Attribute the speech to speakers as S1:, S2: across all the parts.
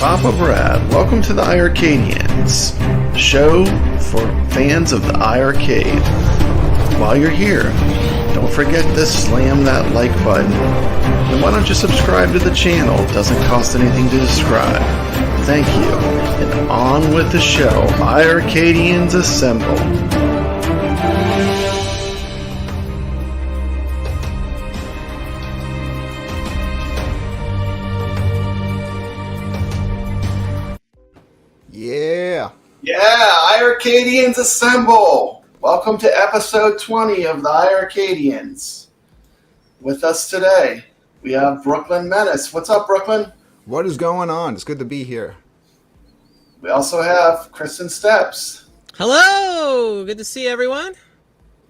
S1: Papa Brad. Welcome to the iiRcadians, show for fans of the iiRcade. While you're here, don't forget to slam that like button. And why don't you subscribe to the channel? It doesn't cost anything to subscribe. Thank you. And on with the show. iiRcadians assemble. Yeah, iiRcadians assemble. Welcome to episode 20 of the iiRcadians. With us today, we have Brooklyn Menace. What's up, Brooklyn?
S2: What is going on? It's good to be here.
S1: We also have Kristen Steps.
S3: Hello! Good to see everyone.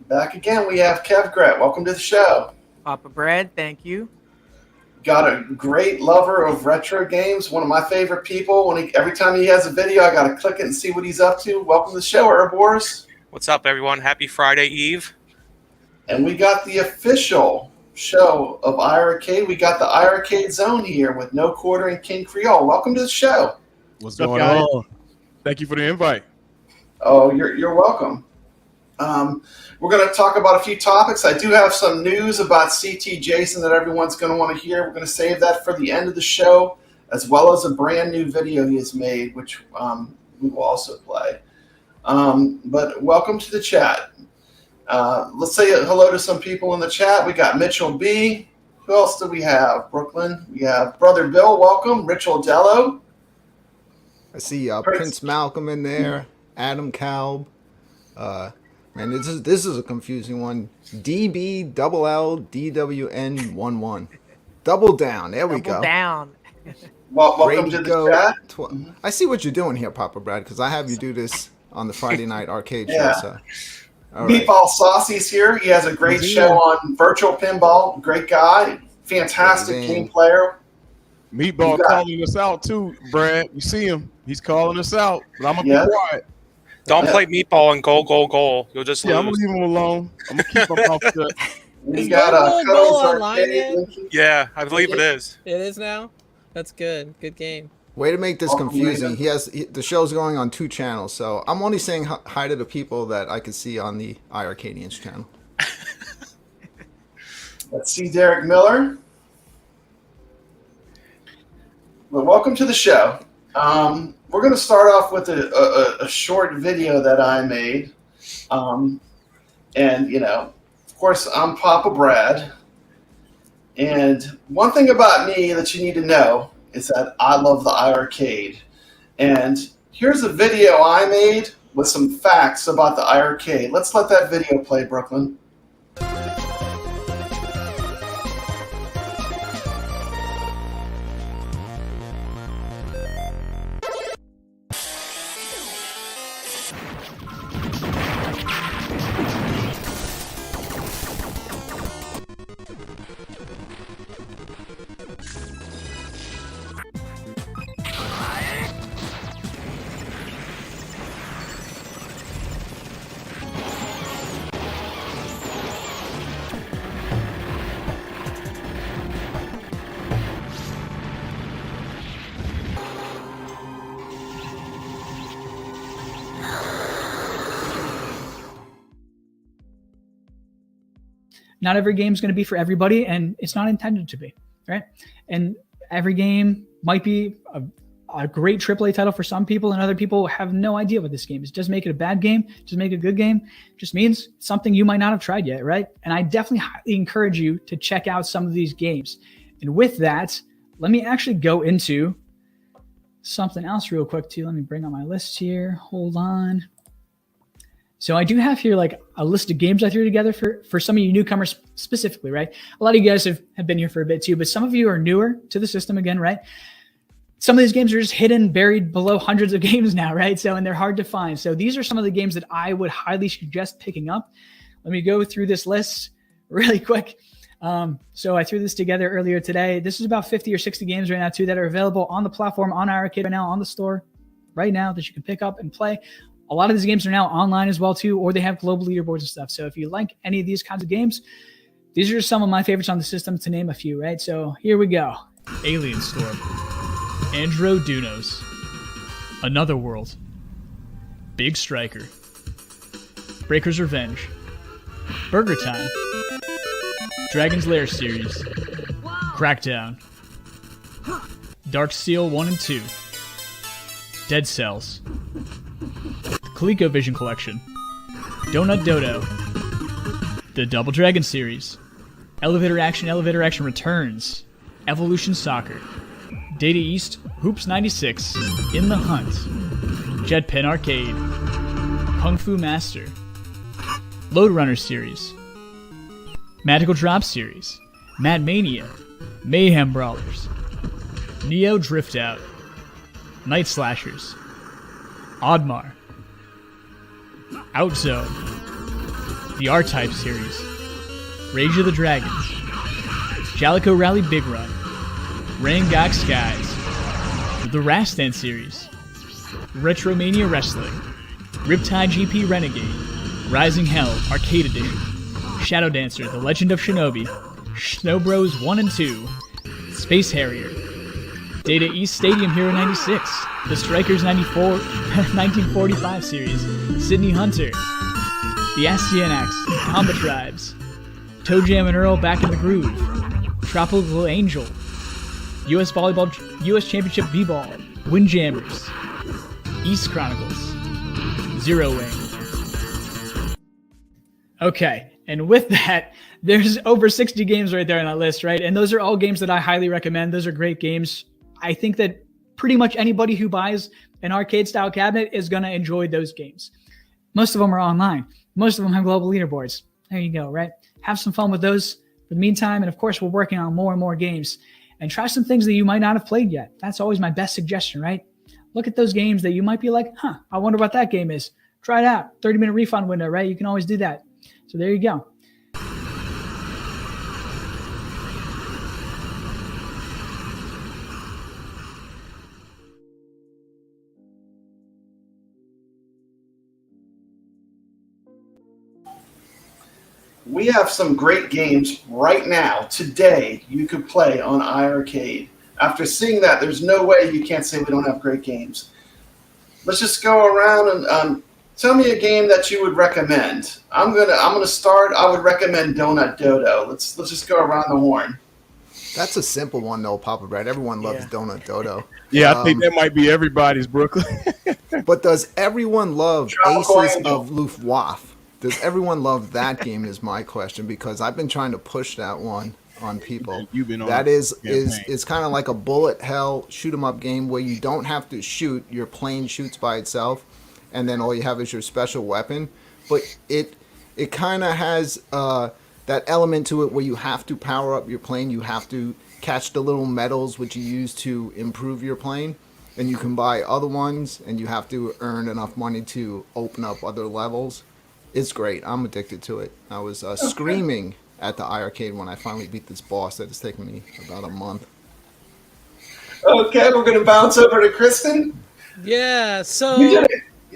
S1: Back again, we have Kev Gret. Welcome to the show.
S4: Papa Brad, thank you.
S1: Got a great lover of retro games. One of my favorite people. Every time he has a video, I got to click it and see what he's up to. Welcome to the show, Ouroboros.
S5: What's up, everyone? Happy Friday Eve.
S1: And we got the official show of iiRcade. We got the iiRcade Zone here with No Quarter and King Creole. Welcome to the show.
S6: What's going on? Thank you for the invite.
S1: Oh, you're welcome. We're going to talk about a few topics. I do have some news about CT Jason that everyone's going to want to hear. We're going to save that for the end of the show, as well as a brand new video he has made, which we will also play. But welcome to the chat. Let's say hello to some people in the chat. We got Mitchell B. Who else do we have? Brooklyn. We have Brother Bill. Welcome. Rich Odello.
S2: I see Prince Malcolm in there. Adam Kalb. Man, this is a confusing one. DBLLDWN11. Double down. There we go.
S4: Double down.
S1: Welcome to the chat.
S2: I see what you're doing here, Papa Brad, because I have you do this on the Friday night arcade show.
S1: Yeah.
S2: So. All right.
S1: Meatball Saucy's here. He has a great show on virtual pinball. Great guy. Fantastic game player.
S6: Meatball calling us out too, Brad. You see him. He's calling us out. But I'm going to be quiet.
S5: Don't play Meatball and goal. You'll just lose.
S6: I'm going to leave him alone. I'm going to keep him off shut.
S1: We got a
S3: goal online yet?
S5: Yeah, I believe it is.
S3: It is now? That's good. Good game.
S2: Way to make this confusing. The show's going on 2 channels, so I'm only saying hi to the people that I can see on the iiRcadians channel.
S1: Let's see Derek Miller. Well, welcome to the show. We're going to start off with a short video that I made. And, of course, I'm Papa Brad. And one thing about me that you need to know is that I love the iiRcade. And here's a video I made with some facts about the iiRcade. Let's let that video play, Brooklyn.
S7: Not every game is going to be for everybody, and it's not intended to be, right? And every game might be a great AAA title for some people, and other people have no idea what this game is. Just make it a bad game, just make it a good game. It just means something you might not have tried yet, right? And I definitely highly encourage you to check out some of these games. And with that, let me actually go into something else real quick too. Let me bring up my list here. Hold on. So I do have here like a list of games I threw together for some of you newcomers specifically, right? A lot of you guys have been here for a bit too, but some of you are newer to the system again, right? Some of these games are just hidden, buried below hundreds of games now, right? So, and they're hard to find. So these are some of the games that I would highly suggest picking up. Let me go through this list really quick. So I threw this together earlier today. This is about 50 or 60 games right now too that are available on the platform, on iiRcade right now, on the store right now that you can pick up and play. A lot of these games are now online as well too, or they have global leaderboards and stuff. So if you like any of these kinds of games, these are some of my favorites on the system to name a few, right? So here we go.
S8: Alien Storm. Andro Dunos, Another World, Big Striker, Breaker's Revenge, Burger Time, Dragon's Lair series, Crackdown, Dark Steel 1 and 2, Dead Cells, the ColecoVision Collection, Donut Dodo, the Double Dragon series, Elevator Action Returns, Evolution Soccer, Data East, Hoops 96, In the Hunt, Jet Pen Arcade, Kung Fu Master, Load Runner series, Magical Drop series, Mad Mania, Mayhem Brawlers, Neo Drift Out, Night Slashers, Oddmar, Outzone, the R-Type series, Rage of the Dragons, Jalico Rally Big Run, Rangok Skies, the Rastan series, Retromania Wrestling, Riptide GP Renegade, Rising Hell Arcade Edition, Shadow Dancer, The Legend of Shinobi, Snow Bros 1 and 2, Space Harrier, Data East Stadium Hero 96, The Strikers 1945 series, Sydney Hunter, The SCNX, Combat Tribes, Toe Jam and Earl Back in the Groove, Tropical Angel, US Championship V-Ball, Windjammers, East Chronicles, Zero Wing. Okay, and with that, there's over 60 games right there on that list, right? And those are all games that I highly recommend. Those are great games. I think that pretty much anybody who buys an arcade-style cabinet is going to enjoy those games. Most of them are online. Most of them have global leaderboards. There you go, right? Have some fun with those for the meantime. And of course, we're working on more and more games. And try some things that you might not have played yet. That's always my best suggestion, right? Look at those games that you might be like, I wonder what that game is. Try it out. 30-minute refund window, right? You can always do that. So there you go.
S1: We have some great games right now, today, you could play on iArcade. After seeing that, there's no way you can't say we don't have great games. Let's just go around and tell me a game that you would recommend. I'm gonna start. I would recommend Donut Dodo. Let's just go around the horn.
S2: That's a simple one though, Papa Brad. Everyone loves Donut Dodo.
S6: Yeah, I think that might be everybody's, Brooklyn.
S2: But does everyone love
S1: Tropical
S2: Aces
S1: Angel.
S2: of Luftwaffe? Does everyone love that game is my question, because I've been trying to push that one on people.
S6: You've been on
S2: that
S6: the
S2: is
S6: campaign.
S2: it's kind of like a bullet hell shoot 'em up game where you don't have to shoot, your plane shoots by itself, and then all you have is your special weapon. But it kind of has that element to it where you have to power up your plane, you have to catch the little medals which you use to improve your plane, and you can buy other ones, and you have to earn enough money to open up other levels. It's great. I'm addicted to it. I was screaming at the iArcade when I finally beat this boss that has taken me about a month.
S1: Okay, we're going to bounce over to Kristen.
S3: Yeah, so
S1: You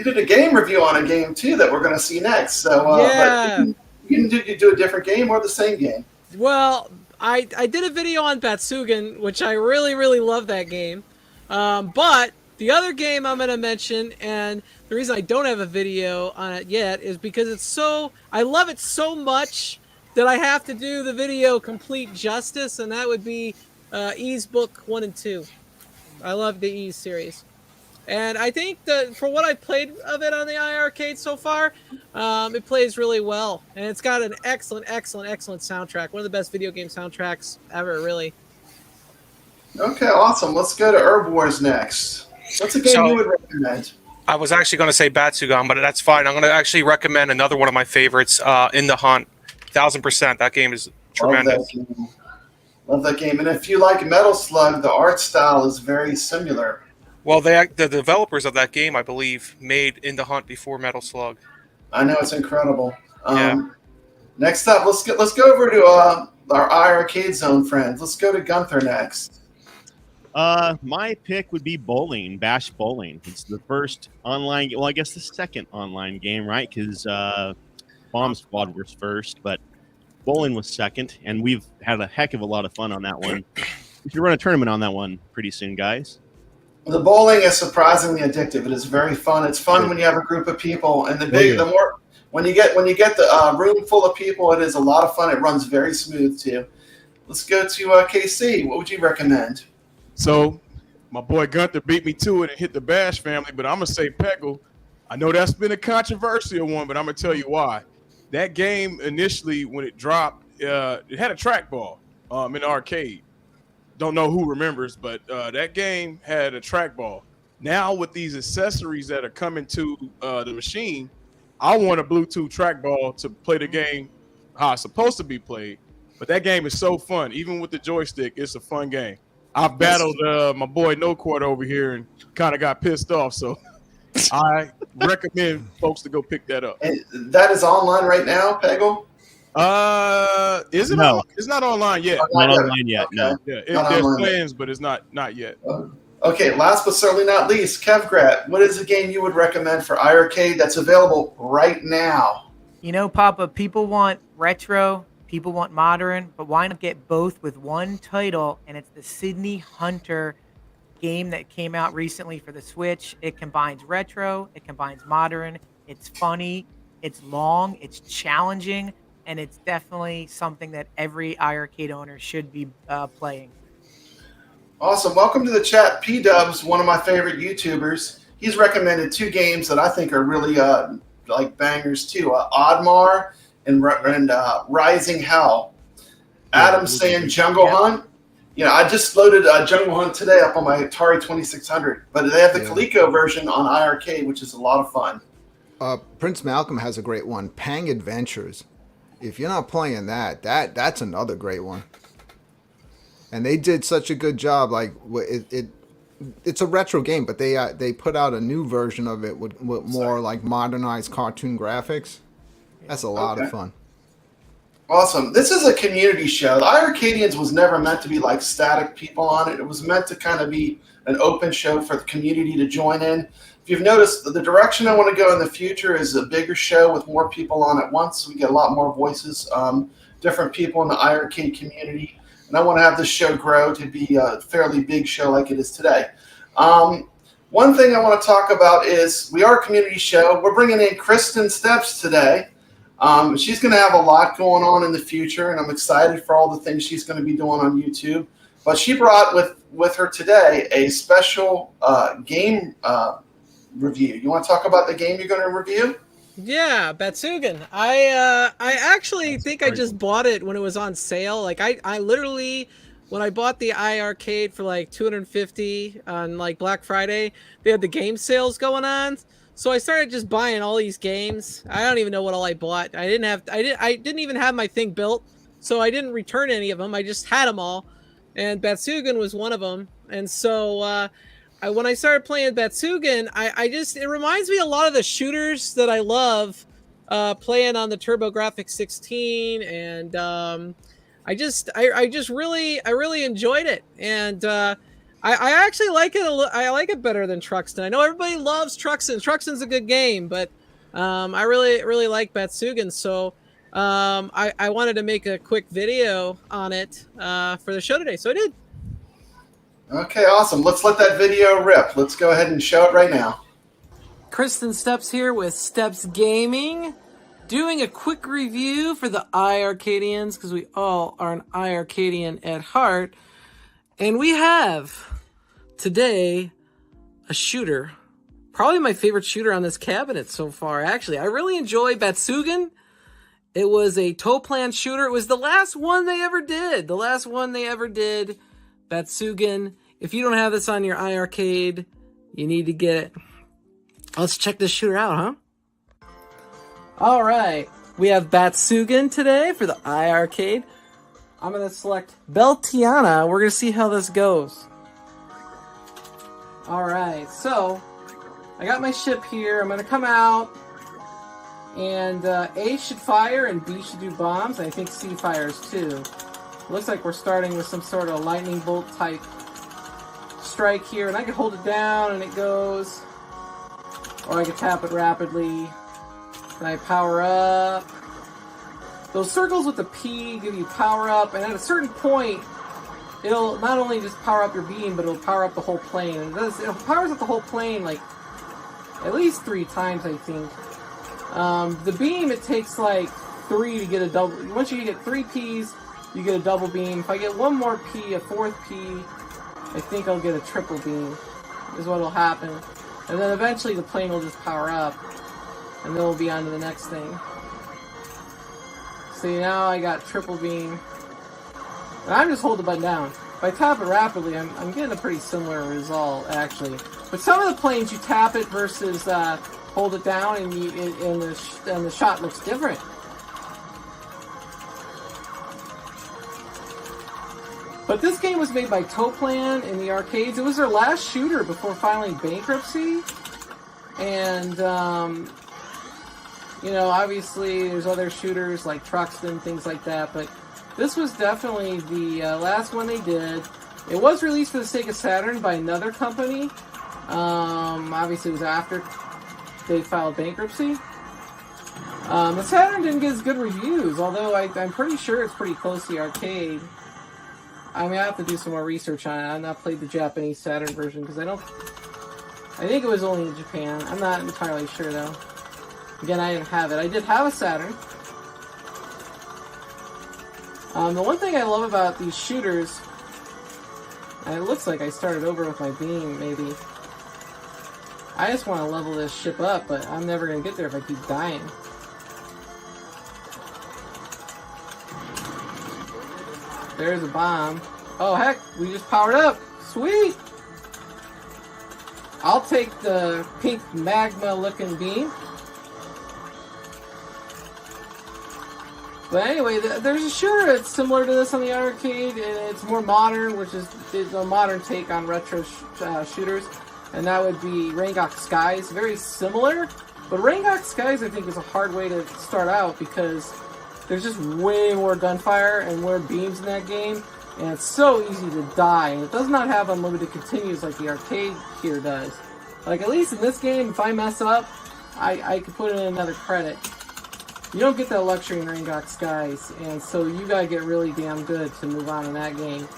S1: did a game review on a game, too, that we're going to see next. So
S3: Yeah.
S1: but you can do a different game or the same game.
S3: well, I did a video on Batsugan, which I really, really love that game. But the other game I'm going to mention, and the reason I don't have a video on it yet, is because I love it so much that I have to do the video complete justice, and that would be Ease Book 1 and 2. I love the Ease series. And I think that for what I've played of it on the iArcade so far, it plays really well. And it's got an excellent, excellent, excellent soundtrack. One of the best video game soundtracks ever, really.
S1: Okay, awesome. Let's go to Herb Wars next. What's a game you would recommend?
S5: I was actually going to say Batsugan, but that's fine. I'm going to actually recommend another one of my favorites, In the Hunt. 1000%. That game is tremendous.
S1: Love that game. And if you like Metal Slug, the art style is very similar.
S5: Well, the developers of that game, I believe, made In the Hunt before Metal Slug.
S1: I know, it's incredible.
S5: Yeah.
S1: Next up, let's go over to our iArcade Zone friends. Let's go to Gunther next.
S9: My pick would be Bowling, Bash Bowling. It's the first online, well, I guess the second online game, right? Because Bomb Squad was first, but Bowling was second, and we've had a heck of a lot of fun on that one. We should run a tournament on that one pretty soon, guys.
S1: The bowling is surprisingly addictive. It is very fun. It's fun when you have a group of people, and the more when you get the room full of people, it is a lot of fun. It runs very smooth too. Let's go to KC. What would you recommend?
S6: So, my boy Gunther beat me to it and hit the Bash family, but I'm gonna say Peggle. I know that's been a controversial one, but I'm gonna tell you why. That game initially, when it dropped, it had a trackball in the arcade. Don't know who remembers, but that game had a trackball. Now with these accessories that are coming to the machine, I want a Bluetooth trackball to play the game how it's supposed to be played. But that game is so fun. Even with the joystick, it's a fun game. I've battled my boy No Court over here and kind of got pissed off. So I recommend folks to go pick that up.
S1: And that is online right now, Peggle?
S6: Is it?
S9: No.
S6: It's not online yet.
S9: Not online yet.
S1: Okay.
S9: No.
S6: Yeah,
S1: Not
S6: there's
S1: online
S6: plans, but it's not yet.
S1: Okay, last but certainly not least, Kevgrat, what is a game you would recommend for iArcade that's available right now?
S4: You know, Papa, people want retro, people want modern, but why not get both with one title? And it's the Sydney Hunter game that came out recently for the Switch. It combines retro, it combines modern, it's funny, it's long, it's challenging, and it's definitely something that every iArcade owner should be playing.
S1: Awesome. Welcome to the chat. P-Dubs, one of my favorite YouTubers. He's recommended two games that I think are really like bangers too. Oddmar and Rising Hell. Adam's saying Jungle Hunt. You know, I just loaded Jungle Hunt today up on my Atari 2600, but they have the Coleco version on iArcade, which is a lot of fun.
S2: Prince Malcolm has a great one, Pang Adventures. If you're not playing that's another great one. And they did such a good job. Like it's a retro game, but they put out a new version of it with more like modernized cartoon graphics. That's a lot of fun.
S1: Awesome. This is a community show. The iArcadians was never meant to be like static people on it. It was meant to kind of be an open show for the community to join in. If you've noticed, the direction I want to go in the future is a bigger show with more people on at once. We get a lot more voices, different people in the iArcade community. And I want to have this show grow to be a fairly big show like it is today. One thing I want to talk about is we are a community show. We're bringing in Kristen Steps today. She's going to have a lot going on in the future, and I'm excited for all the things she's going to be doing on YouTube. But she brought with her today a special game review. You want to talk about the game you're going to review?
S3: Yeah, Batsugan. I actually think I just bought it when it was on sale. Like I literally, when I bought the iArcade for like $250 on like Black Friday, they had the game sales going on. So I started just buying all these games. I don't even know what all I bought. I didn't even have my thing built, so I didn't return any of them. I just had them all, and Batsugan was one of them. And so when I started playing Batsugan, it reminds me a lot of the shooters that I love playing on the TurboGrafx 16, and I really enjoyed it, and I actually like it. I like it better than Truxton. I know everybody loves Truxton. Truxton's a good game, but I really like Batsugan. So I wanted to make a quick video on it for the show today, so I did.
S1: Okay, awesome. Let's let that video rip. Let's go ahead and show it right now.
S3: Kristen Steps here with Steps Gaming, doing a quick review for the iArcadians, because we all are an iArcadian at heart. And we have today a shooter, probably my favorite shooter on this cabinet so far, actually. I really enjoy Batsugan. It was a toe plant shooter. It was the last one they ever did. Batsugan. If you don't have this on your iArcade, you need to get it. Let's check this shooter out, huh? All right. We have Batsugan today for the iArcade. I'm going to select Beltiana. We're going to see how this goes. All right. So I got my ship here. I'm going to come out. And A should fire and B should do bombs. I think C fires too. Looks like we're starting with some sort of lightning bolt type strike here, and I can hold it down and it goes, or I can tap it rapidly, and I power up. Those circles with the P give you power up, and at a certain point, it'll not only just power up your beam, but it'll power up the whole plane. And it powers up the whole plane like at least 3 times, I think. The beam, it takes like 3 to get a double. Once you get 3 Ps, you get a double beam. If I get 1 more P, a 4th P, I think I'll get a triple beam, is what'll happen. And then eventually the plane will just power up, and then we'll be on to the next thing. See, now I got triple beam. And I'm just holding the button down. If I tap it rapidly, I'm getting a pretty similar result, actually. But some of the planes, you tap it versus hold it down, and the shot looks different. But this game was made by Toplan in the arcades. It was their last shooter before filing bankruptcy. And, you know, obviously there's other shooters like Truxton, things like that. But this was definitely the last one they did. It was released for the Sega Saturn by another company. Obviously it was after they filed bankruptcy. The Saturn didn't get as good reviews, although I'm pretty sure it's pretty close to the arcade. I mean, I have to do some more research on it. I've not played the Japanese Saturn version because I think it was only in Japan. I'm not entirely sure though. Again, I didn't have it. I did have a Saturn. The one thing I love about these shooters, and it looks like I started over with my beam, maybe. I just want to level this ship up, but I'm never going to get there if I keep dying. There's a bomb. Oh heck, we just powered up. Sweet! I'll take the pink magma looking beam. But anyway, there's a shooter that's similar to this on the arcade, and it's more modern, which is a modern take on retro shooters. And that would be Rangok Skies. Very similar, but Rangok Skies I think is a hard way to start out because there's just way more gunfire and more beams in that game, and it's so easy to die. And it does not have unlimited continues like the arcade here does. Like, at least in this game, if I mess up, I could put in another credit. You don't get that luxury in Rangok Skies, and so you gotta get really damn good to move on in that game.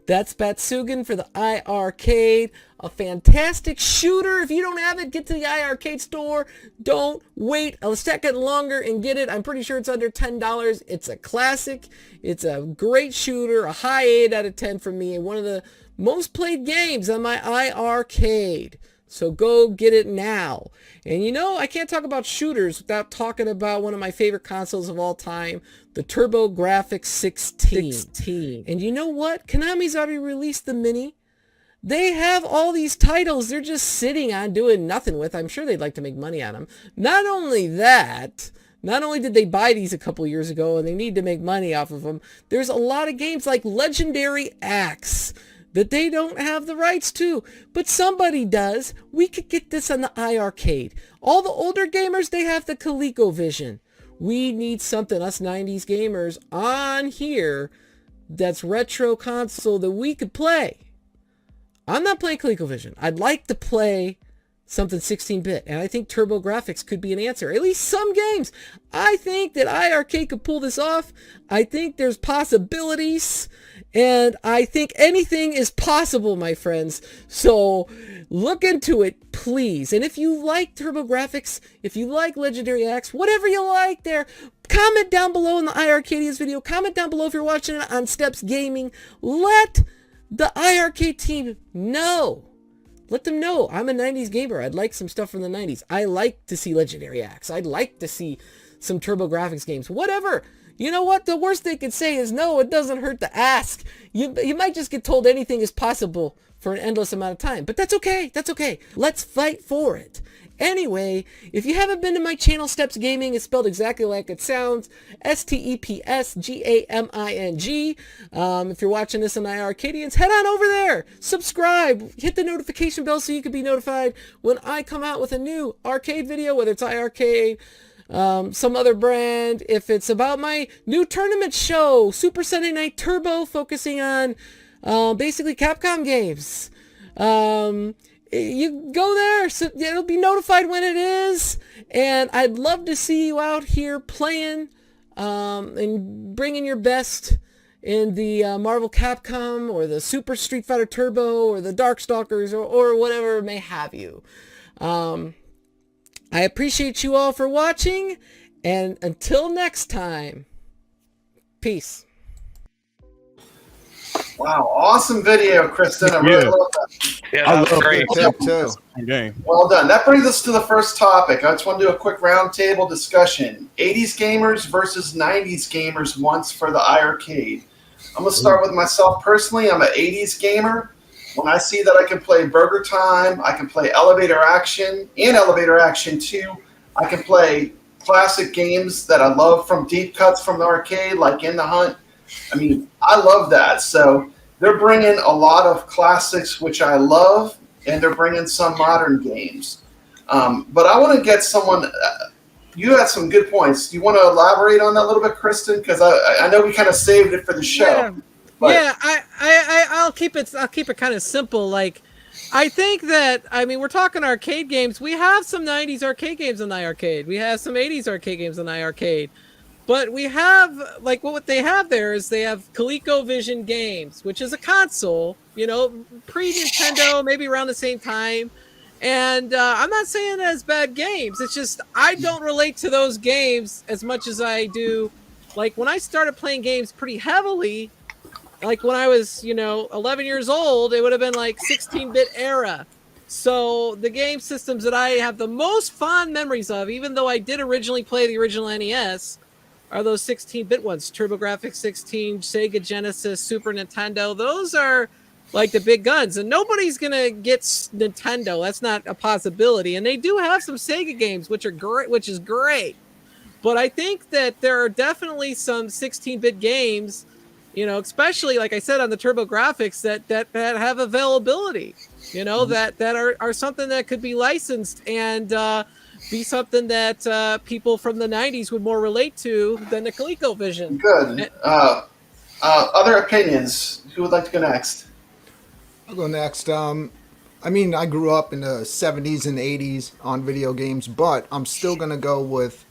S3: That's Batsugan for the iiRcade. A fantastic shooter. If you don't have it, get to the iiRcade store. Don't wait a second longer and get it. I'm pretty sure it's under $10. It's a classic. It's a great shooter. A high 8 out of 10 from me. And one of the most played games on my iiRcade. So go get it now. And you know, I can't talk about shooters without talking about one of my favorite consoles of all time, the TurboGrafx 16. And you know what? Konami's already released the Mini. They have all these titles they're just sitting on doing nothing with. I'm sure they'd like to make money on them. Not only that, not only did they buy these a couple years ago and they need to make money off of them, there's a lot of games like Legendary Axe that they don't have the rights to, but somebody does. We could get this on the iiRcade. All the older gamers, they have the ColecoVision. We need something, us 90s gamers, on here that's retro console that we could play. I'm not playing ColecoVision. I'd like to play something 16-bit, and I think TurboGrafx could be an answer. At least some games. I think that iiRcade could pull this off. I think there's possibilities, and I think anything is possible, my friends. So look into it, please. And if you like TurboGrafx, if you like Legendary Axe, whatever you like there, comment down below in the iiRcadians video. Comment down below if you're watching it on Steps Gaming. Let the iiRcade team know. Let them know I'm a 90s gamer. I'd like some stuff from the 90s. I like to see Legendary Axe. I'd like to see some TurboGrafx games. Whatever. You know what? The worst they could say is no, it doesn't hurt to ask. You might just get told anything is possible for an endless amount of time. But that's okay. That's okay. Let's fight for it. Anyway, if you haven't been to my channel, Steps Gaming is spelled exactly like it sounds. STEPSGAMING. If you're watching this on iiRcadians, head on over there. Subscribe. Hit the notification bell so you can be notified when I come out with a new arcade video, whether it's iiRcade, some other brand. If it's about my new tournament show, Super Sunday Night Turbo, focusing on basically Capcom games. You go there, so it'll be notified when it is, and I'd love to see you out here playing and bringing your best in the Marvel Capcom or the Super Street Fighter Turbo or the Darkstalkers or whatever may have you. I appreciate you all for watching, and until next time, peace.
S1: Wow, awesome video, Kristen. I really
S6: Yeah.
S1: love that.
S5: Yeah,
S6: I
S5: that was
S6: love
S5: great.
S2: Pick too.
S6: Game.
S1: Well done. That brings us to the first topic. I just want to do a quick roundtable discussion. 80s gamers versus 90s gamers once for the iArcade. I'm going to start with myself personally. I'm an 80s gamer. When I see that I can play Burger Time, I can play Elevator Action and Elevator Action 2, I can play classic games that I love from deep cuts from the arcade, like In the Hunt. I mean, I love that. So they're bringing a lot of classics, which I love, and they're bringing some modern games. But I want to get someone. You had some good points. Do you want to elaborate on that a little bit, Kristen? Because I know we kind of saved it for the show.
S3: Yeah,
S1: But
S3: yeah. I'll keep it kind of simple. Like, I think that, I mean, we're talking arcade games. We have some 90s arcade games in the arcade. We have some 80s arcade games in the arcade. But we have, like, what they have there is they have ColecoVision Games, which is a console, you know, pre-Nintendo, maybe around the same time. And I'm not saying that as bad games. It's just I don't relate to those games as much as I do. Like, when I started playing games pretty heavily, like when I was, 11 years old, it would have been like 16-bit era. So the game systems that I have the most fond memories of, even though I did originally play the original NES, are those 16-bit ones. TurboGrafx 16, Sega Genesis, Super Nintendo. Those are like the big guns. And nobody's going to get Nintendo. That's not a possibility. And they do have some Sega games, which are great, which is great. But I think that there are definitely some 16-bit games, especially, like I said, on the TurboGrafx that have availability, that are something that could be licensed and be something that people from the 90s would more relate to than the ColecoVision.
S1: good. Other opinions? Who would like to go next?
S2: I'll go next. I mean, I grew up in the 70s and 80s on video games, but I'm still going to go with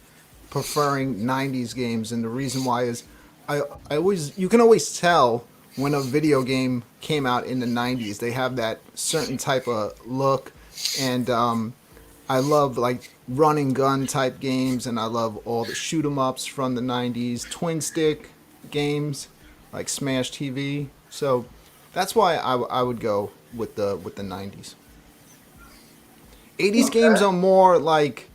S2: preferring 90s games. And the reason why is you can always tell when a video game came out in the 90s. They have that certain type of look. And I love like run and gun type games, and I love all the shoot 'em ups from the 90s, twin stick games like Smash TV. So that's why I would go with the 90s. 80s games are more like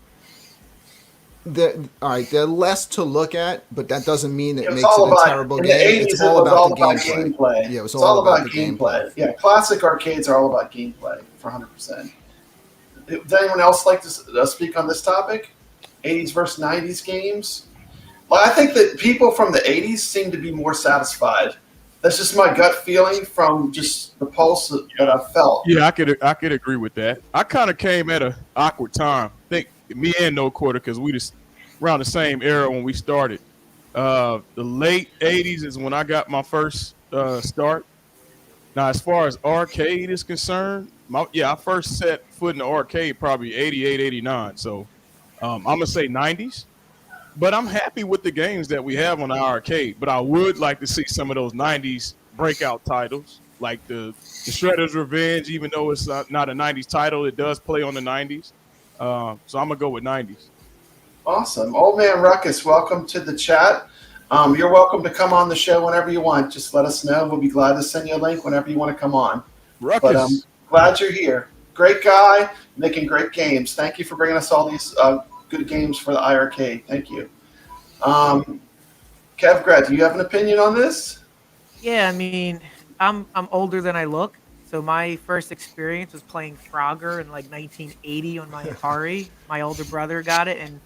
S2: they're less to look at, but that doesn't mean it makes it a terrible
S1: in
S2: game.
S1: The 80s,
S2: it's all about the
S1: gameplay.
S2: Yeah, it was
S1: it's
S2: all about
S1: about
S2: the
S1: gameplay. Yeah, classic arcades are all about gameplay for 100%. Does anyone else like to speak on this topic? 80s versus 90s games? Well, I think that people from the 80s seem to be more satisfied. That's just my gut feeling from just the pulse that I felt.
S6: Yeah, I could agree with that. I kind of came at an awkward time. I think me and No Quarter, because we just around the same era when we started. The late 80s is when I got my first start. Now, as far as arcade is concerned, I first set foot in the arcade probably 88, 89. So I'm going to say 90s. But I'm happy with the games that we have on our arcade. But I would like to see some of those 90s breakout titles, like the Shredder's Revenge, even though it's not a 90s title, it does play on the 90s. So I'm going to go with 90s.
S1: Awesome. Old Man Ruckus, welcome to the chat. You're welcome to come on the show whenever you want. Just let us know. We'll be glad to send you a link whenever you want to come on.
S6: Ruckus.
S1: But glad you're here. Great guy, making great games. Thank you for bringing us all these good games for the iArcade. Thank you. Kev Gret, do you have an opinion on this?
S4: Yeah, I mean, I'm older than I look. So my first experience was playing Frogger in like 1980 on my Atari. My older brother got it, and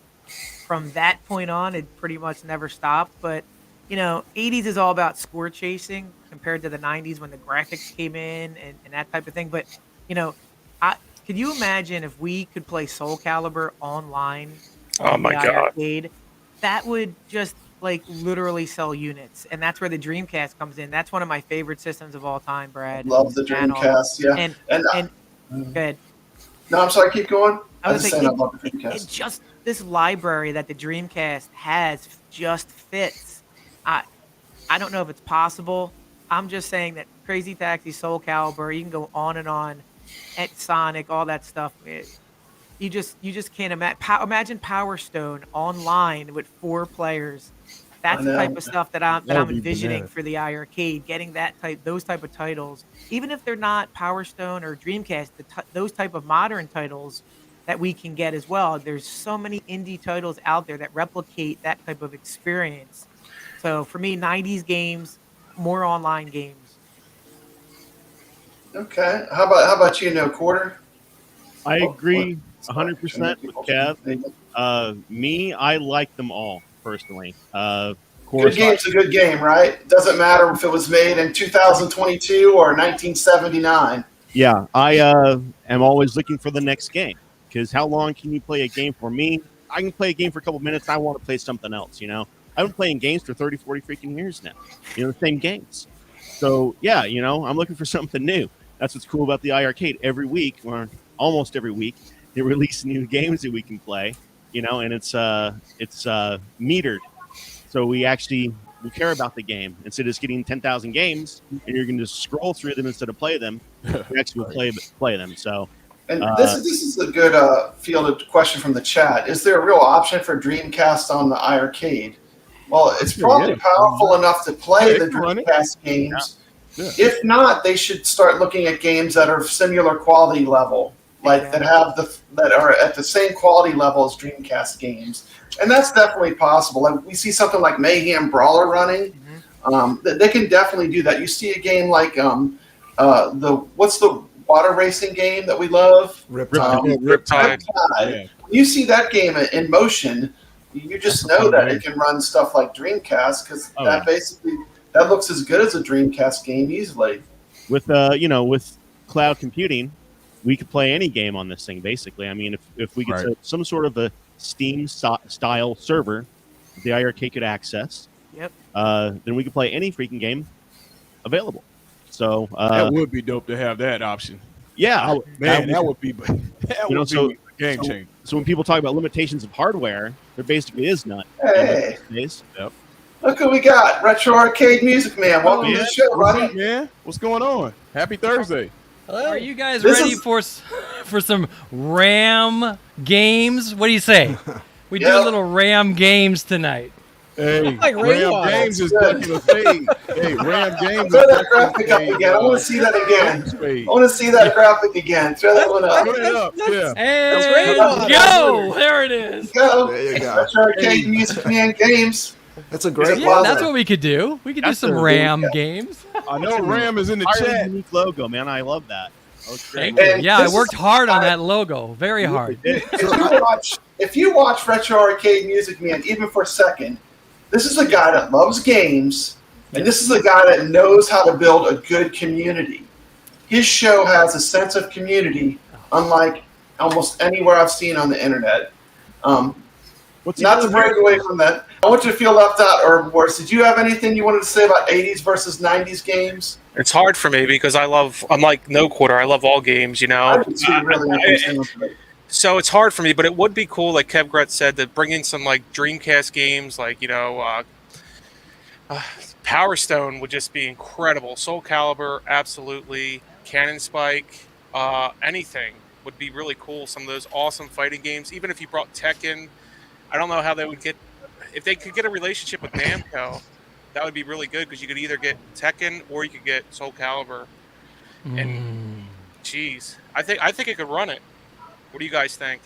S4: from that point on, it pretty much never stopped. But 80s is all about score chasing compared to the 90s when the graphics came in and that type of thing. But could you imagine if we could play Soul Calibur online on the iArcade? That would just like literally sell units, and that's where the Dreamcast comes in. That's one of my favorite systems of all time, Brad.
S1: Love the Dreamcast, yeah.
S4: And good.
S1: No, I'm sorry. Keep going.
S4: I was saying,
S1: I love the Dreamcast.
S4: it just this library that the Dreamcast has just fits. I don't know if it's possible. I'm just saying that Crazy Taxi, Soul Calibur, you can go on and on, at Sonic, all that stuff. You just can't imagine Power Stone online with 4 players.
S1: I
S4: That's the type
S1: know.
S4: of stuff that I'm
S6: That would be
S4: envisioning
S6: bananas.
S4: for the iArcade, getting those type of titles, even if they're not Power Stone or Dreamcast, those type of modern titles that we can get as well. There's so many indie titles out there that replicate that type of experience. So for me, 90s games, more online games.
S1: Okay. How about you, No Quarter?
S9: I
S1: Oh, what?
S9: agree
S1: Sorry, turn
S9: 100%
S1: the
S9: with
S1: people-
S9: Kev. Me, I like them all personally. Of
S1: Good
S9: course,
S1: game's a good game, right? Doesn't matter if it was made in 2022 or 1979.
S9: yeah, I am always looking for the next game because how long can you play a game for me? I can play a game for a couple minutes. I want to play something else, you know? I've been playing games for 30, 40 freaking years now, you know, the same games. So, yeah, you know, I'm looking for something new. That's what's cool about the iArcade. Every week, or almost every week, they release new games that we can play, you know, and it's metered. So we care about the game instead of just getting 10,000 games and you're going to just scroll through them instead of play them. We actually will play them. So
S1: And this is a good fielded question from the chat. Is there a real option for Dreamcast on the iArcade? Well, it's probably powerful enough to play the Dreamcast games.
S6: Yeah.
S1: If not, they should start looking at games that are similar quality level, like that are at the same quality level as Dreamcast games, and that's definitely possible. Like we see something like Mayhem Brawler running, they can definitely do that. You see a game like what's the water racing game that we love?
S2: Riptide.
S5: Riptide.
S1: When you see that game in motion, you just know that it can run stuff like Dreamcast because that looks as good as a Dreamcast game easily.
S9: with with cloud computing, we could play any game on this thing basically. I mean, if we could set up some sort of a Steam style server the iArcade could access, then we could play any freaking game available. So
S6: that would be dope to have that option.
S9: Yeah,
S6: that would be a game changer.
S9: So when people talk about limitations of hardware, there basically is none.
S1: Hey,
S9: Yep.
S1: look who we got! Retro Arcade Music Man. Welcome to the show,
S6: What's
S1: buddy.
S6: up, man? What's going on? Happy Thursday.
S10: Are you guys
S1: This
S10: ready
S1: is-
S10: for some RAM games? What do you say? We do a
S1: Yeah.
S10: little RAM games tonight.
S6: Hey,
S3: Like
S6: Ram
S3: rainwater.
S6: Games is
S1: Good.
S6: ducking a fade. Hey, Ram Games
S1: Throw
S6: is
S1: that
S6: ducking
S1: graphic
S6: a
S1: up
S6: fade.
S1: again. I want to see that again.
S6: Spade.
S1: I want to see that graphic again. Throw that one up.
S6: Throw it up, yeah.
S10: And
S3: rainwater.
S10: go! There it is.
S1: Go.
S2: There you go.
S1: Retro Arcade Music Man games.
S2: That's a great
S10: Yeah,
S2: one.
S10: that's what we could do. We could do
S9: That's
S10: some
S9: a-
S10: RAM games.
S6: I know Ram is in the
S9: Entirely
S6: chat.
S9: unique logo, man. I love that. That was great.
S10: Thank you.
S1: And
S10: Yeah, I
S1: this
S10: worked
S1: is-
S10: hard on that logo. Very hard.
S1: If you watch Retro Arcade Music Man, even for a second, this is a guy that loves games, and this is a guy that knows how to build a good community. His show has a sense of community, unlike almost anywhere I've seen on the internet.
S9: What's
S1: Not to break away from that, I want you to feel left out, or worse. Did you have anything you wanted to say about 80s versus 90s games?
S5: It's hard for me because I'm like No Quarter. I love all games, you know.
S1: I would see really interesting.
S5: So it's hard for me, but it would be cool, like Kev Gretz said, to bring in some like Dreamcast games, like Power Stone would just be incredible. Soul Calibur, absolutely. Cannon Spike, anything would be really cool. Some of those awesome fighting games. Even if you brought Tekken, I don't know how they would get. If they could get a relationship with Namco, that would be really good because you could either get Tekken or you could get Soul Calibur. And geez, I think it could run it. What do you guys think?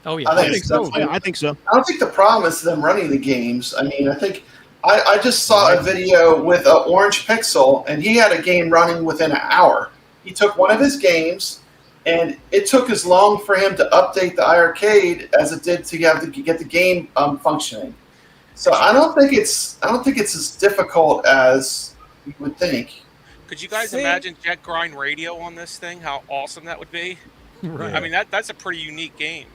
S10: Oh yeah.
S1: I think so.
S9: Yeah, I think so.
S1: I don't think the problem is them running the games. I mean, I think I just saw a video with Orange Pixel, and he had a game running within an hour. He took one of his games, and it took as long for him to update the iArcade as it did to get the game functioning. So I don't think it's as difficult as you would think.
S5: Could you guys
S3: See?
S5: imagine Jet Grind Radio on this thing? How awesome that would be!
S10: Right.
S5: I mean, that's a pretty unique game.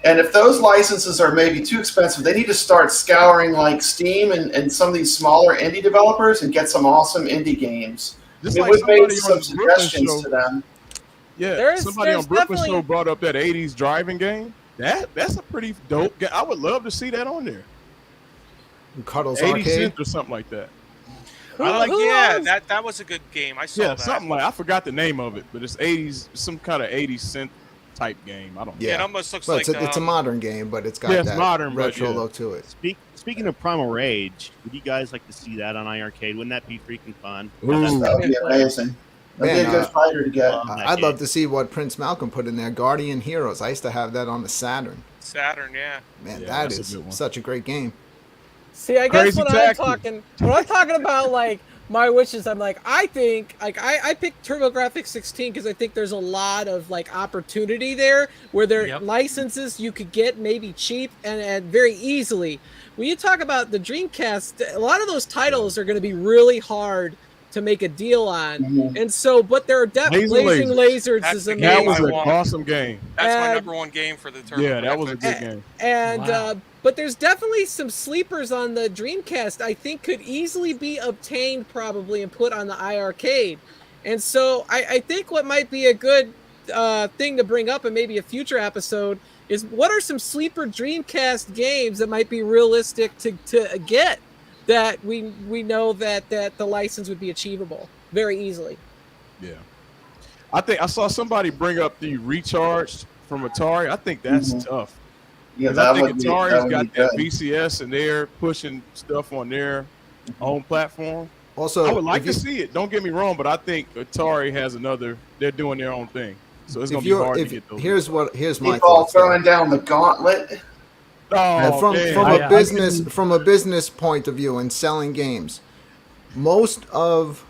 S1: And if those licenses are maybe too expensive, they need to start scouring like Steam and some of these smaller indie developers and get some awesome indie games.
S6: Just
S1: It
S6: like
S1: would make
S6: somebody
S1: some
S6: on the Brooklyn
S1: suggestions
S6: show.
S1: to them.
S6: Yeah,
S3: There's
S6: somebody on Brooklyn
S3: definitely-
S6: Show brought up that 80s driving game. That's a pretty dope game. I would love to see that on there.
S2: Cuddles
S6: 80
S2: Arcade.
S6: cents or something like that.
S5: That was a good game. I saw
S6: Yeah,
S5: that.
S6: something like I forgot the name of it, but it's 80s, some kind of 80 cent type game. I don't know.
S5: Yeah, it almost looks
S2: Well,
S5: like
S2: it's a modern game, but it's got
S6: Yeah, it's
S2: that
S6: modern, but
S2: retro
S6: yeah.
S2: look to it.
S9: Speaking of Primal Rage, would you guys like to see that on iArcade? Wouldn't that be freaking fun?
S6: Ooh.
S1: That would be amazing. That'd be a good fighter to get.
S2: I'd love to see what Prince Malcolm put in there. Guardian Heroes. I used to have that on the Saturn.
S5: Saturn, yeah.
S2: Man,
S6: Yeah,
S2: that
S6: that's a
S2: is
S6: good one.
S2: such a great game.
S3: See, I guess
S6: Crazy
S3: when
S6: Taxi.
S3: I'm talking about like my wishes, I'm like, I think like I picked TurboGrafx 16 because I think there's a lot of like opportunity there where there are licenses you could get maybe cheap and very easily. When you talk about the Dreamcast, a lot of those titles are going to be really hard to make a deal on, and so but there are definitely Blazing Lasers
S5: That's
S3: is
S5: the
S3: amazing.
S5: game
S6: That was
S5: I
S6: an
S5: want.
S6: awesome game.
S5: That's my
S3: And-
S5: number one game for the TurboGrafx.
S6: Yeah, that was a good game.
S3: And but there's definitely some sleepers on the Dreamcast I think could easily be obtained probably and put on the iArcade. And so I think what might be a good thing to bring up in maybe a future episode is what are some sleeper Dreamcast games that might be realistic to get that we know that the license would be achievable very easily.
S6: Yeah. I think I saw somebody bring up the Recharged from Atari. I think that's tough.
S1: Yeah,
S6: 'Cause
S1: that
S6: I think
S1: would be-
S6: Atari's
S1: that would
S6: got
S1: be
S6: that
S1: good.
S6: VCS and they're pushing stuff on their own platform.
S2: Also,
S6: I would like
S2: if
S6: to
S2: you-
S6: see it. Don't get me wrong, but I think Atari has another. They're doing their own thing, so it's
S2: if
S6: gonna be
S2: you're,
S6: hard
S2: if,
S6: to get those.
S2: here's my
S1: People
S2: thoughts. though.
S1: throwing down the gauntlet.
S6: Oh,
S2: from
S6: man.
S2: from a business point of view and selling games, most of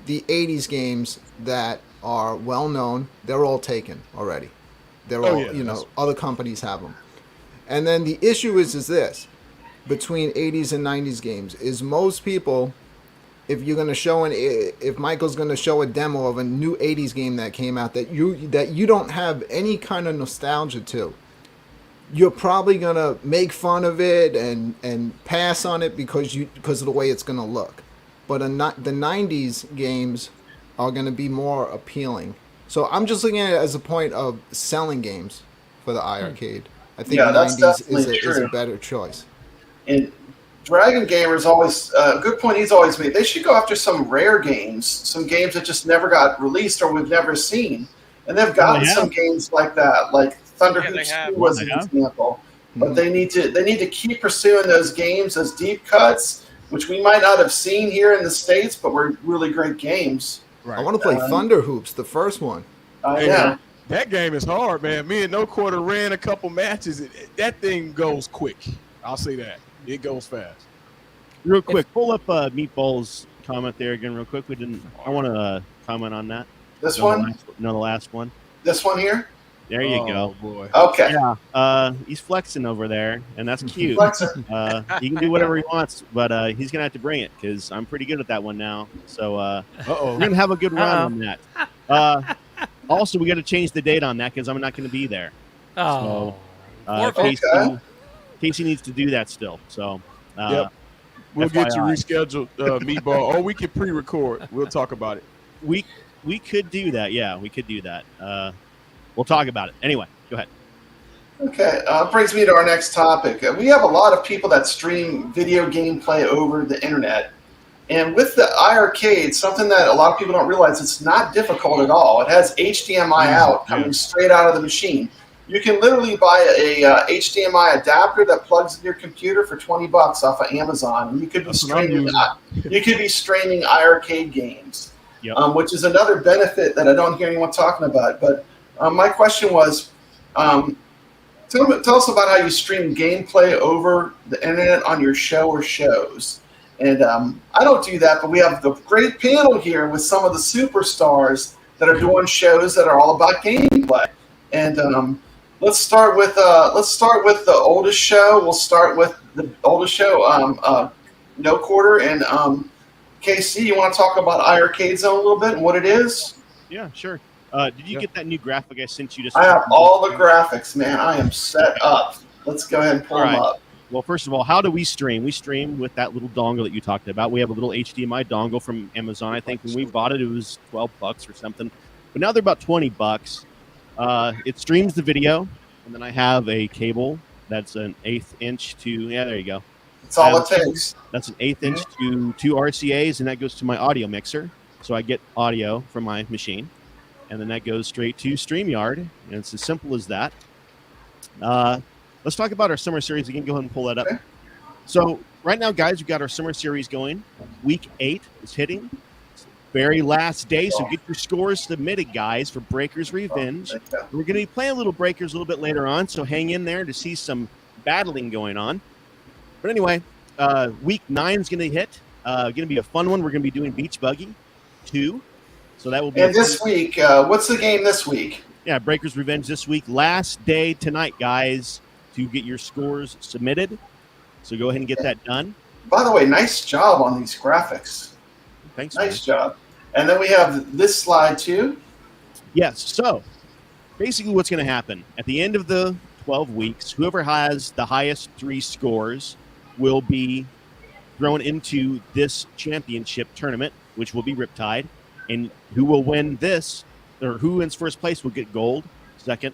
S2: the 80s games that are well known, they're all taken already. They're all, other companies have them. And then the issue is this between 80s and 90s games is most people, if you're gonna show if Michael's gonna show a demo of a new 80s game that came out that you don't have any kind of nostalgia to, you're probably gonna make fun of it and pass on it because of the way it's gonna look. But the 90s games are gonna be more appealing. So I'm just looking at it as a point of selling games for the iArcade. I think
S1: that's
S2: 90s
S1: definitely
S2: is a
S1: true.
S2: better choice.
S1: And Dragon Gamer's always a good point he's always made. They should go after some rare games, some games that just never got released or we've never seen. And they've gotten some games like that, like Thunder Hoops 2 was an example. But they need to keep pursuing those games, those deep cuts, which we might not have seen here in the States, but were really great games.
S6: Right.
S2: I want to play Thunder Hoops, the first one.
S1: Yeah.
S6: That game is hard, man. Me and No Quarter ran a couple matches. That thing goes quick. I'll say that. It goes fast.
S9: Real quick, pull up Meatball's comment there again real quick. I want to comment on that.
S1: This one?
S9: No, the last one.
S1: This one here?
S9: There you go.
S6: Boy.
S1: Okay.
S9: Yeah. He's flexing over there, and that's cute.
S1: Flexing.
S9: He can do whatever he wants, but he's going to have to bring it because I'm pretty good at that one now. So we're going to have a good run on that. Also, we got to change the date on that because I'm not going to be there.
S10: Oh.
S9: So, Casey needs to do that still. So,
S6: yep. We'll get you
S9: FYI.
S6: rescheduled, Meatball, or we can pre-record. We'll talk about it.
S9: We could do that. Yeah, we could do that. We'll talk about it. Anyway, go ahead.
S1: Okay, brings me to our next topic. We have a lot of people that stream video gameplay over the internet. And with the iArcade, something that a lot of people don't realize, it's not difficult at all. It has HDMI out, coming straight out of the machine. You can literally buy a HDMI adapter that plugs in your computer for $20 off of Amazon. You could be streaming. You could be streaming iArcade games, which is another benefit that I don't hear anyone talking about. But my question was, tell us about how you stream gameplay over the internet on your show or shows. And I don't do that, but we have the great panel here with some of the superstars that are doing shows that are all about gameplay. And let's start with the oldest show. We'll start with the oldest show, No Quarter. And KC, you want to talk about iArcade Zone a little bit and what it is?
S9: Yeah, sure. Did you get that new graphic I sent you?
S1: I have all the graphics, man. I am set up. Let's go ahead and pull them up.
S9: Well, first of all, how do we stream? We stream with that little dongle that you talked about. We have a little HDMI dongle from Amazon. I think when we bought it, it was $12 or something. But now they're about $20. It streams the video, and then I have a cable that's an 1/8 inch to, there you go.
S1: That's all it takes.
S9: That's an 1/8 inch to 2 RCAs, and that goes to my audio mixer. So I get audio from my machine, and then that goes straight to StreamYard, and it's as simple as that. Let's talk about our summer series again. Go ahead and pull that up.
S1: Okay.
S9: So right now, guys, we've got our summer series going. Week 8 is hitting. It's the very last day, so get your scores submitted, guys, for Breakers Revenge. We're going to be playing a little Breakers a little bit later on, so hang in there to see some battling going on. But anyway, week 9 is going to hit. Going to be a fun one. We're going to be doing Beach Buggy 2. So that will be.
S1: And this week, what's the game this week?
S9: Yeah, Breakers Revenge this week. Last day tonight, guys, to get your scores submitted. So go ahead and get that done.
S1: By the way, nice job on these graphics.
S9: Thanks.
S1: Nice job. And then we have this slide too.
S9: Yes. So basically what's going to happen at the end of the 12 weeks, whoever has the highest 3 scores will be thrown into this championship tournament, which will be Riptide. And who will win this, or who wins first place, will get gold, second,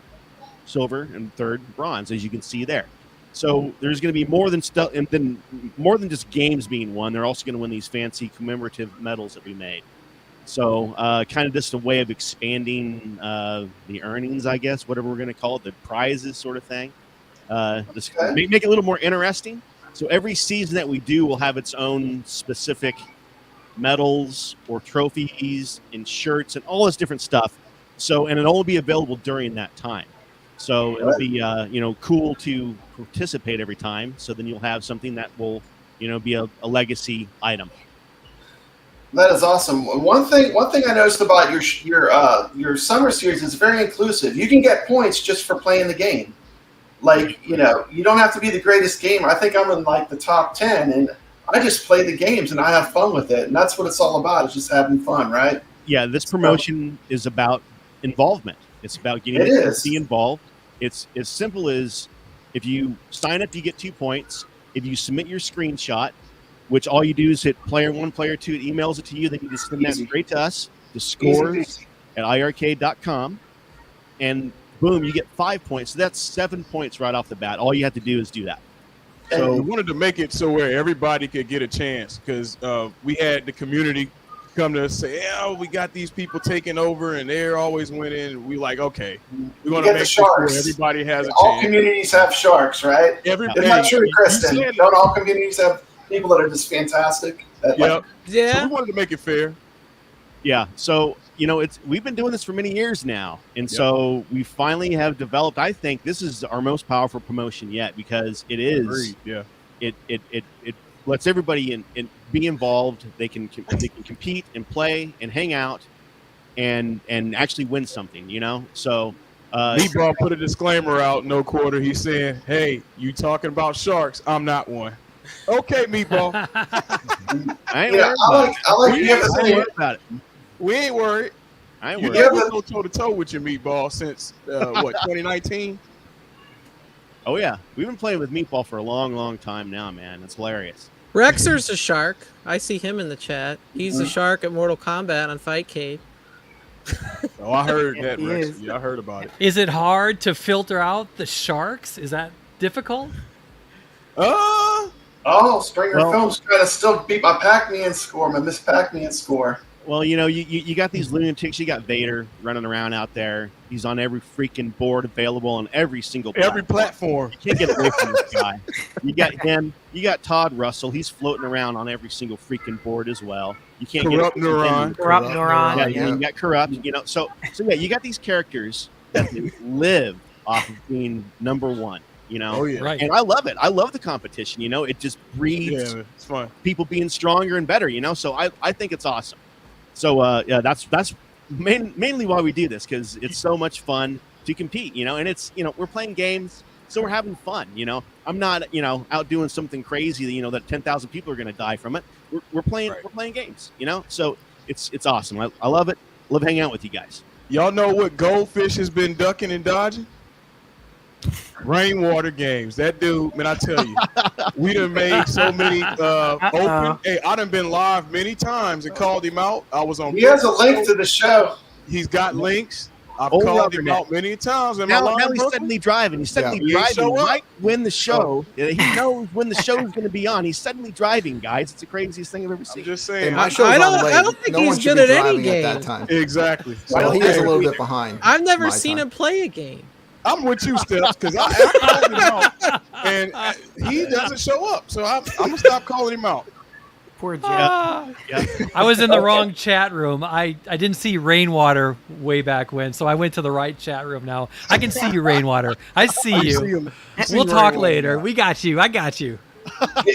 S9: silver, and third, bronze, as you can see there. So there's going to be more than more than just games being won. They're also going to win these fancy commemorative medals that we made. So kind of just a way of expanding the earnings, I guess, whatever we're going to call it, the prizes sort of thing. Just make it a little more interesting. So every season that we do will have its own specific medals or trophies and shirts and all this different stuff. So, and it'll only be available during that time. So it'll be, cool to participate every time. So then you'll have something that will, be a legacy item.
S1: That is awesome. One thing I noticed about your summer series is very inclusive. You can get points just for playing the game. Like, you don't have to be the greatest gamer. I think I'm in like the top 10, and I just play the games and I have fun with it. And that's what it's all about. It's just having fun, right?
S9: Yeah, this promotion is about involvement. It's about getting the community involved. It's as simple as if you sign up, you get 2 points. If you submit your screenshot, which all you do is hit player 1, player 2, it emails it to you. Then you just send that straight to us, the scores at iiRcade.com. And boom, you get 5 points. So that's 7 points right off the bat. All you have to do is do that.
S6: So we wanted to make it so where everybody could get a chance, because we had the community come to us say, "Yeah, we got these people taking over, and they're always winning." We like, okay, we want to make sure everybody has a chance.
S1: All communities have sharks, right? Isn't that true, Kristen? Don't all communities have people that are just fantastic?
S6: Yeah. So we wanted to make it fair.
S9: Yeah. So we've been doing this for many years now, and so we finally have developed. I think this is our most powerful promotion yet, because it is.
S6: Agreed. Yeah.
S9: It lets everybody be involved. They can compete and play and hang out, and actually win something. So.
S6: Meatball put a disclaimer out, no quarter. He's saying, "Hey, you talking about sharks? I'm not one." Okay, Meatball.
S9: I ain't worried about it.
S6: We ain't worried.
S9: I ain't worried.
S6: You never go toe to toe with your Meatball since 2019.
S9: Oh yeah, we've been playing with Meatball for a long, long time now, man. It's hilarious.
S3: Rexer's a shark. I see him in the chat. He's a shark at Mortal Kombat on Fightcade.
S6: Oh, I heard that, Rex. Yeah, I heard about it.
S10: Is it hard to filter out the sharks? Is that difficult?
S1: Springer Films trying to still beat my Pac-Man score, my Miss Pac-Man score.
S9: Well, you got these lunatics. You got Vader running around out there. He's on every freaking board available on every single platform.
S6: Every platform.
S9: You can't get away from this guy. You got him. You got Todd Russell. He's floating around on every single freaking board as well. You can't
S6: Corrupt
S9: get away from him.
S4: Corrupt Neuron.
S9: Yeah, you got Corrupt. So yeah, you got these characters that live off of being number one.
S6: Oh, yeah.
S10: Right.
S9: And I love it. I love the competition. It just breeds
S6: it's fun.
S9: People being stronger and better. So I think it's awesome. So that's mainly why we do this, because it's so much fun to compete, and it's we're playing games, so we're having fun. I'm not out doing something crazy that 10,000 people are going to die from it. We're playing games, so it's awesome. I love it. Love hanging out with you guys.
S6: Y'all know what Goldfish has been ducking and dodging? Rainwater games. That dude, man, I tell you, we done made so many open. Hey, I done been live many times and called him out. I was on.
S1: He has a link to the show.
S6: He's got links. I've
S9: Over
S6: called him
S9: Rubberneck.
S6: out many times. Am I
S9: Now
S6: lying,
S9: he's
S6: Brooklyn?
S9: suddenly driving. He's suddenly
S6: Yeah. He didn't
S9: driving
S6: show up.
S9: right when the show. He knows when the show is going to be on. He's suddenly driving, guys. It's the craziest thing I've ever
S6: I'm
S9: seen.
S6: just
S2: Hey,
S6: saying.
S2: my show's
S3: I
S2: on
S3: don't-
S2: late.
S3: I don't think
S2: no
S3: he's
S2: one should
S3: good
S2: be
S3: at any
S2: driving at that
S3: game.
S2: time.
S6: Exactly.
S2: So he is a little
S6: Hey,
S2: bit behind.
S3: I've never
S2: my
S3: seen
S2: time.
S3: him play a game.
S6: I'm with you, Steps, because I called him out, and he doesn't show up. So I'm gonna stop calling him out.
S4: Poor Jeff.
S10: I was in the wrong chat room. I didn't see Rainwater way back when, so I went to the right chat room now. I can see you, Rainwater. I see you. We'll talk later. We got you. I got you.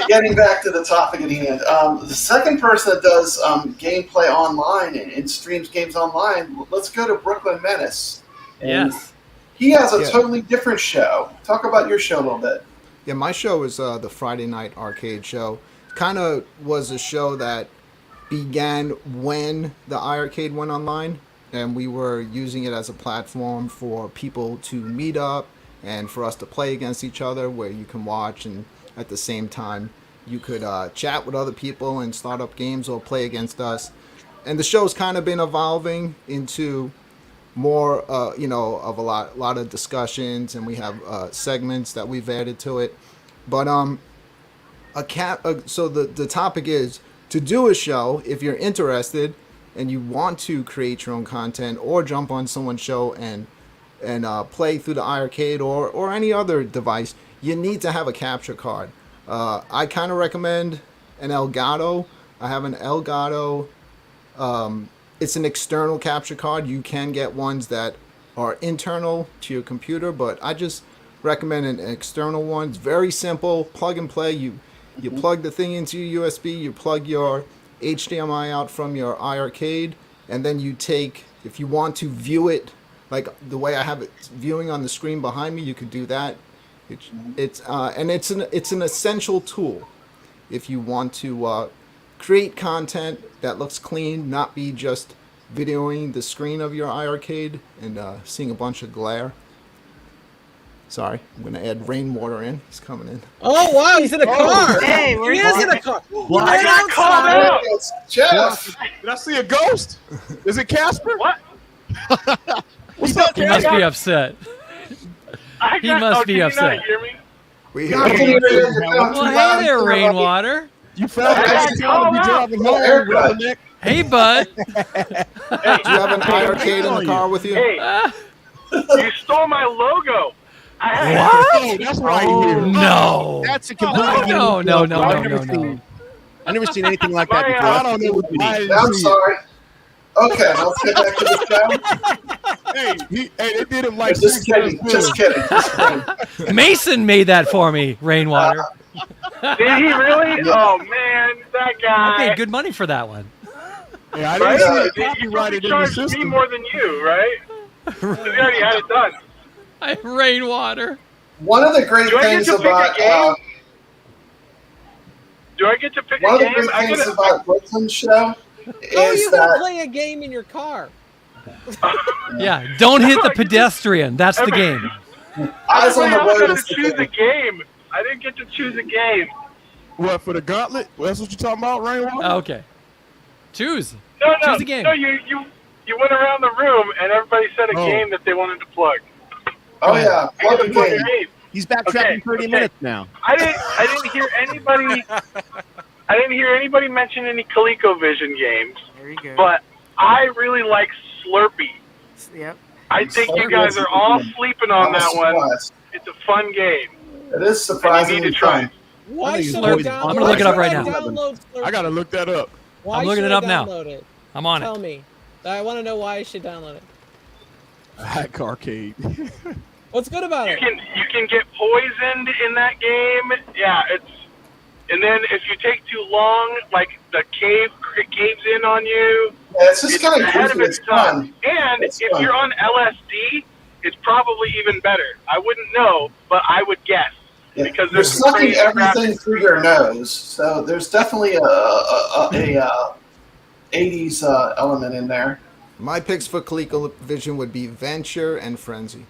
S1: Getting back to the topic at hand, the second person that does gameplay online and streams games online, let's go to Brooklyn Menace. And
S10: Yes.
S1: he has a
S2: Yeah.
S1: totally different show. Talk about your show a little bit.
S2: Yeah, my show is the Friday Night Arcade Show. Kind of was a show that began when the iArcade went online, and we were using it as a platform for people to meet up and for us to play against each other, where you can watch and at the same time you could chat with other people and start up games or play against us. And the show's kind of been evolving into more, of a lot of discussions, and we have segments that we've added to it. But so the topic is to do a show if you're interested and you want to create your own content or jump on someone's show and play through the iArcade or any other device. You need to have a capture card. I kind of recommend an Elgato. I have an Elgato. It's an external capture card. You can get ones that are internal to your computer, but I just recommend an external one. It's very simple, plug and play. You plug the thing into your USB, you plug your HDMI out from your iArcade, and then you take, if you want to view it like the way I have it viewing on the screen behind me, you could do that. It's an essential tool if you want to create content that looks clean, not be just videoing the screen of your iArcade and seeing a bunch of glare. Sorry, I'm going to add Rainwater in. He's coming in.
S3: Oh wow, he's in a car.
S4: Hey,
S3: he
S4: where's
S3: is in a car.
S11: I got called out.
S1: It's Jeff.
S6: Did I see a ghost? Is it Casper?
S11: What?
S6: What's up,
S10: He must
S6: Casper?
S10: be upset.
S11: I
S10: He
S11: got,
S10: must be
S11: can
S10: upset.
S11: you not hear me?
S2: We
S1: I can hear you. You're going
S10: Well,
S1: through
S10: hey
S1: line
S10: there,
S1: through
S10: Rainwater.
S6: You found
S11: I got
S6: to
S11: called
S6: be
S11: out.
S6: driving
S1: Oh,
S6: home,
S1: haircut.
S6: Rubberneck.
S10: Hey, bud.
S2: Do you have an iArcade in the car with you?
S11: Hey, you stole my logo.
S6: Oh, that's right here.
S10: No.
S9: That's a completely
S10: No, no, no,
S9: I've
S10: no,
S9: never
S10: no,
S9: seen-
S10: no.
S9: I've never seen anything like that
S11: My,
S9: before.
S6: I don't know what
S1: I'm sorry. Okay, let's get back to the show.
S6: They did him like
S1: Just
S6: 6
S1: kidding.
S6: years
S1: Just
S6: ago.
S1: kidding. Just kidding.
S10: Mason made that for me, Rainwater.
S11: Did he really? Oh man, that
S10: I
S11: guy.
S10: paid good money for that one.
S6: Yeah, I
S11: Right?
S6: didn't see it
S11: You
S6: copyrighted in the
S11: charged me
S6: system.
S11: more than you, right? 'Cause you already had it done.
S10: Rainwater.
S1: One of the great
S11: Do I get
S1: things
S11: to pick a
S1: about
S11: game? Do I get to pick
S1: one
S11: a
S1: of the
S11: game?
S1: great
S11: I
S1: things
S11: get
S1: about Brooklyn's show
S3: No,
S1: is
S3: you can
S1: that
S3: play a game in your car.
S10: Yeah, don't hit the pedestrian. That's the game.
S1: eyes on the
S11: Everybody else
S1: road
S11: got
S1: is
S11: to
S1: the
S11: choose a
S1: thing.
S11: game. I didn't get to choose a game.
S6: What, for the gauntlet? Well, that's what you're talking about, Rainwater?
S10: Okay. Choose.
S11: No,
S10: Choose a game.
S11: No, you went around the room and everybody said a
S6: Oh.
S11: game that they wanted to plug.
S1: Oh yeah,
S11: I
S1: plug
S11: get
S1: the
S11: to plug a
S1: game.
S11: game.
S9: He's backtracking
S11: Okay,
S9: 30
S11: okay.
S9: minutes now.
S11: I didn't hear anybody. I didn't hear anybody mention any ColecoVision games,
S4: There you go.
S11: but I really like Slurpee.
S4: Yep.
S11: I think you
S1: Slurpee
S11: guys
S1: is
S11: are
S1: a
S11: all
S1: good game.
S11: sleeping on
S1: I'm
S11: that one.
S1: surprised.
S11: It's a fun game.
S1: It is
S11: And you need
S1: surprisingly
S11: to try
S1: fun.
S11: it.
S3: Why
S6: think
S3: should
S6: it's
S3: I
S6: always-
S3: download?
S10: I'm gonna look it up
S3: why
S10: right
S3: should I
S10: now.
S3: download Slurpee?
S6: I got to look that up.
S3: Why
S10: I'm looking
S3: should
S10: it
S3: I
S10: up now.
S3: download it?
S10: I'm on
S3: Tell
S10: it.
S3: me. I want to know why I should download it.
S6: Hack arcade.
S3: What's good about
S11: You
S3: it?
S11: can get poisoned in that game. Yeah, and then if you take too long, like the caves in on you.
S1: Yeah, it's just kind of
S11: ahead of
S1: goofy.
S11: its
S1: It's
S11: time.
S1: fun.
S11: And
S1: It's
S11: if
S1: fun.
S11: you're on LSD, it's probably even better. I wouldn't know, but I would guess.
S1: Yeah.
S11: Because
S1: You're
S11: there's some
S1: sucking
S11: crazy
S1: everything
S11: graphics.
S1: through your nose, so there's definitely a 80s element in there.
S2: My picks for ColecoVision would be Venture and Frenzy.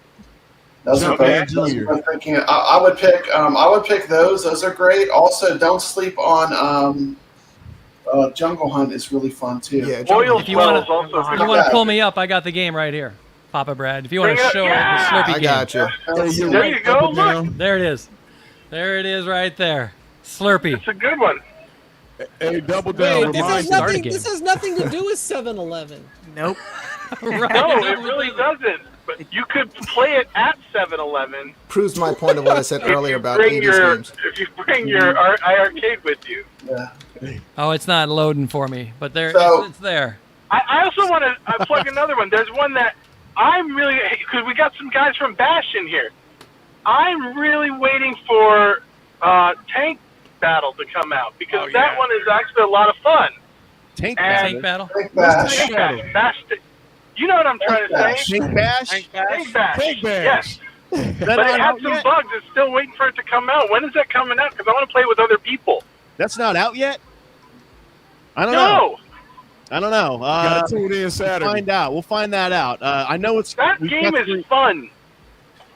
S1: Those are
S6: Jumpman
S1: both. Those
S6: Jr..
S1: are both thinking. I would pick. I would pick those. Those are great. Also, don't sleep on. Jungle Hunt is really fun too.
S2: Yeah,
S11: Oil
S10: If you wanna-
S11: Spell is also
S10: If
S11: good.
S10: you want to pull me up, I got the game right here. Papa Brad. If you want
S11: Bring
S10: to
S11: it up.
S10: show
S11: Yeah!
S10: the Slurpee
S2: I
S10: game.
S2: got you.
S11: There you go. Look,
S10: There it is. There it is right there. Slurpee.
S11: it's a good one.
S6: Hey, double down.
S3: Wait, this
S6: Remind
S3: has
S6: you.
S3: nothing.
S10: again.
S3: This has nothing to do with 7-Eleven.
S4: Nope.
S10: Right.
S11: No, it really doesn't. But you could play it at 7-Eleven.
S2: Proves my point of what I said earlier about
S11: Bring
S2: 80s games.
S11: If you bring your iArcade with you.
S1: Yeah.
S10: Oh, it's not loading for me, but there
S1: So-
S10: it's there.
S11: I also want to plug another one. There's one that I'm really, because we got some guys from Bash in here. I'm really waiting for Tank Battle to come out because that one is actually a lot of fun.
S9: Tank
S10: Tank battle.
S1: Tank Bash.
S11: Tank Bash. Bash. You know what I'm trying to
S1: Bash.
S11: say?
S9: Tank Bash?
S11: Tank Bash.
S6: Tank Bash.
S11: Yes.
S9: That
S11: But
S9: not
S11: it had
S9: out
S11: some
S9: yet?
S11: bugs. It's still waiting for it to come out. When is that coming out? Because I want to play with other people.
S9: That's not out yet? I don't know.
S11: No.
S9: I don't know.
S6: Gotta tune in Saturday.
S9: Find out. We'll find that out. I know it's
S11: That
S9: we've
S11: game
S9: got
S11: is fun.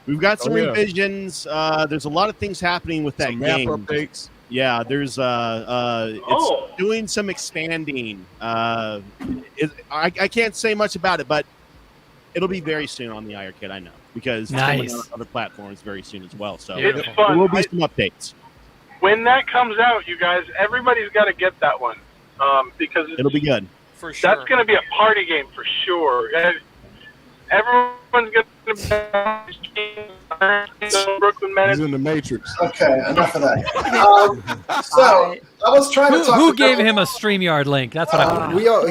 S9: We've got some
S6: Oh, yeah.
S9: revisions. There's a lot of things happening with that
S6: Some map
S9: game.
S6: updates.
S9: Yeah, there's it's doing some expanding. I can't say much about it, but it'll be very soon on the iArcade. I know because it's coming
S10: Nice.
S9: out on other platforms very soon as well. So
S10: Beautiful.
S11: It's fun.
S9: there will be some updates.
S11: When that comes out, you guys, everybody's got to get that one because
S9: It'll be good.
S5: For sure.
S11: that's going to be a party game for sure. And everyone's going to be Brooklyn
S6: He's
S11: Menace.
S6: in the Matrix.
S1: Okay, enough of that. So I was trying to talk.
S10: Who
S1: to
S10: gave
S1: Bill-
S10: him a StreamYard link? That's what I want.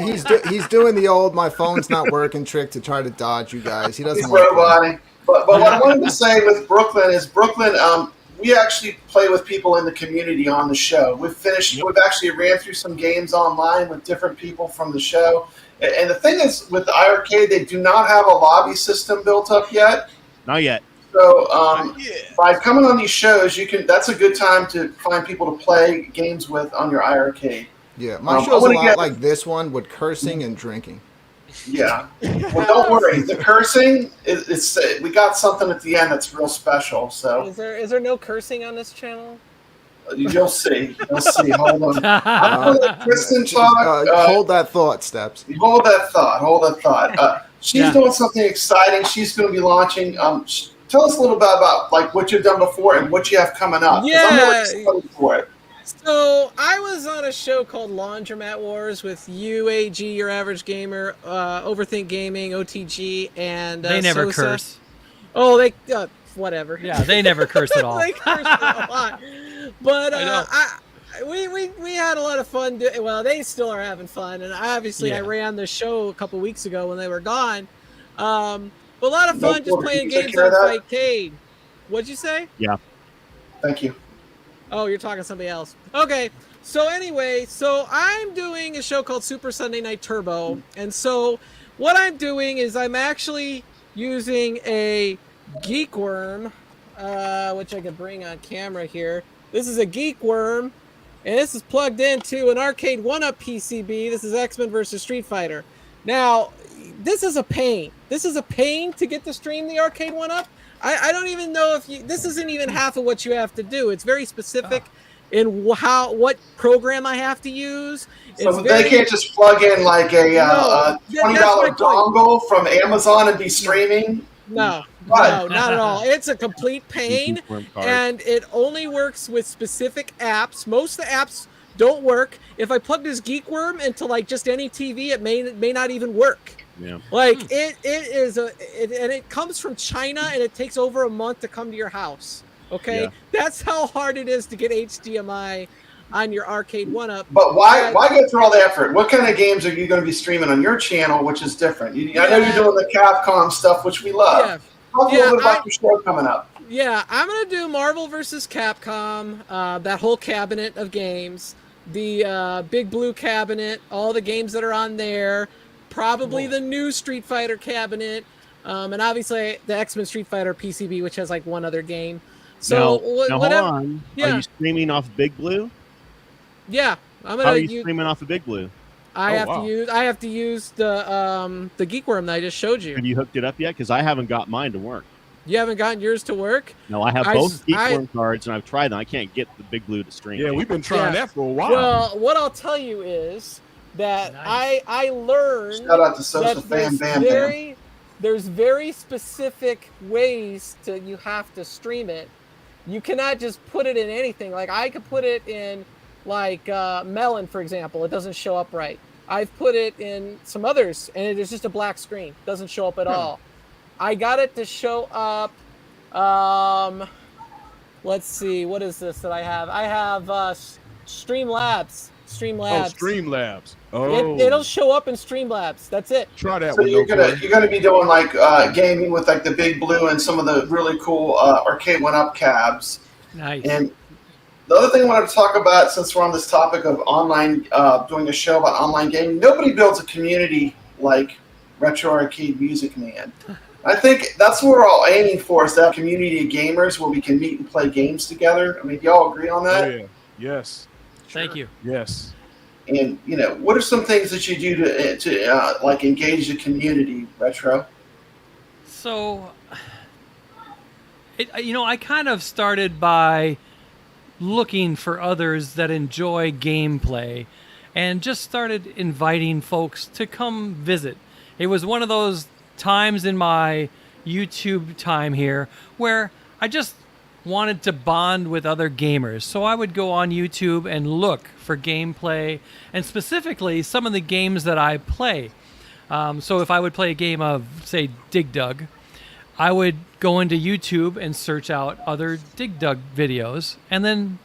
S2: He's doing the old my phone's not working trick to try to dodge you guys. He doesn't
S1: He's
S2: want to.
S1: roboting. But what I wanted to say with Brooklyn is we actually play with people in the community on the show. We've actually ran through some games online with different people from the show. And the thing is, with the iArcade, they do not have a lobby system built up yet.
S9: Not yet.
S1: So by coming on these shows, that's a good time to find people to play games with on your iArcade.
S2: Yeah, my
S1: I
S2: show's a
S1: wanna
S2: lot
S1: get-
S2: like this one with cursing and drinking.
S1: Yeah. Well, don't worry. The cursing it's we got something at the end that's real special. So
S3: Is there no cursing on this channel?
S1: you'll see. You'll see. Hold on. I'm gonna let Kristen talk.
S2: Hold that thought, Steps.
S1: Hold that thought. She's doing something exciting. She's going to be launching. Tell us a little bit about like what you've done before and what you have coming up. 'Cause I'm really excited for it.
S3: So I was on a show called Laundromat Wars with UAG, Your Average Gamer, Overthink Gaming, OTG, and
S10: They never
S3: Sosa.
S10: curse.
S3: Oh, they whatever.
S10: Yeah, they never curse at all.
S3: They curse a lot. But we had a lot of fun. Well, they still are having fun, and I ran the show a couple weeks ago when they were gone. But a lot of fun just playing games on Fightcade. What'd you say?
S9: Yeah.
S1: Thank you.
S3: Oh, you're talking to somebody else. Okay. So anyway, I'm doing a show called Super Sunday Night Turbo. And so what I'm doing is I'm actually using a Geek Worm, which I could bring on camera here. This is a Geek Worm, and this is plugged into an Arcade 1-Up PCB. This is X-Men versus Street Fighter. Now, this is a pain. This is a pain to get to stream the Arcade 1-Up. I don't even know if this isn't even half of what you have to do. It's very specific in what program I have to use.
S1: So they can't just plug in like a $20 dongle from Amazon and be streaming?
S3: No, not at all. It's a complete pain, and it only works with specific apps. Most of the apps don't work. If I plug this Geek Worm into like just any TV, it may not even work.
S9: Yeah.
S3: Like it is and it comes from China, and it takes over a month to come to your house. Okay,
S9: Yeah.
S3: That's how hard it is to get HDMI on your Arcade 1-Up.
S1: But why go through all the effort? What kind of games are you going to be streaming on your channel, which is different? I know you're doing the Capcom stuff, which we love.
S3: Yeah.
S1: Talk a little bit about your show coming up.
S3: Yeah, I'm gonna do Marvel vs. Capcom, that whole cabinet of games, the Big Blue cabinet, all the games that are on there, probably the new Street Fighter cabinet, and obviously the X-Men Street Fighter PCB, which has like one other game. So
S9: now hold on.
S3: Yeah.
S9: Are you streaming off Big Blue?
S3: Yeah, I'm gonna.
S9: How are you streaming off of Big Blue?
S3: I have to use the Geek Worm that I just showed you.
S9: Have you hooked it up yet? Because I haven't got mine to work.
S3: You haven't gotten yours to work?
S9: No, I have both Geek Worm cards, and I've tried them. I can't get the Big Blue to stream.
S6: Yeah, we've been trying that for a while.
S3: Well, what I'll tell you is that I learned
S1: Shout out to Social
S3: that
S1: Fan
S3: this
S1: Bam
S3: very there's very specific ways you have to stream it. You cannot just put it in anything. Like I could put it in like Melon, for example. It doesn't show up right. I've put it in some others, and it is just a black screen. It doesn't show up at all. I got it to show up. Let's see. What is this that I have? I have Streamlabs.
S6: Oh, Streamlabs. Oh,
S3: It'll show up in Streamlabs. That's it.
S6: Try that
S1: So
S6: one.
S1: you're gonna be doing like gaming with like the Big Blue and some of the really cool Arcade 1-Up cabs.
S10: Nice.
S1: And the other thing I wanted to talk about, since we're on this topic of online, doing a show about online gaming, nobody builds a community like Retro Arcade Music Man. I think that's what we're all aiming for, is that community of gamers where we can meet and play games together. I mean, do y'all agree on that?
S6: Oh, yeah. Yes.
S10: Thank you.
S6: Yes.
S1: And, you know, what are some things that you do to like engage the community, Retro?
S10: So, I kind of started by looking for others that enjoy gameplay and just started inviting folks to come visit. It was one of those times in my YouTube time here where I just wanted to bond with other gamers. So I would go on YouTube and look for gameplay, and specifically some of the games that I play. So if I would play a game of, say, Dig Dug, I would go into YouTube and search out other Dig Dug videos and then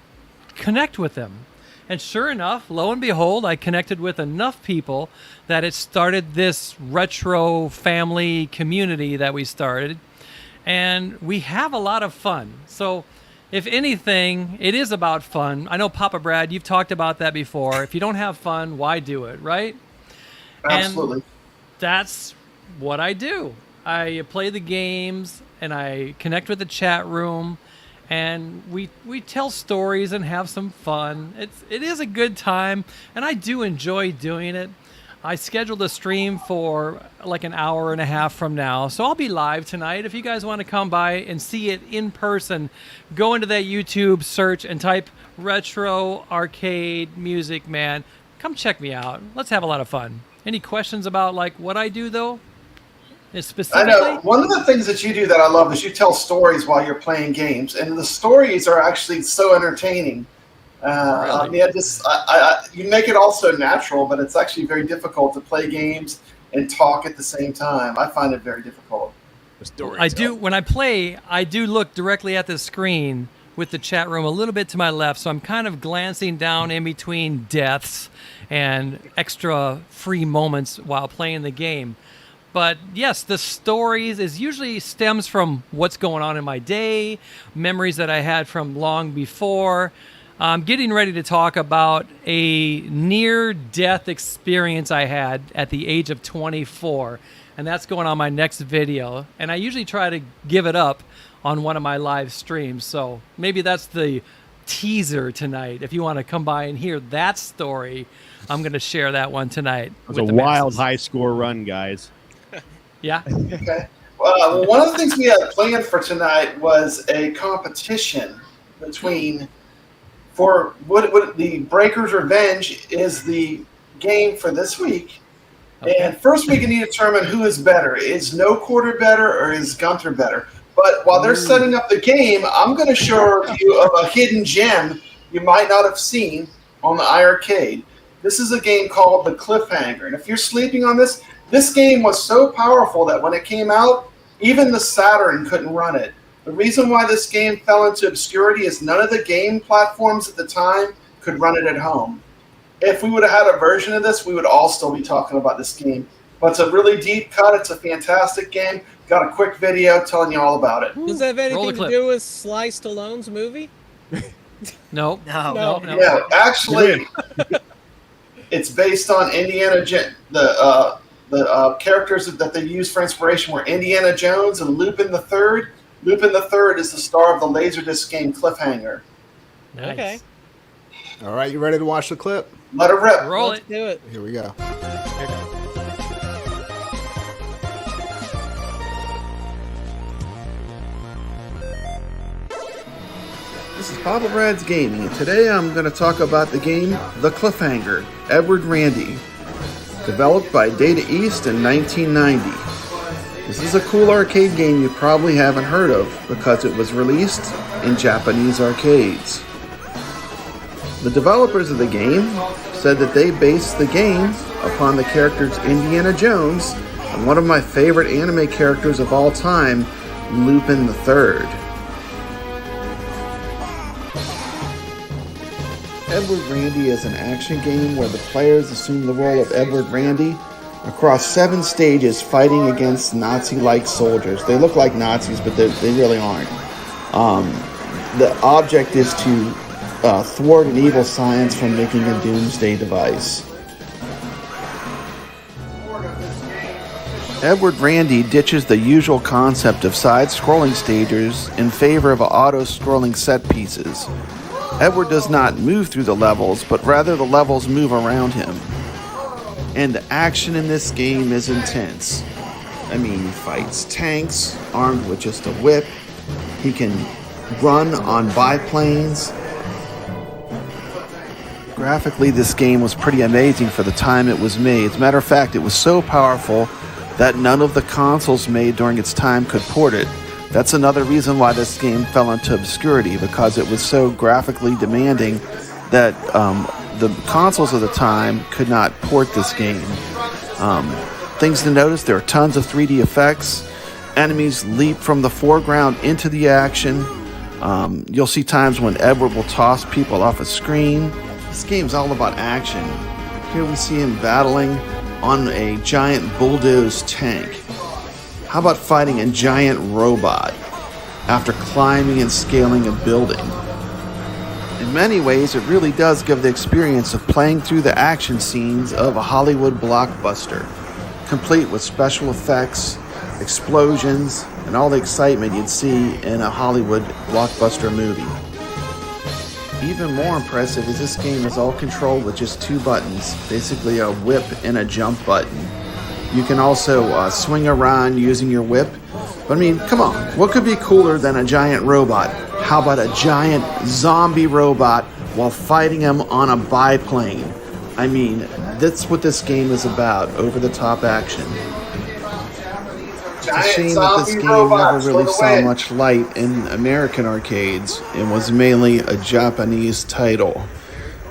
S10: connect with them. And sure enough, lo and behold, I connected with enough people that it started this retro family community that we started. And we have a lot of fun. So if anything, it is about fun. I know, Papa Brad, you've talked about that before. If you don't have fun, why do it, right?
S1: Absolutely.
S10: And that's what I do. I play the games and I connect with the chat room, and we tell stories and have some fun. It is a good time, and I do enjoy doing it. I scheduled a stream for like an hour and a half from now, so I'll be live tonight. If you guys want to come by and see it in person, go into that YouTube search and type Retro Arcade Music Man. Come check me out. Let's have a lot of fun. Any questions about like what I do though? Specifically?
S1: I know one of the things that you do that I love is you tell stories while you're playing games, and the stories are actually so entertaining.
S10: Really?
S1: I mean, you make it also natural, but it's actually very difficult to play games and talk at the same time. I find it very difficult.
S10: When I play, I do look directly at the screen with the chat room a little bit to my left, so I'm kind of glancing down in between deaths and extra free moments while playing the game. But yes, the stories usually stems from what's going on in my day, memories that I had from long before. I'm getting ready to talk about a near-death experience I had at the age of 24, and that's going on my next video. And I usually try to give it up on one of my live streams, so maybe that's the teaser tonight. If you want to come by and hear that story, I'm going to share that one tonight.
S9: It was a wild high score run, guys.
S10: Yeah.
S1: Okay. Well, one of the things we had planned for tonight was a competition between. For what the Breaker's Revenge is the game for this week. Okay. And first we need to determine who is better. Is No Quarter better or is Gunther better? But while they're setting up the game, I'm going to show you of a hidden gem you might not have seen on the iiRcade. This is a game called The Cliffhanger. And if you're sleeping on this game was so powerful that when it came out, even the Saturn couldn't run it. The reason why this game fell into obscurity is none of the game platforms at the time could run it at home. If we would have had a version of this, we would all still be talking about this game. But it's a really deep cut. It's a fantastic game. Got a quick video telling you all about it.
S3: Does that have anything to do with Sly Stallone's movie?
S10: No.
S1: Yeah, actually, it's based on Indiana Jones. The characters that they used for inspiration were Indiana Jones and Lupin the Third. Lupin the Third is the star of the Laserdisc game Cliffhanger.
S10: Nice.
S3: Okay.
S2: All right, you ready to watch the clip?
S1: Let it rip.
S10: Roll
S3: Let's do it.
S2: Here we go.
S1: This is Papa Brad's Gaming, and today I'm going to talk about the game The Cliffhanger, Edward Randy, developed by Data East in 1990. This is a cool arcade game you probably haven't heard of because it was released in Japanese arcades. The developers of the game said that they based the game upon the characters Indiana Jones and one of my favorite anime characters of all time, Lupin III. Edward Randy is an action game where the players assume the role of Edward Randy across 7 stages fighting against Nazi-like soldiers. They look like Nazis, but they really aren't. The object is to thwart an evil science from making a doomsday device. Edward Randy ditches the usual concept of side-scrolling stages in favor of auto-scrolling set pieces. Edward does not move through the levels, but rather the levels move around him. And the action in this game is intense. I mean, he fights tanks, armed with just a whip. He can run on biplanes. Graphically, this game was pretty amazing for the time it was made. As a matter of fact, it was so powerful that none of the consoles made during its time could port it. That's another reason why this game fell into obscurity, because it was so graphically demanding that the consoles of the time could not port this game. Things to notice, there are tons of 3D effects. Enemies leap from the foreground into the action. You'll see times when Edward will toss people off a screen. This game's all about action. Here we see him battling on a giant bulldoze tank. How about fighting a giant robot after climbing and scaling a building? In many ways, it really does give the experience of playing through the action scenes of a Hollywood blockbuster, complete with special effects, explosions, and all the excitement you'd see in a Hollywood blockbuster movie. Even more impressive is this game is all controlled with just 2 buttons, basically a whip and a jump button. You can also swing around using your whip. But I mean, come on, what could be cooler than a giant robot? How about a giant zombie robot while fighting him on a biplane? I mean, that's what this game is about, over-the-top action. It's a shame that this game never really saw much light in American arcades and was mainly a Japanese title,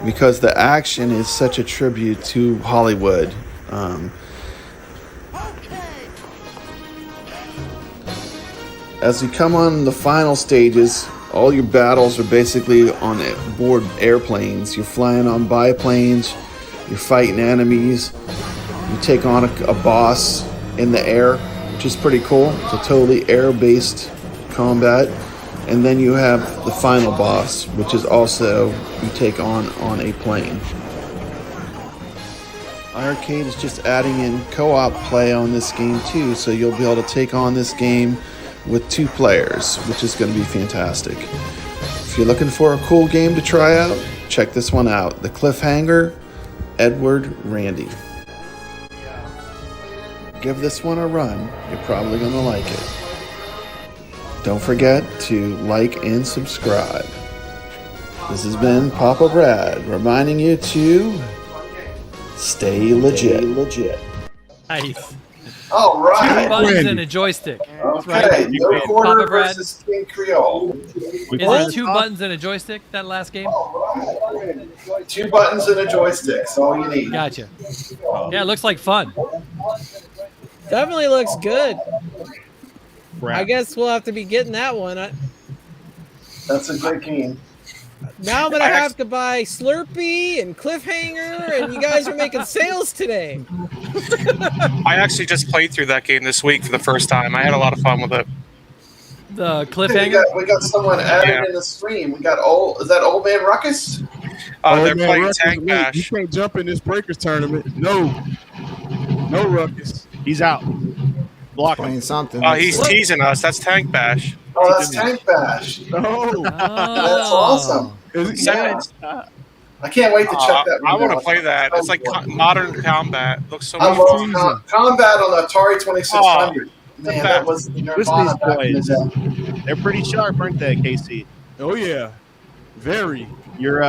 S1: because the action is such a tribute to Hollywood. As you come on the final stages, all your battles are basically on board airplanes. You're flying on biplanes, you're fighting enemies, you take on a boss in the air, which is pretty cool. It's a totally air-based combat. And then you have the final boss, which is also you take on a plane. iiRcade is just adding in co-op play on this game too, so you'll be able to take on this game with 2 players, which is going to be fantastic. If you're looking for a cool game to try out, check this one out. The Cliffhanger, Edward Randy. Give this one a run. You're probably going to like it. Don't forget to like and subscribe. This has been Papa Brad reminding you to stay legit.
S10: Nice.
S1: All right.
S10: 2 buttons and a joystick.
S1: Okay, no quarter versus King Creole.
S10: Is it 2 buttons and a joystick, that last game?
S1: 2 buttons and a joystick. That's all you need.
S10: Gotcha. Yeah, it looks like fun.
S3: Definitely looks good.
S9: Crap.
S3: I guess we'll have to be getting that one.
S1: That's a great game.
S3: Now I'm going to have to buy Slurpee and Cliffhanger, and you guys are making sales today.
S5: I actually just played through that game this week for the first time. I had a lot of fun with it.
S10: The Cliffhanger?
S1: We got someone added in the stream. We got is that Old Man Ruckus?
S5: They're playing Tank Bash.
S6: You can't jump in this Breakers tournament. No Ruckus.
S9: He's out. Block him.
S2: Playing something.
S5: He's teasing us. That's Tank Bash.
S1: Oh, that's Tank Bash.
S6: Oh.
S1: That's awesome. I can't wait to check that one
S5: I want to
S1: out.
S5: play that. It's like modern combat. Looks so
S1: I
S5: much
S1: love
S5: fun.
S1: combat on the Atari 2600. Man, that was
S9: Listen
S1: Nirvana
S9: to
S1: back in
S9: these
S1: the
S9: boys.
S1: day.
S9: They're pretty sharp, aren't they, Casey?
S6: Oh yeah. Very.
S9: You're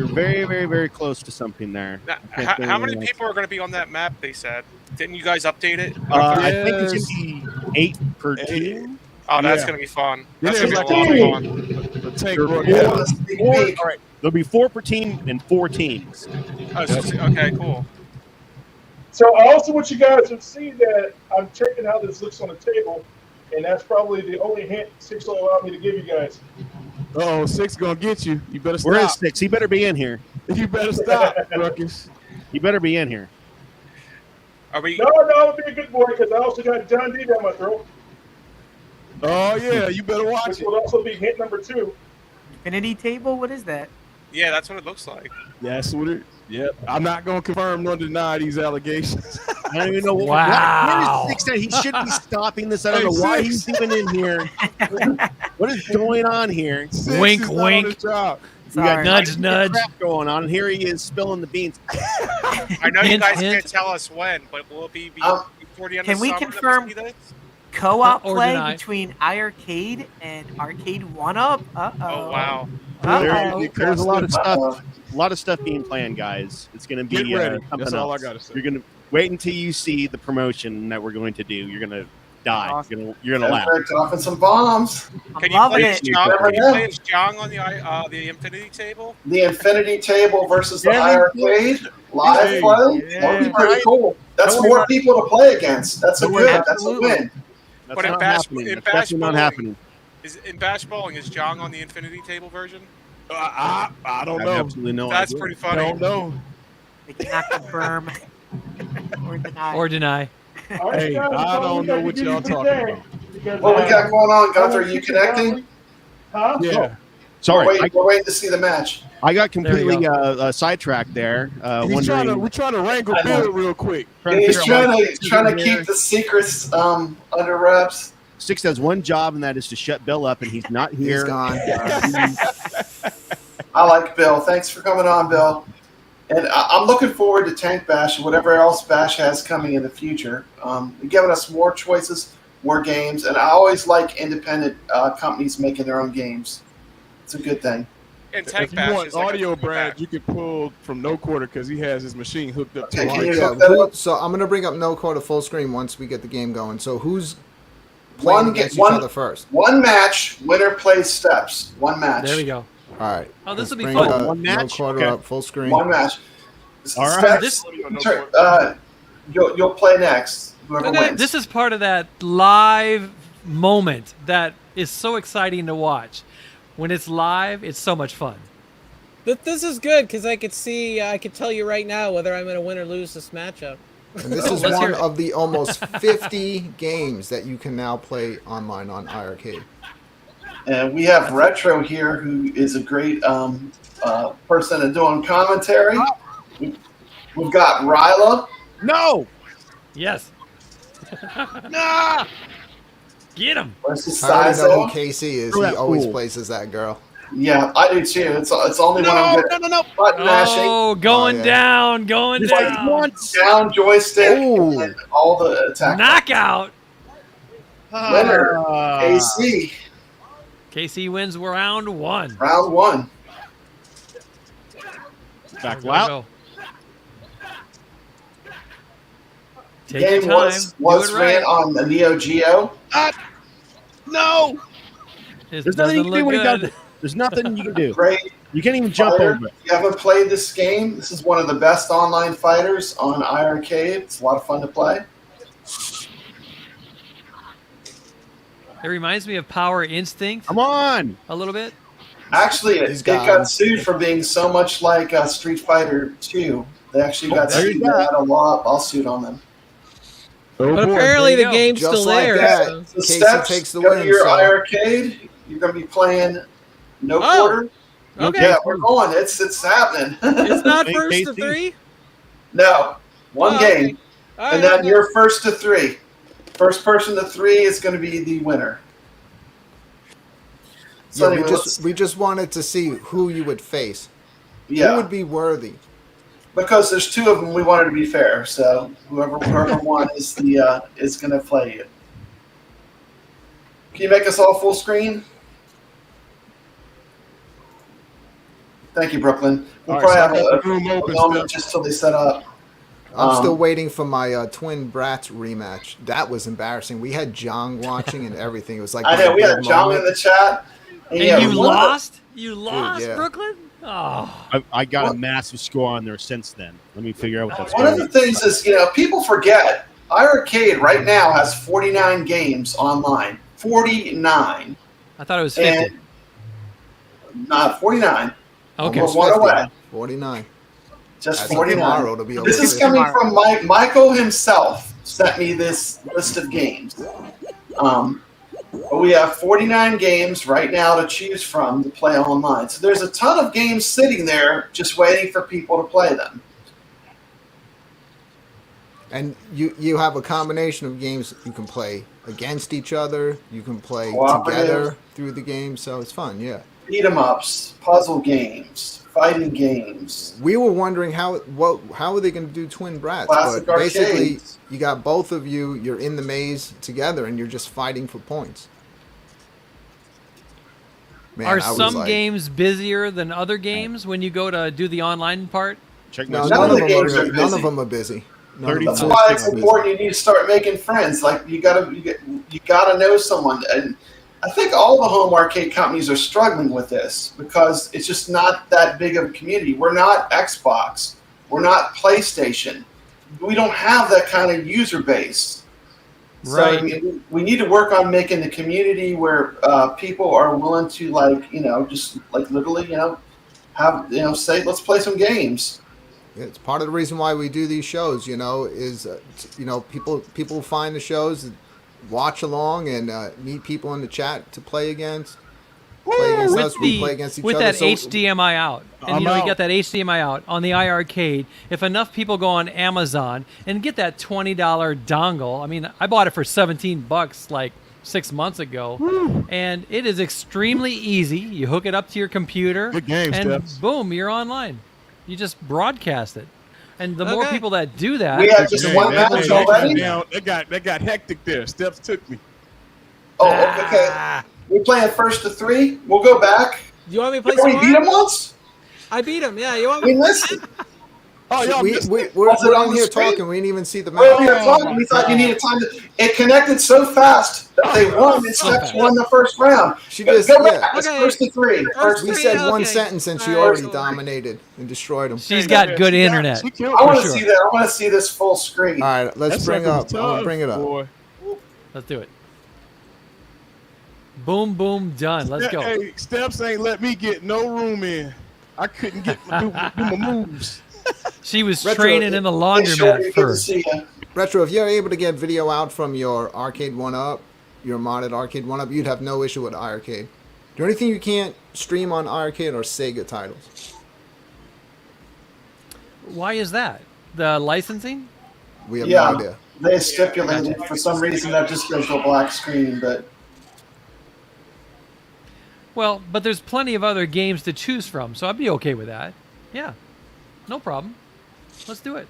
S9: very, very, very close to something there.
S5: How many people are going to be on that map, they said? Didn't you guys update it?
S9: I think it's gonna be 8 per team.
S5: Oh, that's
S6: Yeah.
S5: gonna be fun.
S6: Then
S5: That's
S6: there's
S5: gonna be a lot of fun.
S6: The tank
S9: There are
S6: broke
S9: four,
S6: out.
S9: all right, there'll be 4 per team and 4 teams.
S5: Oh, okay, cool.
S11: So I also want you guys to see that I'm checking how this looks on the table, and that's probably the only hint Six will allow me to give you guys.
S6: Oh, 6 gonna get you. You better stop.
S9: Where is 6? He better be in here.
S6: You better stop, Ruckus.
S9: He better be in here.
S5: Are we?
S11: No, I'll be a good boy because I also got John D down my throat.
S6: Oh yeah, you better watch
S11: Which
S6: it.
S11: will also be hint number 2.
S4: Infinity table? What is that?
S5: Yeah, that's what it looks like.
S6: That's what it. Yep. I'm not gonna confirm nor deny these allegations.
S9: I don't even know
S10: Wow.
S9: where is 6 at? He should be stopping this. I don't
S6: Hey,
S9: know why
S6: 6.
S9: he's even in here. What is going on here?
S6: 6
S10: Wink,
S6: is not on
S10: wink.
S6: his job.
S9: We got
S4: Sorry.
S10: Nudge, nudge.
S9: crap going on, and here he is spilling the beans.
S5: I know you
S10: Hint,
S5: guys
S10: hint.
S5: can't tell us when, but will it be before the end
S4: Can
S5: of
S4: we
S5: summer that
S4: confirm-
S5: see this?
S4: Co-op
S10: Or
S4: play
S10: deny.
S4: between iArcade and Arcade 1-Up? Uh-oh.
S5: Oh wow.
S9: There's a lot of stuff. A lot of stuff being planned, guys. It's going to be
S6: Get ready.
S9: something
S6: That's
S9: else.
S6: all I gotta say.
S9: You're going to wait until you see the promotion that we're going to do. You're going to die.
S4: Awesome.
S9: You're going to laugh.
S1: They're dropping some bombs.
S4: I'm
S5: Can you
S4: loving
S5: play as
S4: it.
S5: Jong?
S1: Never
S5: Can you
S1: know.
S5: play as Jong on the Infinity table?
S1: The Infinity Table versus the
S9: Yeah,
S1: iArcade live
S6: Hey.
S1: play.
S4: Yeah.
S1: That would be pretty cool. That's
S9: Don't worry
S1: more
S9: about-
S1: people to play against. That's a
S9: Don't worry
S1: good.
S9: about-
S1: That's a win.
S9: That's
S5: But in
S9: not
S5: Bash-
S9: happening.
S5: in
S9: That's
S5: Bash
S9: definitely not
S5: Bowling-
S9: happening.
S5: In Bash Bowling, is Jong on the Infinity table version?
S6: I don't
S9: I
S6: know.
S9: have absolutely no
S5: That's
S9: idea.
S5: pretty funny.
S6: Don't know.
S4: They cannot confirm or deny.
S10: Or deny.
S11: All right,
S6: Hey,
S11: guys, that's
S6: I
S11: all
S6: don't
S11: we got
S6: know
S11: to
S6: what
S11: give
S6: y'all
S11: you for
S6: talking
S11: today,
S6: about.
S11: because,
S1: What we got going on, Gunther? Are you
S11: Six is down.
S1: connecting?
S11: Huh?
S6: Yeah.
S9: Sorry,
S1: We're waiting to see the match.
S9: I got
S10: There you
S9: completely sidetracked there.
S6: We're trying to wrangle
S1: I know.
S6: Bill real quick.
S1: He's
S9: figure out
S1: trying to keep the secrets under wraps.
S9: 6 has one job, and that is to shut Bill up, and he's not
S2: He's
S9: here.
S2: gone.
S1: I like Bill. Thanks for coming on, Bill. And I'm looking forward to Tank Bash and whatever else Bash has coming in the future. Giving us more choices, more games, and I always like independent companies making their own games. It's a good thing.
S5: And Tank
S6: If you
S5: Bash
S6: want
S5: is like
S6: audio,
S5: a
S6: Brad,
S5: back.
S6: you can pull from No Quarter because he has his machine hooked up to
S1: Okay,
S6: the
S1: can you
S6: mic.
S2: Yeah,
S1: hook that up?
S2: so I'm gonna bring up no quarter full screen once we get the game going. So who's
S1: One
S2: playing against
S1: one-
S2: each other first?
S1: One match, winner plays steps. One match.
S10: There we go.
S2: All right.
S10: Oh, this will be
S2: Bring,
S10: fun.
S9: One
S2: No
S9: match?
S2: quarter
S9: Okay.
S2: up full screen.
S1: One match.
S9: All right.
S1: Steps,
S10: This-
S1: you'll play next. Whoever
S10: Okay,
S1: wins.
S10: this is part of that live moment that is so exciting to watch. When it's live, it's so much fun.
S3: This is good because I could tell you right now whether I'm going to win or lose this matchup.
S2: And this is
S10: Let's hear
S2: one
S10: it.
S2: of the almost 50 games that you can now play online on iArcade.
S1: And we have Retro here, who is a great person in doing commentary. We've got Ryla.
S9: No!
S10: Yes.
S9: Nah!
S10: Get him.
S1: Versus
S2: I already know who
S1: Sizo.
S2: Casey is.
S9: Throw
S2: He
S9: that
S2: always
S9: fool.
S2: plays as that girl.
S1: Yeah, I do too. It's only when I'm good
S9: No!
S1: at button mashing,
S10: Oh, going
S2: Oh, yeah.
S10: down, going
S9: Just like
S10: down.
S9: once.
S1: down joystick,
S2: Ooh.
S1: and all the attack.
S10: Knockout.
S1: Winner,
S9: Ah.
S1: AC,
S10: KC wins round 1.
S1: round one.
S9: Back
S10: Go,
S9: out.
S10: go. Take
S1: Game
S10: your time.
S1: was
S10: Do it
S1: ran
S10: right.
S1: on the Neo Geo.
S9: No!
S10: It
S9: There's nothing you
S10: doesn't
S9: can do
S10: look
S9: when he does
S10: good.
S9: it. There's nothing you can do.
S1: Great
S9: You can't even jump
S1: fighter.
S9: over it.
S1: If you haven't played this game, this is one of the best online fighters on iArcade. It's a lot of fun to play.
S10: It reminds me of Power Instinct
S9: Come on!
S10: a little bit.
S1: Actually,
S2: He's
S1: it
S2: got
S1: got
S2: him.
S1: sued for being so much like Street Fighter 2. They actually got
S9: there you
S1: sued.
S9: go.
S1: They had a lawsuit on them.
S6: Oh,
S3: But
S6: boy.
S3: apparently
S10: there you
S3: the
S10: go.
S3: game's
S2: Just
S3: still
S2: like
S3: there.
S2: that.
S3: so-
S1: So
S2: Casey
S1: steps,
S2: takes the
S1: go
S2: win,
S1: to your
S2: so-
S1: iArcade. You're going to be playing no
S3: Oh,
S1: quarter.
S3: Okay.
S1: Yeah, we're going. It's happening.
S3: It's not
S9: Thank
S3: first to
S9: KC.
S3: 3?
S1: No, one
S3: Oh,
S1: game.
S3: okay. All right,
S1: And then
S3: okay.
S1: you're first to 3. First person to 3 is going to be the winner. So
S2: Yeah,
S1: anyway,
S2: we just wanted to see who you would face.
S1: yeah,
S2: Who would be worthy?
S1: because there's 2 of them. We wanted to be fair, so whoever won is the is going to play you. Can you make us all full screen? Thank you, Brooklyn. We'll
S6: All right,
S1: probably
S6: so I
S1: have
S6: got the room
S1: a
S6: open
S1: moment
S6: still.
S1: just till they set up.
S2: I'm still waiting for my Twin Brats rematch. That was embarrassing. We had Jong watching and everything. It was like
S1: I know we had Jong in the chat.
S10: And
S1: yeah,
S10: you lost? You lost,
S2: Dude, yeah.
S10: Brooklyn? Oh.
S9: I got a massive score on there since then. Let me figure out what that's.
S1: One of the things is, people forget iiRcade right now has 49 games online. 49.
S10: I thought it was 50.
S1: And not 49.
S10: Okay.
S1: We're one away.
S2: 49.
S1: Just
S2: As of
S1: 49.
S2: tomorrow, it'll be
S1: This is coming from Michael himself. Sent me this list of games. But we have 49 games right now to choose from to play online. So there's a ton of games sitting there just waiting for people to play them.
S2: And you have a combination of games you can play against each other. You can play
S1: Cooperative.
S2: together through the game. So it's fun, yeah.
S1: Beat 'em ups, puzzle games, fighting games.
S2: We were wondering how are they going to do Twin Brats?
S1: Classic
S2: But basically,
S1: arcades.
S2: you got both of you. You're in the maze together, and you're just fighting for points. Man,
S10: Are
S2: I was
S10: some
S2: like-
S10: games busier than other games when you go to do the online part?
S9: Check
S2: No,
S9: my
S1: None
S2: none
S1: of
S2: of
S1: the
S2: them
S1: games
S2: are
S1: are
S2: none
S1: busy.
S2: of them are busy. None of
S9: 30
S2: them
S1: That's
S2: are
S1: why it's
S2: busy.
S1: important. You need to start making friends. Like you gotta know someone. And I think all the home arcade companies are struggling with this because it's just not that big of a community. We're not Xbox. We're not PlayStation. We don't have that kind of user base. So
S10: Right.
S1: I mean, we need to work on making the community where people are willing to just literally have say let's play some games.
S2: It's part of the reason why we do these shows. Is people find the shows, watch along, and meet people in the chat to play against. Play against us. We play against each
S10: with
S2: other.
S10: that
S2: So-
S10: HDMI out, and
S6: I'm
S10: you
S6: out.
S10: got that HDMI out on the iiRcade. If enough people go on Amazon and get that $20 dongle, I mean, I bought it for $17 like 6 months ago, and it is extremely easy. You hook it up to your computer,
S6: Good game,
S10: and
S6: Steps.
S10: boom, you're online. You just broadcast it, and the more
S3: Okay.
S10: people that do that,
S1: We had just
S6: Hey,
S1: one
S6: that-
S1: match
S6: that-
S1: already.
S6: That got hectic there. Steps took me.
S1: Oh, okay.
S10: Ah.
S1: We're playing first to 3. We'll go back.
S3: You want me to play
S1: We
S3: some
S1: beat
S3: more?
S1: him once.
S3: I beat him. Yeah, you want
S1: We
S3: me?
S1: missed it.
S6: Oh, y'all missed it.
S2: we're
S1: Was it on
S2: in
S1: the
S2: here
S1: screen?
S2: talking. We didn't even see the
S1: We're over
S2: match.
S1: here talking. We thought you needed time to. It connected so fast that they won and
S10: So
S1: Steps
S10: fast.
S1: won the first round.
S2: She
S1: Go
S2: just
S1: back. It's
S3: Okay.
S1: first to 3. First
S2: We
S1: to
S2: said
S3: Okay.
S2: one sentence and she
S3: All right,
S2: already
S3: cool.
S2: dominated and destroyed him.
S10: she's got good
S6: She
S10: internet.
S6: She killed
S1: I
S6: me.
S1: want to
S10: sure.
S1: see that. I want to see this full screen.
S2: All right, let's
S6: That
S2: bring
S6: sucker
S2: up.
S6: was
S2: I'll
S6: tough,
S2: bring it up.
S6: boy.
S10: Let's do it. Boom, boom, done. Let's go.
S6: Hey, Steps ain't let me get no room in. I couldn't do my moves.
S10: She was
S2: Retro,
S10: training in the
S1: Hey, Shorty,
S10: laundromat
S1: good to
S10: first.
S1: see you.
S2: Retro, if you're able to get video out from your arcade 1-up, your modded arcade 1-up, you'd have no issue with iiRcade. The only thing you can't stream on iiRcade are Sega titles.
S10: Why is that? The licensing?
S2: We have
S1: Yeah.
S2: no idea.
S1: They stipulated for some reason that just goes to a black screen, but
S10: Well, but there's plenty of other games to choose from, so I'd be okay with that. Yeah, no problem. Let's do it.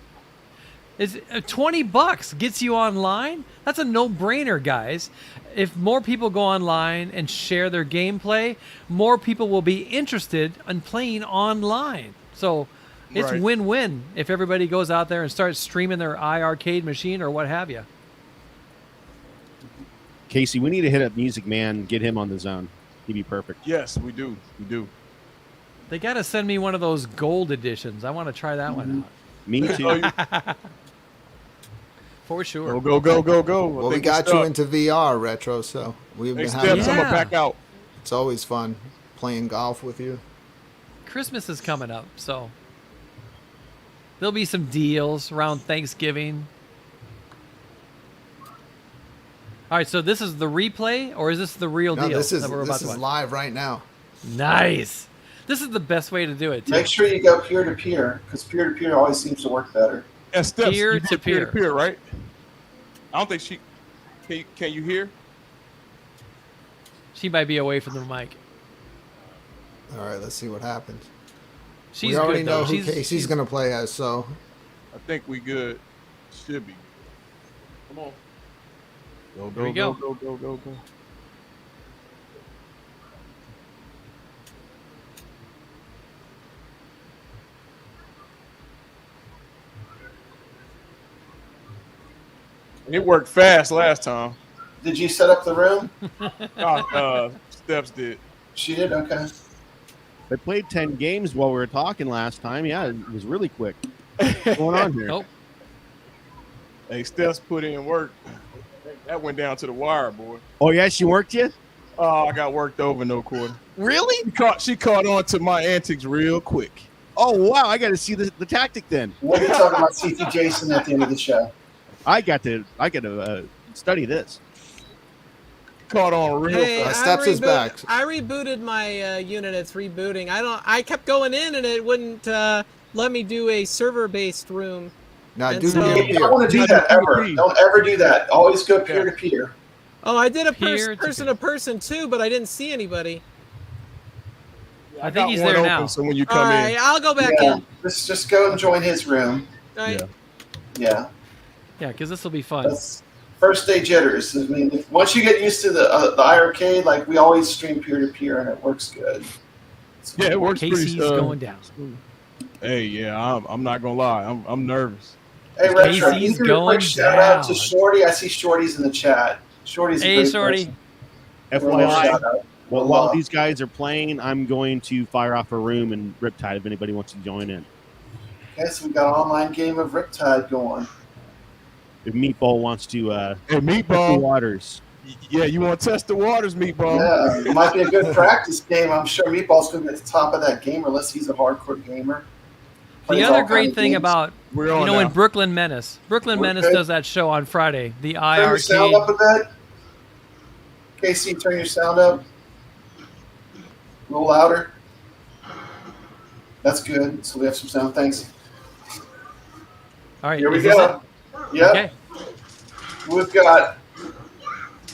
S10: It's $20 gets you online. That's a no-brainer, guys. If more people go online and share their gameplay, more people will be interested in playing online. So it's
S6: Right.
S10: win-win if everybody goes out there and starts streaming their iiRcade machine or what have you.
S9: Casey, we need to hit up Music Man, get him on the zone. He'd be perfect.
S6: Yes, we do. We do.
S10: They got to send me one of those gold editions. I want to try that one out.
S9: Me
S6: Oh,
S9: too.
S10: For sure.
S6: Go, go, go, go, go.
S2: Well, we got you into VR, Retro, so we've
S6: Hey,
S2: been having.
S6: Steps, I'm
S10: Yeah.
S6: going to back out.
S2: It's always fun playing golf with you.
S10: Christmas is coming up, so there'll be some deals around Thanksgiving. All right, so this is the replay, or is this the real
S2: No,
S10: deal
S2: this is
S10: that we're about
S2: this
S10: to
S2: is
S10: watch?
S2: live right now.
S10: Nice. This is the best way to do it, too.
S1: make sure you go peer to peer because peer to peer always seems to work better.
S6: And Steps,
S10: Peer
S6: you
S10: to
S6: did peer to
S10: peer.
S6: peer, right? I don't think she. Can you hear?
S10: She might be away from the mic.
S2: All right, let's see what happens.
S10: She's
S2: we already
S10: good,
S2: know
S10: though.
S2: who Casey's going to play as, so
S6: I think we good. Should be. Come on. Go,
S10: Here we
S6: go,
S10: go.
S6: go, go, go, go. And it worked fast last time.
S1: Did you set up the room?
S6: Steps did.
S1: She did? Okay.
S9: They played 10 games while we were talking last time. Yeah, it was really quick. What's going on here?
S10: Nope.
S6: Hey, Steph's put in work. That went down to the wire, boy.
S9: Oh, yeah, she worked you?
S6: Oh, I got worked over no quarter.
S9: Really?
S6: She caught on to my antics real quick.
S9: Oh, wow. I got to see the tactic then.
S1: We'll be talking about CT Jason at the end of the show.
S9: I got to study this.
S6: Caught on real
S3: Hey,
S6: fast.
S2: Steps is back.
S3: I rebooted my unit. It's rebooting. I kept going in and it wouldn't let me do a server-based room.
S2: Now
S3: And
S2: do
S3: so-
S2: peer to
S1: You don't
S2: peer.
S1: want to do that ever. Don't ever do that. Always go peer to peer.
S3: Oh, I did a
S10: Peer to
S3: person to person too, but I didn't see anybody.
S10: I think
S6: got
S10: he's
S6: one
S10: there
S6: open,
S10: now.
S6: So when you
S3: All
S6: come
S3: right,
S6: in,
S3: I'll go back
S1: Yeah.
S3: in.
S1: Just go and join his room.
S3: All right.
S6: Yeah.
S3: Yeah.
S10: Because this will be fun.
S1: That's first day jitters. I mean, once you get used to the iArcade, like we always stream peer to peer, and it works good.
S6: yeah, it works
S10: Casey's
S6: pretty.
S10: going down.
S6: Hey, yeah, I'm not gonna lie. I'm nervous.
S1: Hey, Retro,
S10: Casey's
S1: you do a
S10: going
S1: quick shout out to
S10: down.
S1: Shorty. I see Shorty's in the chat. Shorty's a
S10: Hey,
S1: great
S10: Shorty.
S1: person. Throw a little
S9: FYI,
S1: shout out.
S9: while these guys are playing, I'm going to fire off a room and Riptide if anybody wants to join in.
S1: Okay, so we got an online game of Riptide going.
S9: If Meatball wants to
S6: Hey,
S9: test the
S6: Meatball.
S9: waters.
S6: Yeah, you want to test the waters, Meatball?
S1: Yeah, it might be a good practice game. I'm sure Meatball's going to be at the top of that game unless he's a hardcore gamer.
S10: The
S1: Plays
S10: other
S1: all
S10: great
S1: kinds of
S10: thing
S1: games.
S10: about,
S6: We're
S10: you
S6: on
S10: know,
S6: now.
S10: in Brooklyn Menace
S1: Okay.
S10: does that show on Friday. The
S1: Turn your sound up
S10: iArcade.
S1: a bit. Casey, turn your sound up. A little louder. That's good. So we have some sound. Thanks.
S10: All right.
S1: Here we
S10: is this
S1: go. Yep.
S10: Okay.
S1: We've got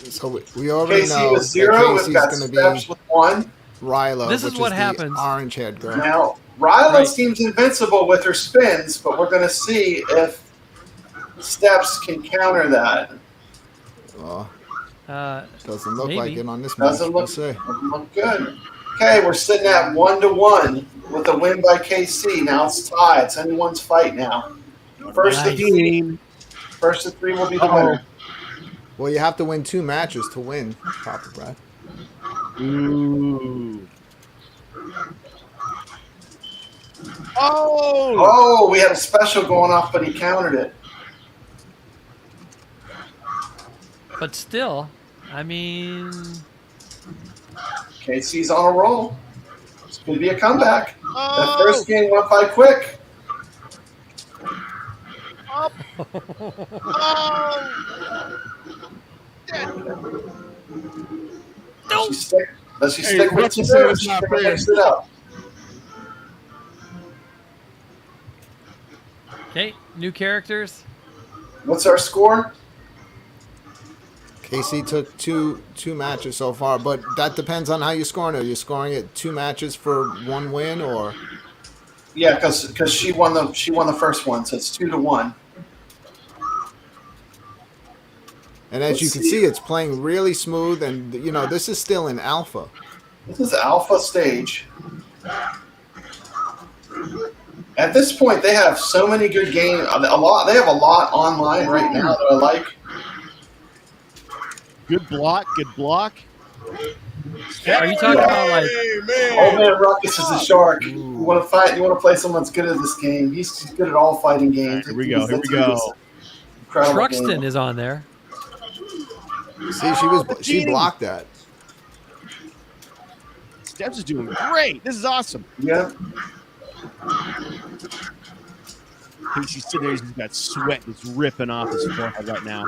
S2: So we already
S1: Casey
S2: know
S1: with
S2: that
S1: 0. We've
S2: Casey's
S1: got
S2: going to
S1: Steps
S2: be
S1: with 1.
S2: Ryla,
S10: This is
S2: which
S10: what
S2: the
S10: happens.
S2: orange-haired girl.
S1: Now, Ryla
S10: Right.
S1: seems invincible with her spins, but we're going to see if Steps can counter that.
S2: Oh,
S10: Uh,
S2: doesn't look
S10: Maybe.
S2: like it on this match.
S1: Doesn't
S2: We'll
S1: look,
S2: see.
S1: doesn't look good. Okay, we're sitting at 1-1 with a win by KC. Now it's tied. It's anyone's fight now. First
S10: Nice.
S1: to three will be the winner.
S2: Well, you have to win 2 matches to win, Papa Brad.
S9: Ooh. Oh!
S1: Oh, we had a special going off, but he countered it.
S10: but still, I mean,
S1: KC's on a roll. It's going to be a comeback. That
S9: Oh!
S1: first game went by quick.
S9: Oh!
S1: Does she
S6: Hey,
S1: stick with
S6: Russell
S1: you?
S6: said
S1: Or
S6: it's
S1: she
S6: not
S1: gonna
S6: fair.
S1: mix it up?
S10: okay, new characters.
S1: What's our score?
S2: Casey took two matches so far, but that depends on how you're scoring it. Are you scoring it 2 matches for 1 win, or
S1: Yeah, because she won the first one, so it's 2-1.
S2: and as
S1: Let's
S2: you can
S1: see.
S2: see, it's playing really smooth, and you know this is still in alpha.
S1: This is alpha stage. At this point, they have so many good games. They have a lot online right now that I like.
S9: Good block, good block.
S10: Are you talking about like?
S6: Hey,
S1: Old
S6: man.
S1: man Ruckus is a shark. You want to fight? You want to play someone that's good at this game? He's good at all fighting games.
S9: Here we go, here we go.
S1: Incredible
S10: Truxton
S1: game.
S10: is on there.
S2: See, she
S9: cheating.
S2: blocked that.
S9: Steps is doing great. This is awesome.
S1: Yeah.
S9: Casey's sitting there, he's got sweat that's ripping off his forehead right now.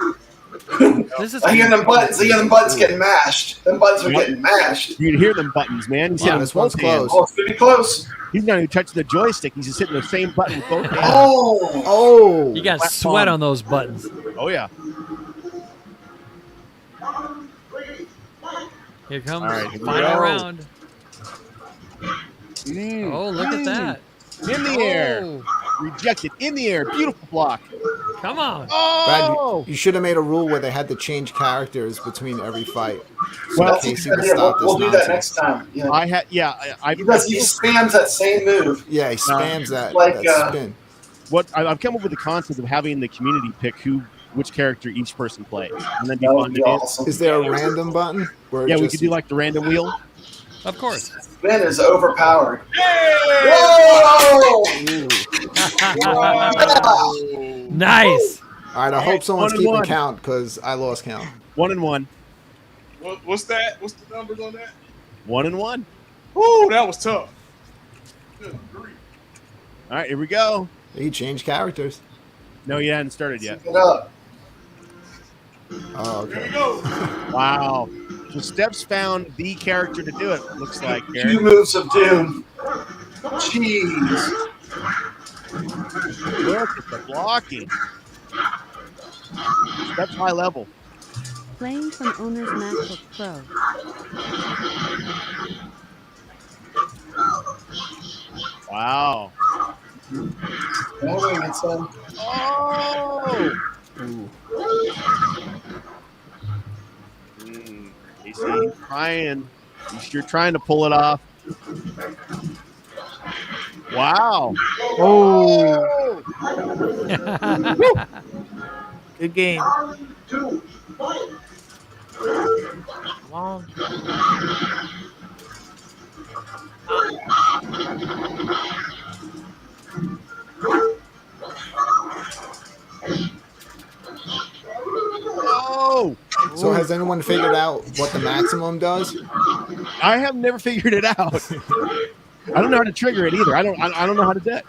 S10: This is
S1: I hear them buttons. I hear them buttons getting mashed. Them buttons are getting mashed.
S9: You can hear them buttons, man. He's
S2: Wow,
S9: hitting
S2: this
S9: both
S2: one's
S9: hands.
S2: close.
S1: Oh, it's gonna be close.
S9: He's not even touching the joystick. He's just hitting the same button with both hands.
S1: Oh,
S2: Oh,
S10: You got
S9: Flat
S10: sweat
S9: palm.
S10: on those buttons.
S9: Oh, yeah.
S10: Here comes
S9: All right, here we
S10: final
S9: go.
S10: round. Oh, look at that.
S9: In the air.
S10: Oh,
S9: Rejected. In the air. Beautiful block.
S10: come on.
S2: Brad,
S9: Oh!
S2: you should have made a rule where they had to change characters between every fight. So
S9: Well,
S2: that Casey would
S1: yeah,
S2: stop
S1: we'll
S2: this
S1: do that
S2: nonsense.
S1: next time. Yeah.
S9: I had, yeah, I
S1: He spams that same move.
S2: Yeah, he spams that
S1: Like,
S2: spin.
S9: I've come up with the concept of having the community pick who which character each person plays, and then
S1: That would
S9: define
S1: be
S9: the game.
S1: awesome.
S2: Is there a random button? Where it
S9: Yeah, we
S2: just-
S9: could do like the random wheel.
S10: Of course.
S1: Spin is overpowered. Whoa!
S10: Nice.
S2: All right, I hope someone's
S9: 1 and
S2: keeping
S9: 1.
S2: count because I lost count.
S9: 1 and 1.
S6: What's that? What's the numbers on that?
S9: 1 and 1.
S6: Ooh, that was tough. Good grief.
S9: All right, here we go.
S2: You change characters.
S9: No, you hadn't started yet.
S1: Get up.
S2: Oh,
S6: Here we
S2: okay.
S6: go.
S9: Wow. So Steps found the character to do it. Looks like.
S1: 2
S9: Garrett.
S1: moves of doom. Jeez.
S9: Look at the blocking. Steps high level.
S12: Playing from owner's MacBook Pro.
S9: Wow.
S1: Moving it some.
S9: Oh.
S2: Ooh.
S9: Casey, he's trying. You're trying to pull it off. Wow.
S4: Oh. Good game. Come on.
S9: Oh.
S2: So has anyone figured out what the maximum does?
S9: I have never figured it out. I don't know how to trigger it either. I don't know how to do it.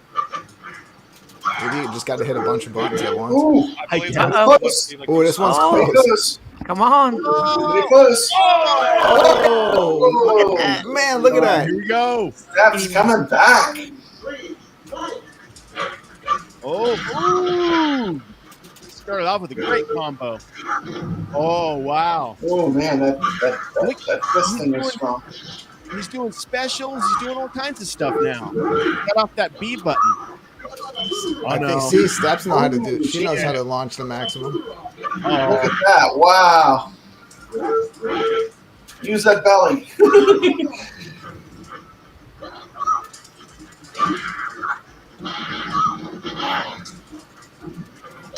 S2: Maybe you just got to hit a bunch of buttons at once.
S1: Ooh,
S5: I believe
S9: Uh-oh.
S5: that's
S1: Close.
S5: like
S2: Oh, this one's
S1: pretty
S2: close.
S1: close.
S4: Come on.
S1: Pretty close.
S2: Oh, man, look at that.
S9: Here we go.
S1: Steps coming back.
S9: Oh, ooh. Started off with a great combo. Oh, wow.
S1: Oh man, that twisting is strong.
S9: He's doing specials. He's doing all kinds of stuff now. Cut off that B button. Oh,
S2: I
S9: no.
S2: think C Steps know how to do. She knows how to launch the maximum.
S1: Look at that! Wow. Use that belly.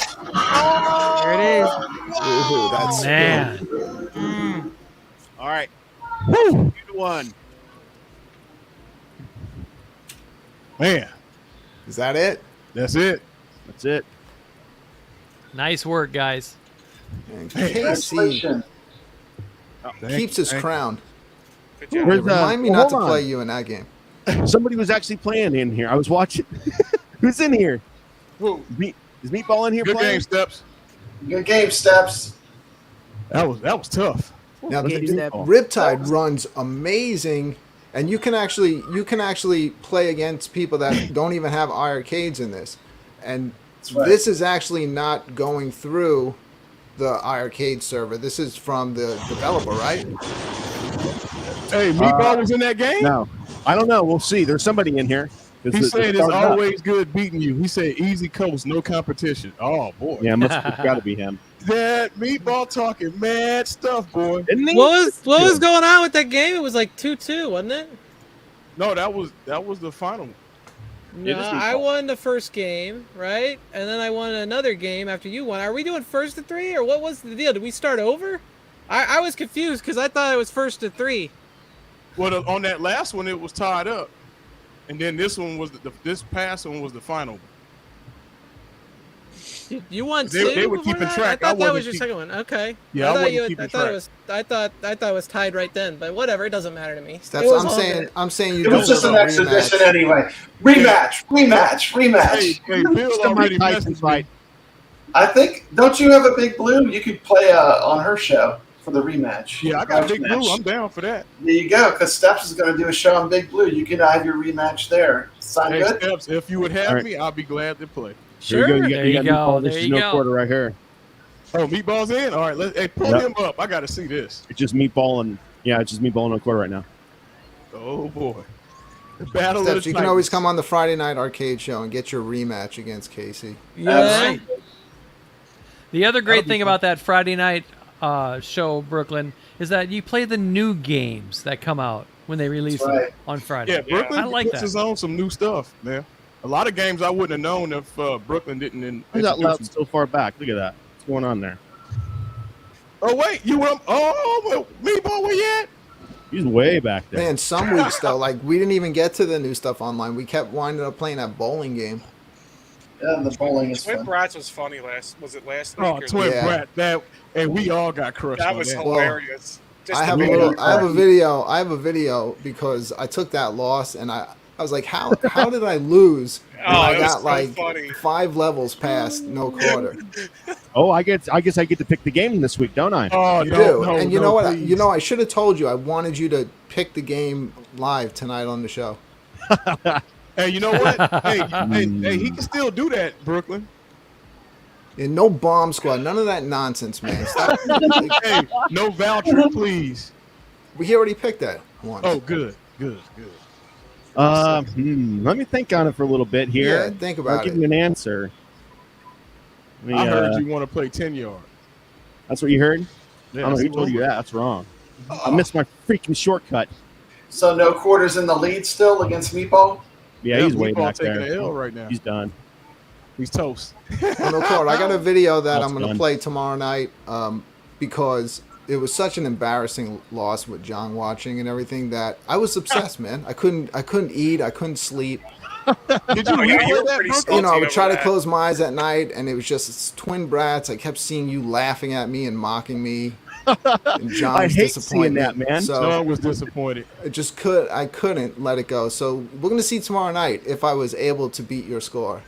S4: There it is.
S2: Ooh, that's
S10: Man.
S4: Mm.
S9: All right. Woo! 2-1.
S6: Man,
S2: Is that it?
S6: that's it.
S9: That's it.
S10: Nice work, guys.
S2: And KC
S1: Congratulations.
S2: keeps his crown.
S5: Good job.
S9: Where's,
S2: Remind me
S9: well,
S2: not to
S9: hold on.
S2: play you in that game.
S9: Somebody was actually playing in here. I was watching. Who's in here?
S6: Whoa.
S9: Is Meatball in here
S6: Good
S9: playing?
S6: game, Steps.
S1: Good game, Steps.
S6: That was tough.
S2: Now,
S4: Game step.
S2: Riptide runs amazing, and you can actually play against people that don't even have iArcades in this, and
S1: right.
S2: this is actually not going through the iArcade server. This is from the developer, right?
S6: Hey, Meatball was in that game?
S9: No. I don't know. We'll see. There's somebody in here.
S6: He said it's always good beating you. He said easy coast, no competition. Oh, boy.
S9: Yeah, it's got to be him.
S6: That Meatball talking mad stuff, boy.
S9: Isn't he?
S3: What was going on with that game? It was like 2-2, wasn't it?
S6: No, that was the final.
S3: No,
S9: It is
S3: I
S9: default.
S3: won the first game, right? And then I won another game after you won. Are we doing first to 3, or what was the deal? Did we start over? I was confused because I thought it was first to 3.
S6: Well, on that last one, it was tied up. And then this one was this past one was the final.
S3: You won
S6: They-
S3: 2.
S6: they were
S3: before
S6: keeping
S3: that?
S6: track.
S3: I
S6: I
S3: thought that
S6: wasn't
S3: was your
S6: keep-
S3: second one. Okay.
S6: Yeah, I
S3: thought
S6: wasn't keeping
S3: I thought it
S6: track.
S3: was. I thought it was tied right then. But whatever, it doesn't matter to me.
S2: Steps,
S3: It was
S2: I'm
S3: all
S2: saying
S3: good.
S2: you
S1: It was just
S2: deserve
S1: an
S2: a
S1: exhibition
S2: rematch.
S1: anyway. Rematch.
S6: Hey, Bill
S9: It's the Mike
S6: already
S9: Tyson
S6: messaged
S9: fight.
S6: me.
S1: I think. Don't you have a Big Blue? You could play on her show for the rematch.
S6: Yeah, I got
S1: Rematch
S6: Big
S1: match.
S6: Blue. I'm down for that.
S1: There you go. Because Steps is going to do a show on Big Blue. You can have your rematch there. Sound
S6: Hey,
S1: good?
S6: Steps, if you would have
S9: All right.
S6: me, I'll be glad to play.
S3: Sure.
S9: There you go.
S10: There you
S9: got
S10: go.
S9: Meatball. This
S10: There
S9: is
S10: you
S9: no
S10: go.
S9: quarter right here.
S6: Oh, Meatball's in? All right, hey, pull
S9: Yep.
S6: him up. I got to see this.
S9: It's just Meatball and it's just Meatball in a quarter right now.
S6: Oh, boy. The battle of
S2: Steps,
S6: the
S2: you can always
S6: Titans.
S2: come on the Friday night arcade show and get your rematch against Casey.
S3: Yeah.
S10: The other great
S6: That'll be
S10: thing
S6: fun.
S10: about that Friday night show, Brooklyn, is that you play the new games that come out when they release
S1: That's right.
S10: them on Friday.
S6: Yeah, Brooklyn
S10: I like
S6: puts
S10: that.
S6: us on some new stuff, man. A lot of games I wouldn't have known if Brooklyn didn't
S9: Who's that
S6: introduce
S9: loud
S6: them.
S9: so far back? Look at that. going on there?
S6: Oh wait, you were Meatball, where you at?
S9: He's way back there.
S2: Man, some weeks though, like we didn't even get to the new stuff online. We kept winding up playing that bowling game.
S1: Yeah, the bowling is
S5: Twin
S1: fun.
S5: Brats was funny last. Was it last week?
S6: Oh,
S5: or
S6: Twin
S2: Yeah.
S6: Brat, that, and we all got crushed.
S5: That
S6: on
S5: was
S6: that.
S5: hilarious. Just
S2: I have
S5: the
S2: a
S5: video.
S2: little. I have a video. I have a video because I took that loss and I was like, how did I lose? And
S5: Oh,
S2: I
S5: it was
S2: got
S5: so
S2: like
S5: funny.
S2: 5 levels past no quarter.
S9: Oh, I guess I get to pick the game this week, don't I?
S6: Oh,
S2: You
S6: no,
S2: do,
S6: no,
S2: and you
S6: no,
S2: know what?
S6: please.
S2: You know, I should have told you. I wanted you to pick the game live tonight on the show.
S6: Hey, you know what? hey, he can still do that, Brooklyn.
S2: And no bomb squad, none of that nonsense, man. Stop.
S6: Hey, no voucher, please.
S2: We already picked that once.
S6: Oh, good.
S9: Let me think on it for a little bit here.
S2: Yeah, think
S9: I'll
S2: about
S9: give
S2: it.
S9: you an answer.
S6: I heard you want to play 10-yard.
S9: That's what you heard? I don't know who
S6: that's
S9: told you
S6: what-
S9: that. That's wrong. I missed my freaking shortcut.
S1: So no quarters in the lead still against Meatball?
S9: Yeah, he's way
S6: Meatball
S9: back
S6: taking
S9: there.
S6: the L right now.
S9: He's done.
S6: He's toast.
S2: Oh, no quarter. I got a video that
S9: That's
S2: I'm going to
S9: done.
S2: play tomorrow night because it was such an embarrassing loss with John watching and everything that I was obsessed, man. I couldn't eat. I couldn't sleep.
S6: Did you
S5: Oh, yeah, you were
S6: replay that,
S5: pretty
S6: Brooklyn?
S2: You know, I
S5: salty
S2: would try
S5: over
S2: to
S5: that.
S2: close my eyes at night, and it was just it's twin brats. I kept seeing you laughing at me and mocking me. And John's
S9: I hate seeing
S2: disappointment.
S9: that, man.
S2: So
S6: John was disappointed.
S2: I couldn't let it go. So we're gonna see tomorrow night if I was able to beat your score.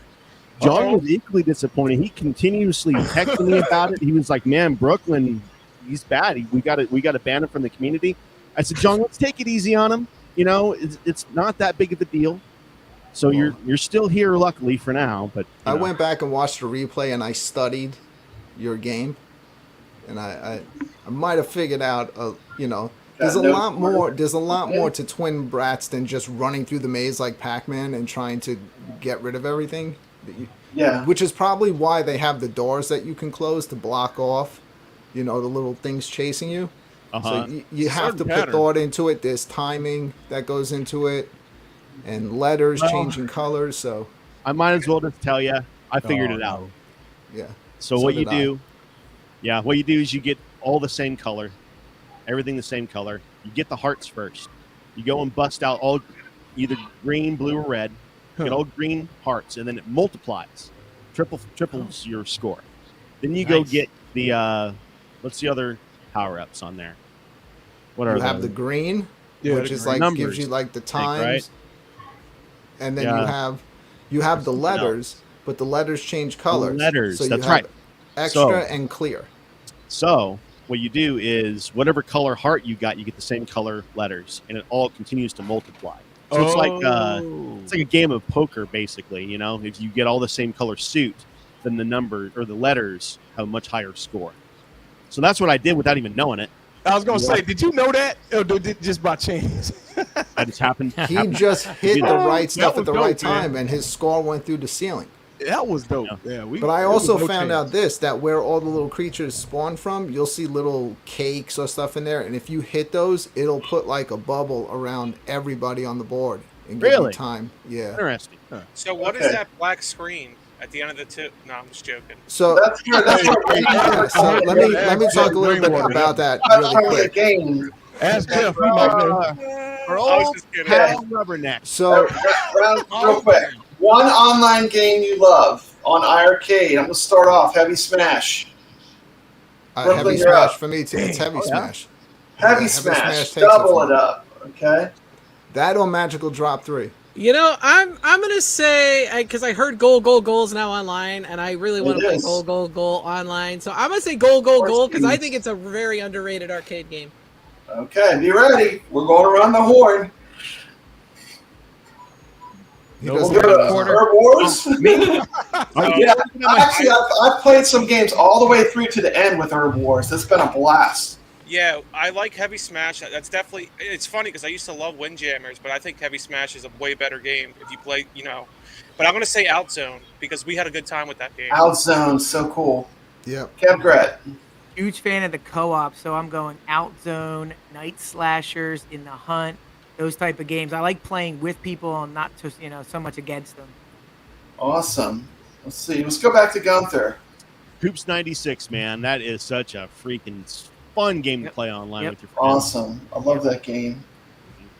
S9: John was equally disappointed. He continuously texted me about it. He was like, "Man, Brooklyn, he's bad. We got to ban him from the community." I said, "John, let's take it easy on him. You know, it's not that big of a deal. So you're still here, luckily for now." But
S2: I went back and watched the replay, and I studied your game, and I might have figured out, there's a lot more. There's a lot more to twin brats than just running through the maze like Pac-Man and trying to get rid of everything.
S1: Yeah.
S2: Which is probably why they have the doors that you can close to block off, the little things chasing you.
S9: Uh-huh.
S2: So you have to
S6: Certain
S2: put
S6: pattern.
S2: thought into it. There's timing that goes into it, and letters changing colors. So
S9: I might as well just tell you, I figured it out.
S2: yeah.
S9: So
S2: So
S9: what you
S2: did I.
S9: do, what you do is you get all the same color, everything the same color. You get the hearts first. You go and bust out all either green, blue, or red. Get all green hearts, and then it multiplies, triples your score. Then you go get the what's the other power-ups on there? What are
S2: You have
S9: those?
S2: the green,
S6: Yeah,
S2: which
S6: the
S2: is
S6: green.
S2: like
S9: Numbers,
S2: gives you like the
S9: right?
S2: times, and then
S9: Yeah.
S2: you have the
S9: something
S2: letters, but the letters change colors.
S9: letters,
S2: so you
S9: that's
S2: have
S9: right.
S2: Extra
S9: So-
S2: and clear.
S9: So what you do is whatever color heart you got, you get the same color letters, and it all continues to multiply. So it's like a game of poker, basically. If you get all the same color suit, then the number or the letters have a much higher score. So that's what I did without even knowing it.
S6: I was gonna say, did you know that? Or did it just by chance?
S9: That just happened.
S2: He just hit the right stuff
S6: was
S2: at the
S6: dope,
S2: right time,
S6: man.
S2: and his score went through the ceiling.
S6: That was dope. Yeah,
S2: But I also found
S6: out
S2: out this, that where all the little creatures spawn from, you'll see little cakes or stuff in there, and if you hit those, it'll put like a bubble around everybody on the board and give you
S9: Really?
S2: time. Yeah.
S9: Interesting.
S5: So what is
S1: Okay.
S5: that black screen at the end of the tip? No, I'm just joking.
S2: So,
S1: That's good. That's
S2: yeah, so let me talk a little bit about that really
S1: the
S2: quick.
S1: game.
S6: Ask Jeff. He might know.
S5: I was just kidding.
S9: Pal Rubberneck.
S2: So
S1: Real quick. One online game you love on iArcade. I'm gonna start off. Heavy Smash. Brooklyn,
S2: Heavy
S1: you're
S2: Smash
S1: up.
S2: for me too. It's Heavy
S9: yeah.
S2: Smash.
S1: Heavy
S2: Yeah,
S1: Smash.
S2: takes it
S1: Double
S2: from
S1: it
S2: me.
S1: up. Okay.
S2: That or Magical Drop 3.
S3: I'm gonna say because I heard goals now online, and I really want
S1: It
S3: to play
S1: is.
S3: goal online. So I'm gonna say goal because I think it's a very underrated arcade game.
S1: Okay. Be ready. We're going around the horn.
S2: He
S6: No,
S2: doesn't
S1: We'll go
S2: have
S1: to
S2: his own.
S1: Herb Wars. Yeah, actually, I've played some games all the way through to the end with Herb Wars. It's been a blast.
S5: Yeah, I like Heavy Smash. That's definitely. It's funny because I used to love Windjammers, but I think Heavy Smash is a way better game if you play. But I'm gonna say Outzone because we had a good time with that game.
S1: Outzone, so cool.
S2: Yep.
S1: Kev Gret.
S4: Huge fan of the co-op, so I'm going Outzone, Night Slashers, In the Hunt, those type of games. I like playing with people and not just so much against them.
S1: Awesome. Let's see. Let's go back to Gunther.
S9: Hoops 96, man. That is such a freaking fun game to play online with your friends.
S1: Awesome. I love that game.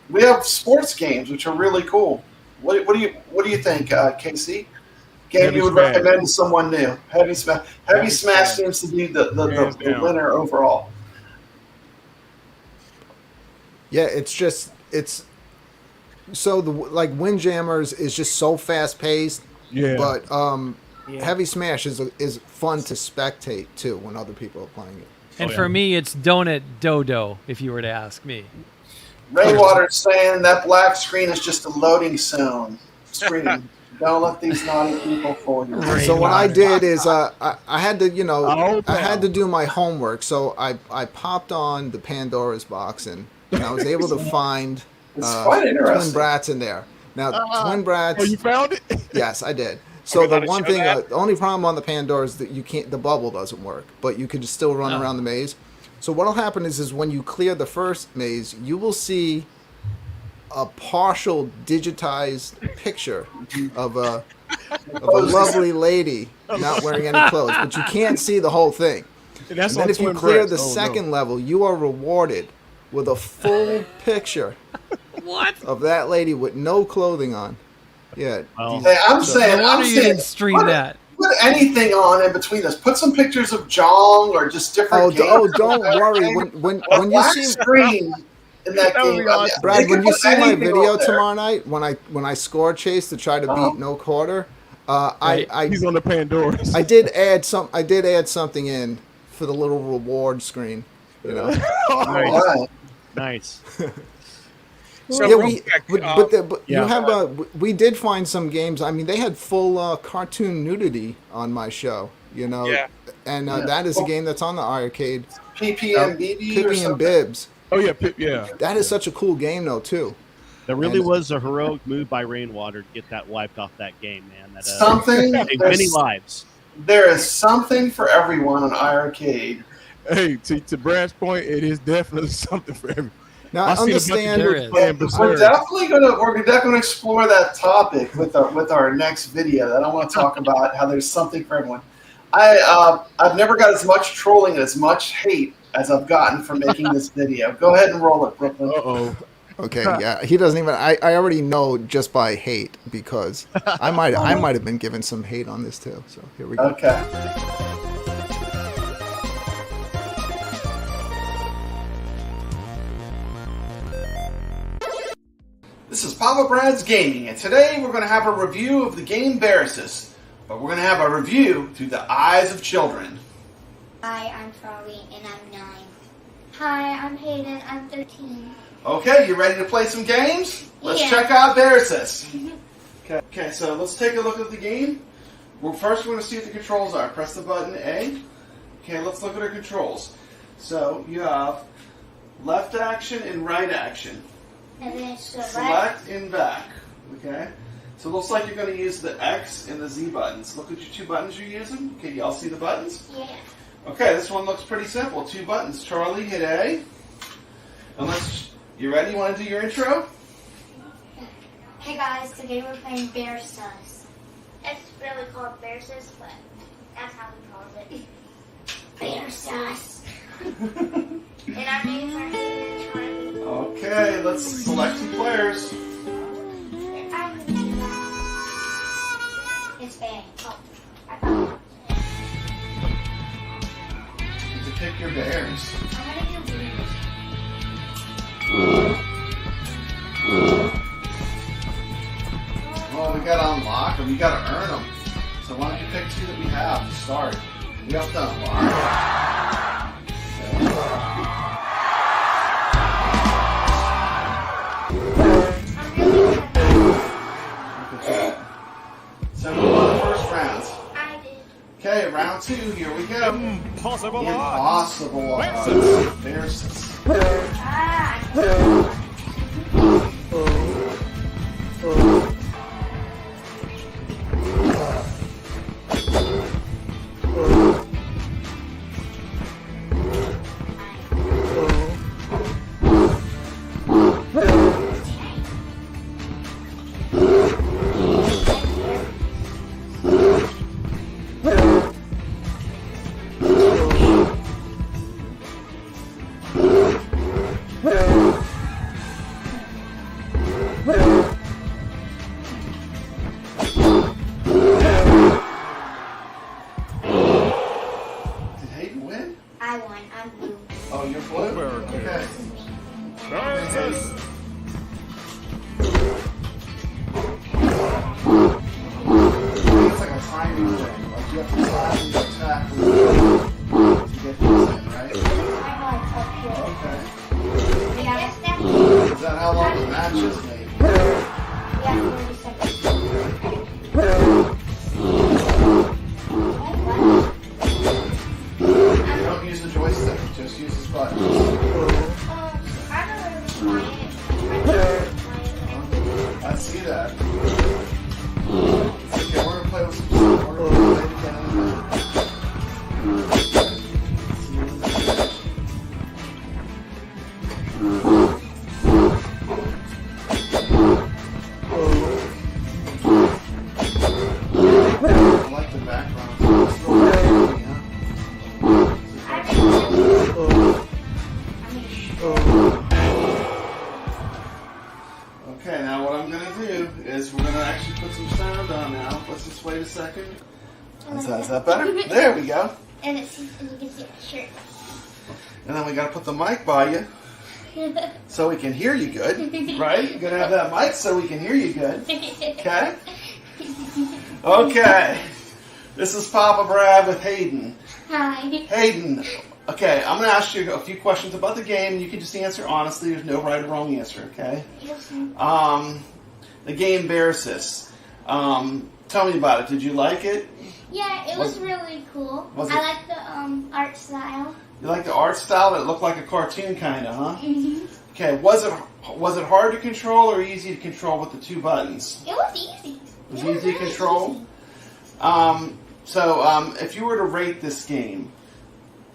S1: We have sports games, which are really cool. What do you think, Casey? Game
S6: Heavy
S1: you would
S6: Smash.
S1: recommend to someone new? Heavy Smash seems to be the winner overall.
S2: Yeah, it's so like Windjammers is just so fast paced.
S6: Yeah.
S2: But Heavy Smash is fun to spectate too when other people are playing it.
S10: And for me, it's Donut Dodo, if you were to ask me.
S1: Rainwater's saying that black screen is just a loading zone screen. Don't let these naughty people fool you.
S2: So what I did is I had to I had to do my homework. So I popped on the Pandora's box and I was able to find
S1: quite interesting.
S2: Twin Brats in there. Now Twin Brats.
S6: Oh, you found it?
S2: Yes, I did. So the one thing, the only problem on the Pandora is that the bubble doesn't work, but you could still run around the maze. So what'll happen is when you clear the first maze, you will see a partial digitized picture of a lovely lady not wearing any clothes, but you can't see the whole thing. And then if you clear the second level, you are rewarded with a full picture of that lady with no clothing on. Yeah.
S1: I'm saying,
S10: you didn't stream that.
S1: Put anything on in between us. Put some pictures of Jong or just different games.
S2: Oh, don't worry. When you see
S1: screen in that game,
S2: Brad, when you see my video tomorrow night, when I score chase to try to beat no quarter,
S6: he's on the Pandora.
S2: I did add something in for the little reward screen. You know.
S9: Nice.
S5: So
S2: we did find some games. I mean, they had full cartoon nudity on my show, you know.
S5: Yeah.
S2: And that is a game that's on the iiRcade.
S1: PP and BB or
S2: Pippi
S1: something?
S2: and Bibs.
S6: Oh yeah, yeah.
S2: That is such a cool game though too.
S9: That really was a heroic move by Rainwater to get that wiped off that game, man. That
S1: something
S9: saved many lives.
S1: There is something for everyone on iiRcade.
S6: Hey, to Brad's point, it is definitely something for everyone.
S2: Now I understand.
S1: We're definitely gonna explore that topic with our next video. I don't want to talk about how there's something for everyone. I've never got as much trolling and as much hate as I've gotten from making this video. Go ahead and roll it, Brooklyn.
S2: Okay, yeah, he doesn't even. I already know just by hate because I might have been given some hate on this too. So here we go.
S1: Okay. This is Papa Brad's Gaming, and today we're going to have a review of the game Versus, but we're going to have a review through the eyes of children.
S13: Hi, I'm Charlie, and I'm 9. Hi, I'm Hayden, I'm 13.
S1: Okay, you ready to play some games? Let's
S13: Yeah.
S1: check out Versus. Okay, so let's take a look at the game. Well, first we're going to see what the controls are. Press the button A. Okay, let's look at our controls. So you have left action and right action.
S13: And then
S1: Select and back. Okay? So it looks like you're going to use the X and the Z buttons. Look at your 2 buttons you're using. Okay, y'all see the buttons?
S13: Yeah.
S1: Okay, this one looks pretty simple. 2 buttons. Charlie, hit A. You ready? You want to do your intro?
S13: Hey guys, today we're playing Versus. It's really called Versus, but that's how we call it. Versus. And our names are Hayden and Charlie.
S1: Okay, let's select some players.
S13: It's bad. Oh, I thought
S1: You have to pick your bears.
S13: I'm gonna do blues.
S1: Well, we got to unlock them. We got to earn them. So why don't you pick 2 that we have to start? We have to unlock. So who won the first round?
S13: I did.
S1: Okay, round 2. Here we go.
S14: Impossible
S1: Impossible odds. Versus. Like you have to slide and attack to get these in, right? Okay. Is that how long the match is, maybe?
S13: Yeah, 30 seconds.
S1: Don't use the joystick, just use the button. I see that. Okay, we're gonna play with some we're gonna play again in a minute. I like the background. It's real pretty, Okay, now what I'm going to do is we're going to actually put some sound on now. Let's just wait a second. Is that better? There we go.
S13: And you can see my shirt.
S1: And then we got to put the mic by you so we can hear you good, right? You're going to have that mic so we can hear you good. Okay? Okay. This is Papa Brad with Hayden.
S13: Hi.
S1: Hayden, okay, I'm going to ask you a few questions about the game, and you can just answer honestly. There's no right or wrong answer, okay?
S13: Yes.
S1: The game Versus. Tell me about it. Did you like it?
S13: Yeah, it was really cool.
S1: Was
S13: I
S1: it-
S13: like the art style.
S1: You like the art style? It looked like a cartoon kind of, huh?
S13: Mm-hmm.
S1: Okay, was it hard to control or easy to control with the two buttons?
S13: It was easy.
S1: It was easy to control? So if you were to rate this game,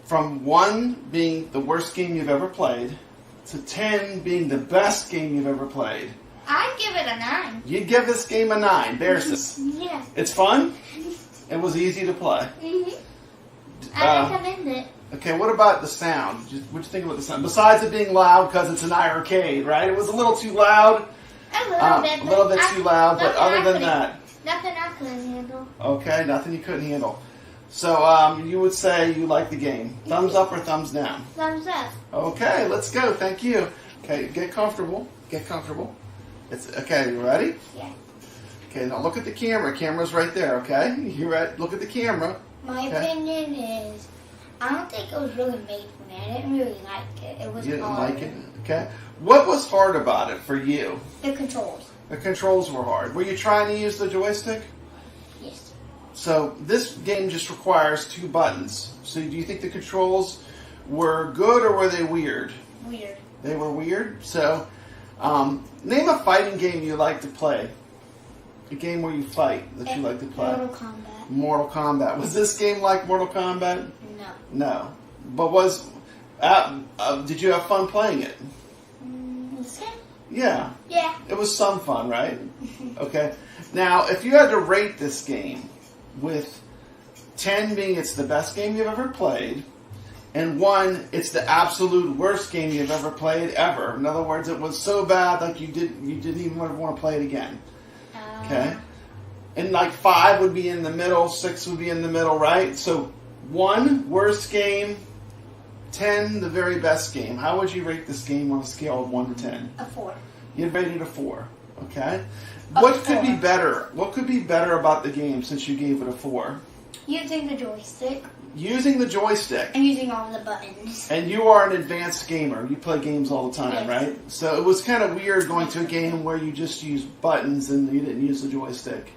S1: from 1 being the worst game you've ever played to 10 being the best game you've ever played,
S13: I'd give it a 9.
S1: you'd give this game a 9. Versus.
S13: Yeah.
S1: It's fun. It was easy to play.
S13: I recommend it.
S1: Okay, what about the sound? What'd you think about the sound? Besides it being loud because it's an iiRcade, right? It was a little too loud. A little bit too loud, but other than that.
S13: Nothing I couldn't handle.
S1: Okay, nothing you couldn't handle. So you would say you like the game. Thumbs up or thumbs down?
S13: Thumbs up.
S1: Okay, let's go. Thank you. Okay, get comfortable. Get comfortable. Okay, you ready?
S13: Yeah.
S1: Okay, now look at the camera. Camera's right there, okay? You ready? Look at the camera.
S13: My opinion is, I don't think it was really made for me. I didn't really like it. It was
S1: You didn't
S13: hard.
S1: like it? Okay. What was hard about it for you?
S13: The controls.
S1: The controls were hard. Were you trying to use the joystick?
S13: Yes.
S1: So this game just requires 2 buttons. So do you think the controls were good or were they weird?
S13: Weird.
S1: They were weird? So name a fighting game you like to play. A game where you fight that you like to play.
S13: Mortal Kombat.
S1: Mortal Kombat. Was this game like Mortal Kombat?
S13: No.
S1: No. But did you have fun playing it?
S13: This game?
S1: Yeah.
S13: Yeah.
S1: It was some fun, right? Okay. Now, if you had to rate this game with 10 being it's the best game you've ever played, and 1 it's the absolute worst game you've ever played ever. In other words, it was so bad like you didn't even want to play it again. Okay. And like 5 would be in the middle, 6 would be in the middle, right? So 1 worst game, 10 the very best game. How would you rate this game on a scale of 1 to 10?
S13: A 4.
S1: You'd rate it a 4. Okay. What could be better? What could be better about the game since you gave it a 4?
S13: Using the joystick.
S1: Using the joystick.
S13: And using all the buttons.
S1: And you are an advanced gamer. You play games all the time,
S13: Yes.
S1: right? So it was kind of weird going to a game where you just use buttons and you didn't use the joystick.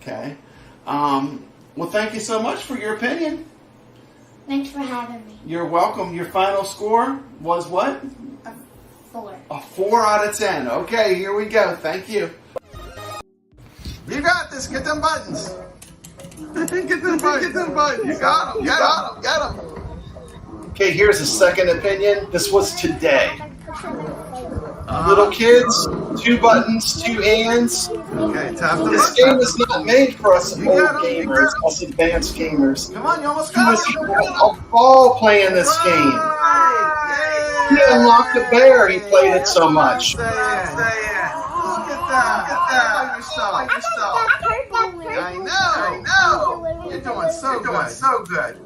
S1: Okay. Well, thank you so much for your opinion.
S13: Thanks for having me.
S1: You're welcome. Your final score was what?
S13: A 4.
S1: A 4 out of 10. Okay, here we go. Thank you. You got this. Get them buttons. Get them buttons. Get them buttons. You got them. Get them. Get them. Okay, here's a second opinion. This was today. Little kids, 2 buttons, 2 hands. Okay, tap the This game is not made for us old gamers, us advanced gamers. Come on, you almost got it. A ball playing this game. He unlocked the bear. He played it so much.
S14: Look at that. I know. You're doing so good.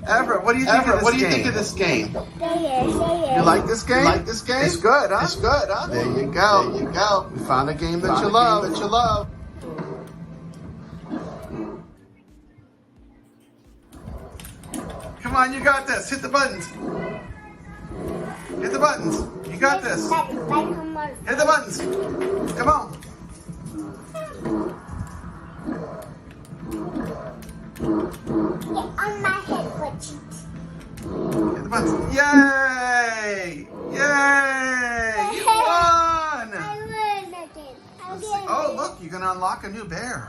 S14: Everett, what do you think of this game? You like this game? It's good, huh? There you go. You found a game that you love.
S1: on, you got this. Hit the buttons. Hit the buttons. You got this. Hit the buttons. Come on.
S13: On my head, Butchie.
S1: Hit the buttons. Yay! Yay! You won!
S13: I won again.
S1: Oh, look, you can unlock a new bear.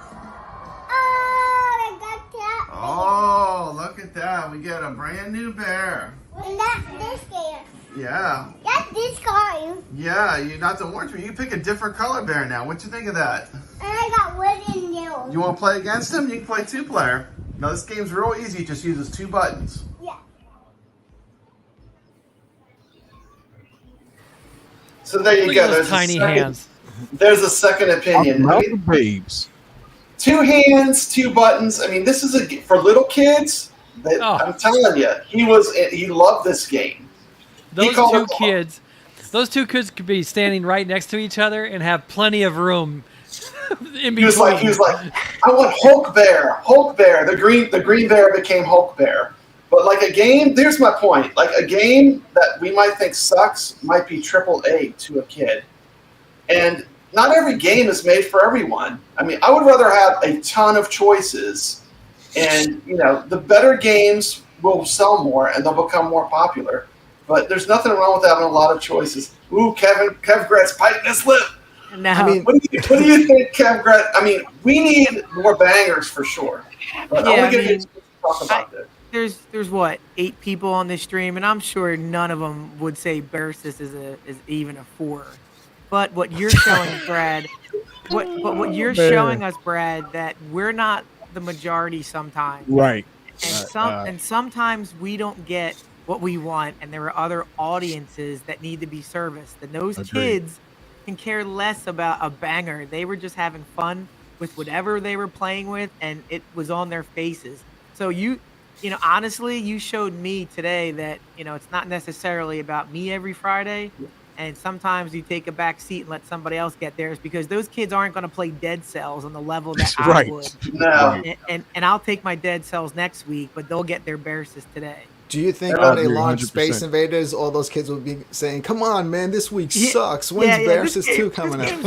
S13: Oh, I got that.
S1: Oh, look at that. We get a brand new bear.
S13: And that's this bear.
S1: Yeah.
S13: That's this car.
S1: Yeah, you not the orange one. You can pick a different color bear now. What you think of that?
S13: And I got wood and yellow.
S1: You want to play against him? You can play 2-player. Now, this game's real easy. It just uses 2 buttons.
S13: Yeah.
S1: So there you
S10: Look
S1: go.
S10: at those
S1: There's
S10: tiny
S1: a second,
S10: hands.
S1: There's a second opinion. I mean,
S6: babes.
S1: 2 hands, 2 buttons. I mean, this is for little kids. I'm telling you, he loved this game.
S10: Those two kids could be standing right next to each other and have plenty of room in between.
S1: He was like, I want Hulk Bear. Hulk Bear. The green bear became Hulk Bear. But like a game, there's my point. Like a game that we might think sucks might be AAA to a kid. And not every game is made for everyone. I mean, I would rather have a ton of choices. And, the better games will sell more and they'll become more popular. But there's nothing wrong with having a lot of choices. Ooh, Kev Gret's biting his lip.
S4: No.
S1: I mean, what do you think, Kev Gret? I mean, we need more bangers for sure. But I want to get you to talk about this.
S4: There's what, 8 people on this stream, and I'm sure none of them would say Versus is even a 4. But what you're showing, Brad, what you're showing us, Brad, that we're not the majority sometimes.
S6: Right.
S4: And sometimes we don't get what we want, and there are other audiences that need to be serviced. And those kids can care less about a banger. They were just having fun with whatever they were playing with, and it was on their faces. So honestly, you showed me today that, it's not necessarily about me every Friday. And sometimes you take a back seat and let somebody else get theirs because those kids aren't going to play Dead Cells on the level that I would.
S1: No.
S4: And I'll take my Dead Cells next week, but they'll get their Versus today.
S2: Do you think when they launch Space Invaders, all those kids will be saying, "Come on, man, this week sucks. When's Versus 2 coming out?"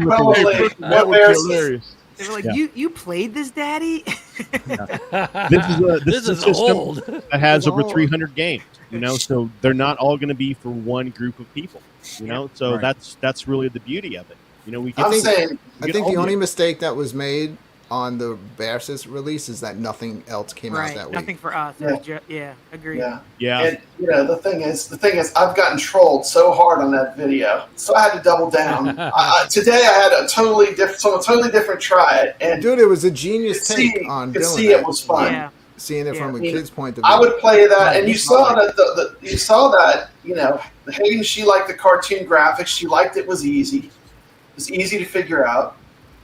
S1: Probably. What Versus?
S4: They were like, you played this, Daddy?
S9: This is a system
S10: old.
S9: that has over 300 games. So they're not all going to be for one group of people. So that's really the beauty of it.
S2: I think the only mistake that was made on the Versus release is that nothing else came out that week.
S4: Nothing for us. Agreed.
S1: Yeah. And the thing is, I've gotten trolled so hard on that video, so I had to double down. Today I had a totally different try. And
S2: dude, it was a genius take on doing
S1: see it was fun.
S2: Yeah. Seeing it from a kid's point of view.
S1: I would play that, and you saw that. Hayden, she liked the cartoon graphics. She liked it was easy. It was easy to figure out.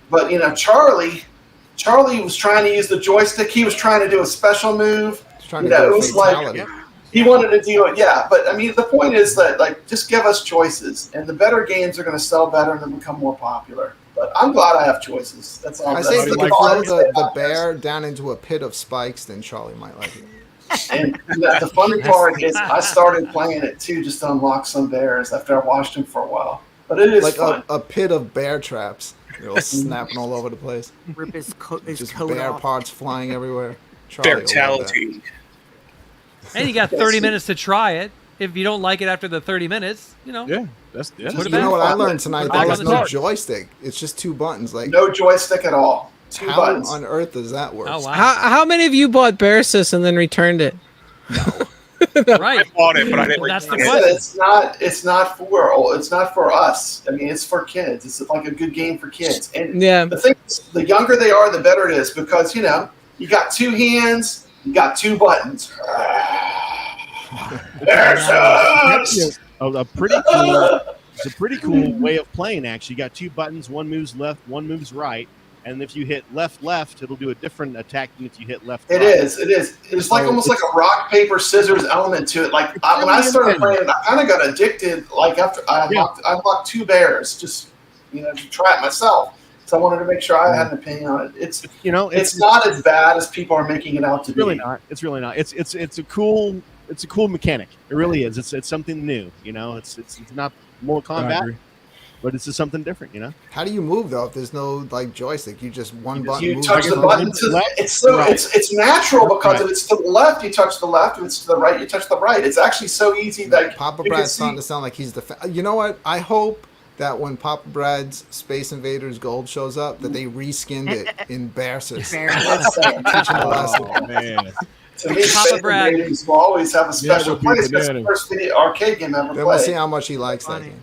S1: But Charlie was trying to use the joystick. He was trying to do a special move.
S2: Trying to do a fatality.
S1: He wanted to do it, yeah. But I mean, the point is that just give us choices, and the better games are going to sell better and then become more popular. But I'm glad I have choices. That's all.
S2: I say if you can throw the bear down into a pit of spikes, then Charlie might like it.
S1: And the funny part is, I started playing it too, just to unlock some bears after I watched them for a while. But it is
S2: like
S1: fun.
S2: a pit of bear traps. They're all snapping all over the place.
S4: Rip his coat
S2: bear
S4: off.
S2: parts flying everywhere.
S11: Fatality.
S10: And you got 30 minutes to try it. If you don't like it after the 30 minutes,
S6: Yeah, that's
S2: you know what I learned tonight? There's no joystick. It's just 2 buttons. Like
S1: no joystick at all. 2
S2: how
S1: buttons.
S2: on earth does that work?
S10: Oh, wow.
S3: How many of you bought Versus and then returned it?
S10: Right.
S11: I bought it, but I didn't.
S10: That's the
S11: return
S10: question.
S11: it.
S1: It's not for us. I mean, it's for kids. It's like a good game for kids. And the thing is, the younger they are, the better it is because you got 2 hands, you got 2 buttons.
S9: It's a pretty cool way of playing. Actually, you got 2 buttons. One moves left, one moves right. And if you hit left, it'll do a different attack than if you hit left.
S1: It is. It's like almost like a rock paper scissors element to it. Like when I started playing, I kind of got addicted. Like after I unlocked 2 bears, just to try it myself. So I wanted to make sure I had an opinion on it. It's
S9: it's
S1: not as bad as people are making it out to
S9: really
S1: be.
S9: not. It's really not. It's a cool mechanic. It really is. It's something new. It's not Mortal Kombat, but it's just something different.
S2: How do you move though if there's no like joystick? You just one button.
S1: You
S2: moves
S1: touch the button. It's natural because if it's to the left, you touch the left. If it's to the right, you touch the right. It's actually so easy that
S2: Papa Brad's starting to sound like he's the. You know what? I hope that when Papa Brad's Space Invaders Gold shows up, that they reskinned it in Bearsis. Teaching a lesson.
S6: Oh, man.
S1: To me, Space Invaders will always have a special place because it's the first video arcade game ever
S2: Then we'll see
S1: played.
S2: how much he likes that game.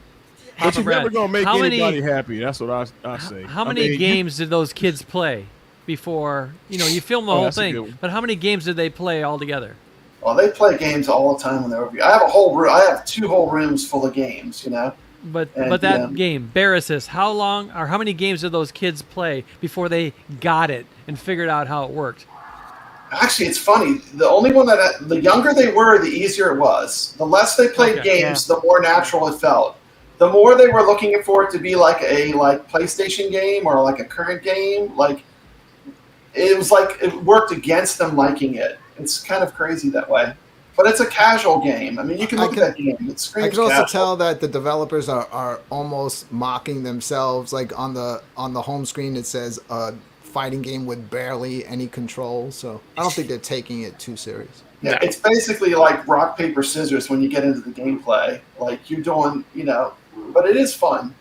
S6: But you're never going to make
S10: how
S6: anybody
S10: many-
S6: happy. That's what I say.
S10: How many games did those kids play before? You filmed the whole
S6: that's a good
S10: thing,
S6: one.
S10: but how many games did they play all together?
S1: Well, they play games all the time when they're over. I have a whole room. I have 2 whole rooms full of games.
S10: But
S1: And,
S10: but that game, Barrisis, how long or how many games did those kids play before they got it and figured out how it worked?
S1: Actually, it's funny. The only one the younger they were, the easier it was. The less they played games, the more natural it felt. The more they were looking for it to be like a PlayStation game or like a current game, it was like it worked against them liking it. It's kind of crazy that way. But it's a casual game. I mean, you can look at that game. It screams
S2: I can also
S1: casual.
S2: tell that the developers are almost mocking themselves. Like on the home screen, it says fighting game with barely any control. So I don't think they're taking it too serious.
S1: Yeah, it's basically like rock, paper, scissors when you get into the gameplay. Like you're doing, but it is fun.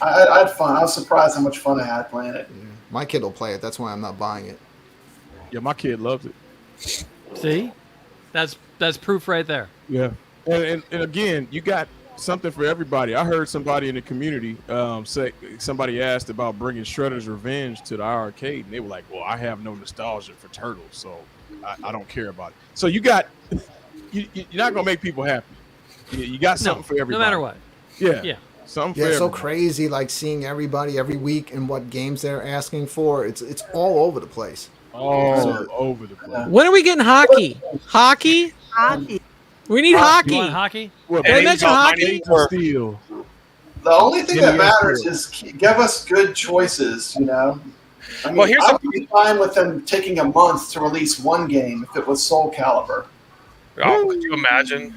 S1: I had fun. I was surprised how much fun I had playing it.
S2: Yeah. My kid will play it. That's why I'm not buying it.
S6: Yeah, my kid loves it.
S10: See, that's proof right there.
S6: Yeah, and again, you got something for everybody. I heard somebody in the community say, somebody asked about bringing Shredder's Revenge to the arcade, and they were like, "Well, I have no nostalgia for Turtles, so I don't care about it." So you got, you're not gonna make people happy. You got something for everybody,
S10: no matter what.
S6: Yeah. Something for
S2: Yeah, it's so
S6: everybody.
S2: crazy, like seeing everybody every week and what games they're asking for. It's all over the place.
S6: All over the place.
S3: When are we getting hockey? Hockey?
S4: Hockey.
S3: We need hockey.
S10: You want hockey?
S6: What,
S3: Did I mention hockey?
S6: Steel.
S1: The only thing
S6: Yeah,
S1: that
S6: yeah,
S1: matters is give us good choices, I mean,
S5: Well,
S1: I would be fine with them taking a month to release one game if it was Soul Calibur.
S5: Oh, could you imagine?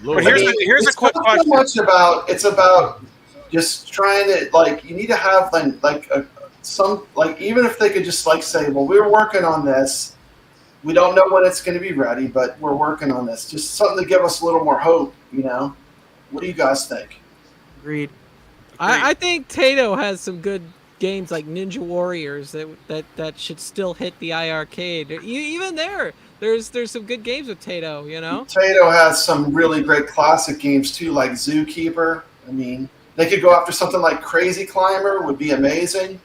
S6: Lord.
S5: But here's a
S1: it's
S5: quick
S1: not
S5: question.
S1: so much it's about just trying to you need to have even if they could just say, well, we're working on this. We don't know when it's going to be ready, but we're working on this. Just something to give us a little more hope, What do you guys think?
S4: Agreed.
S3: I think Tato has some good games like Ninja Warriors that should still hit the iArcade. Even there's some good games with Tato,
S1: Tato has some really great classic games too, like Zookeeper. I mean, they could go after something like Crazy Climber, would be amazing.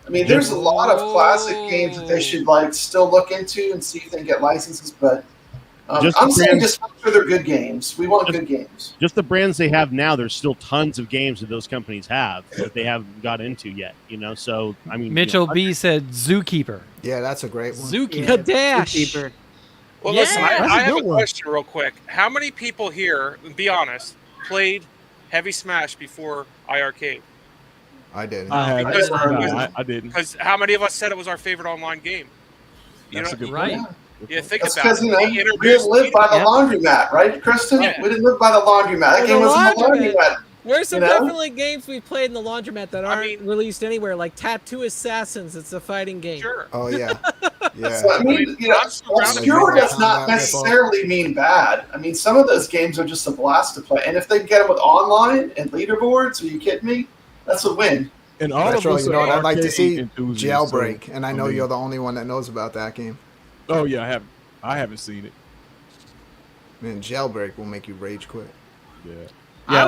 S1: I mean, there's a lot of classic games that they should still look into and see if they can get licenses. But I'm saying just make sure they're good games. We want good games.
S9: Just the brands they have now, there's still tons of games that those companies have that they haven't got into yet. So I mean,
S10: Mitchell B said Zookeeper.
S2: Yeah, that's a great one.
S10: Zookeeper.
S3: Dash.
S4: Zookeeper.
S5: Well,
S10: Yeah,
S5: listen,
S6: that's
S5: I
S6: a
S5: have
S6: good
S5: a
S6: one.
S5: question real quick. How many people here, be honest, played Heavy Smash before iArcade?
S2: I did.
S6: I
S5: Because-
S6: didn't.
S5: Because how many of us said it was our favorite online game?
S6: That's a good
S10: Right.
S6: point.
S5: Yeah, think
S1: That's
S5: about
S1: because
S5: it. They
S1: we
S5: introduced
S1: didn't live by the
S4: Yeah.
S1: laundromat, right, Kristen?
S5: Yeah.
S1: We didn't live by the laundromat. That
S3: Oh,
S1: game
S3: the
S1: was in the
S3: laundromat.
S1: laundromat.
S3: Where's some
S1: You know?
S3: definitely games we've played in the laundromat that aren't released anywhere, like Tattoo Assassins. It's a fighting game.
S5: Sure.
S2: Oh yeah, yeah.
S1: So, I mean,
S5: I'm surrounded
S1: obscure
S2: by
S1: does not
S2: combat
S1: necessarily mean bad. I mean, some of those games are just a blast to play. And if they can get them with online and leaderboards, are you kidding me? That's a win.
S6: And all
S2: That's
S6: of
S2: right.
S6: us
S2: You know
S6: are
S2: what I'd like to
S6: arcade
S2: see?
S6: enthusiasts, so,
S2: Jailbreak, and I know
S6: mean-
S2: you're the only one that knows about that game.
S6: Oh yeah, I haven't seen it.
S2: Man, Jailbreak will make you rage quit.
S6: Yeah.
S3: I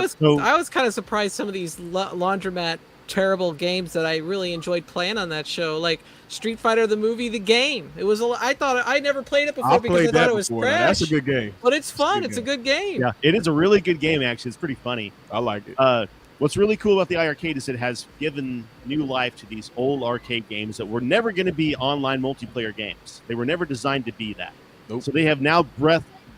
S3: was kind of surprised some of these laundromat terrible games that I really enjoyed playing on that show, like Street Fighter the movie, the game. It was I never played it before
S6: I
S3: because I
S6: played
S3: thought
S6: that
S3: it was
S6: before. Now,
S3: trash.
S6: that's a good game.
S3: But it's fun.
S6: good
S3: It's a good game.
S9: Yeah, it is a really good game. Actually, it's pretty funny.
S6: I like it.
S9: What's really cool about the iArcade is it has given new life to these old arcade games that were never going to be online multiplayer games. They were never designed to be that.
S6: Nope.
S9: So they have now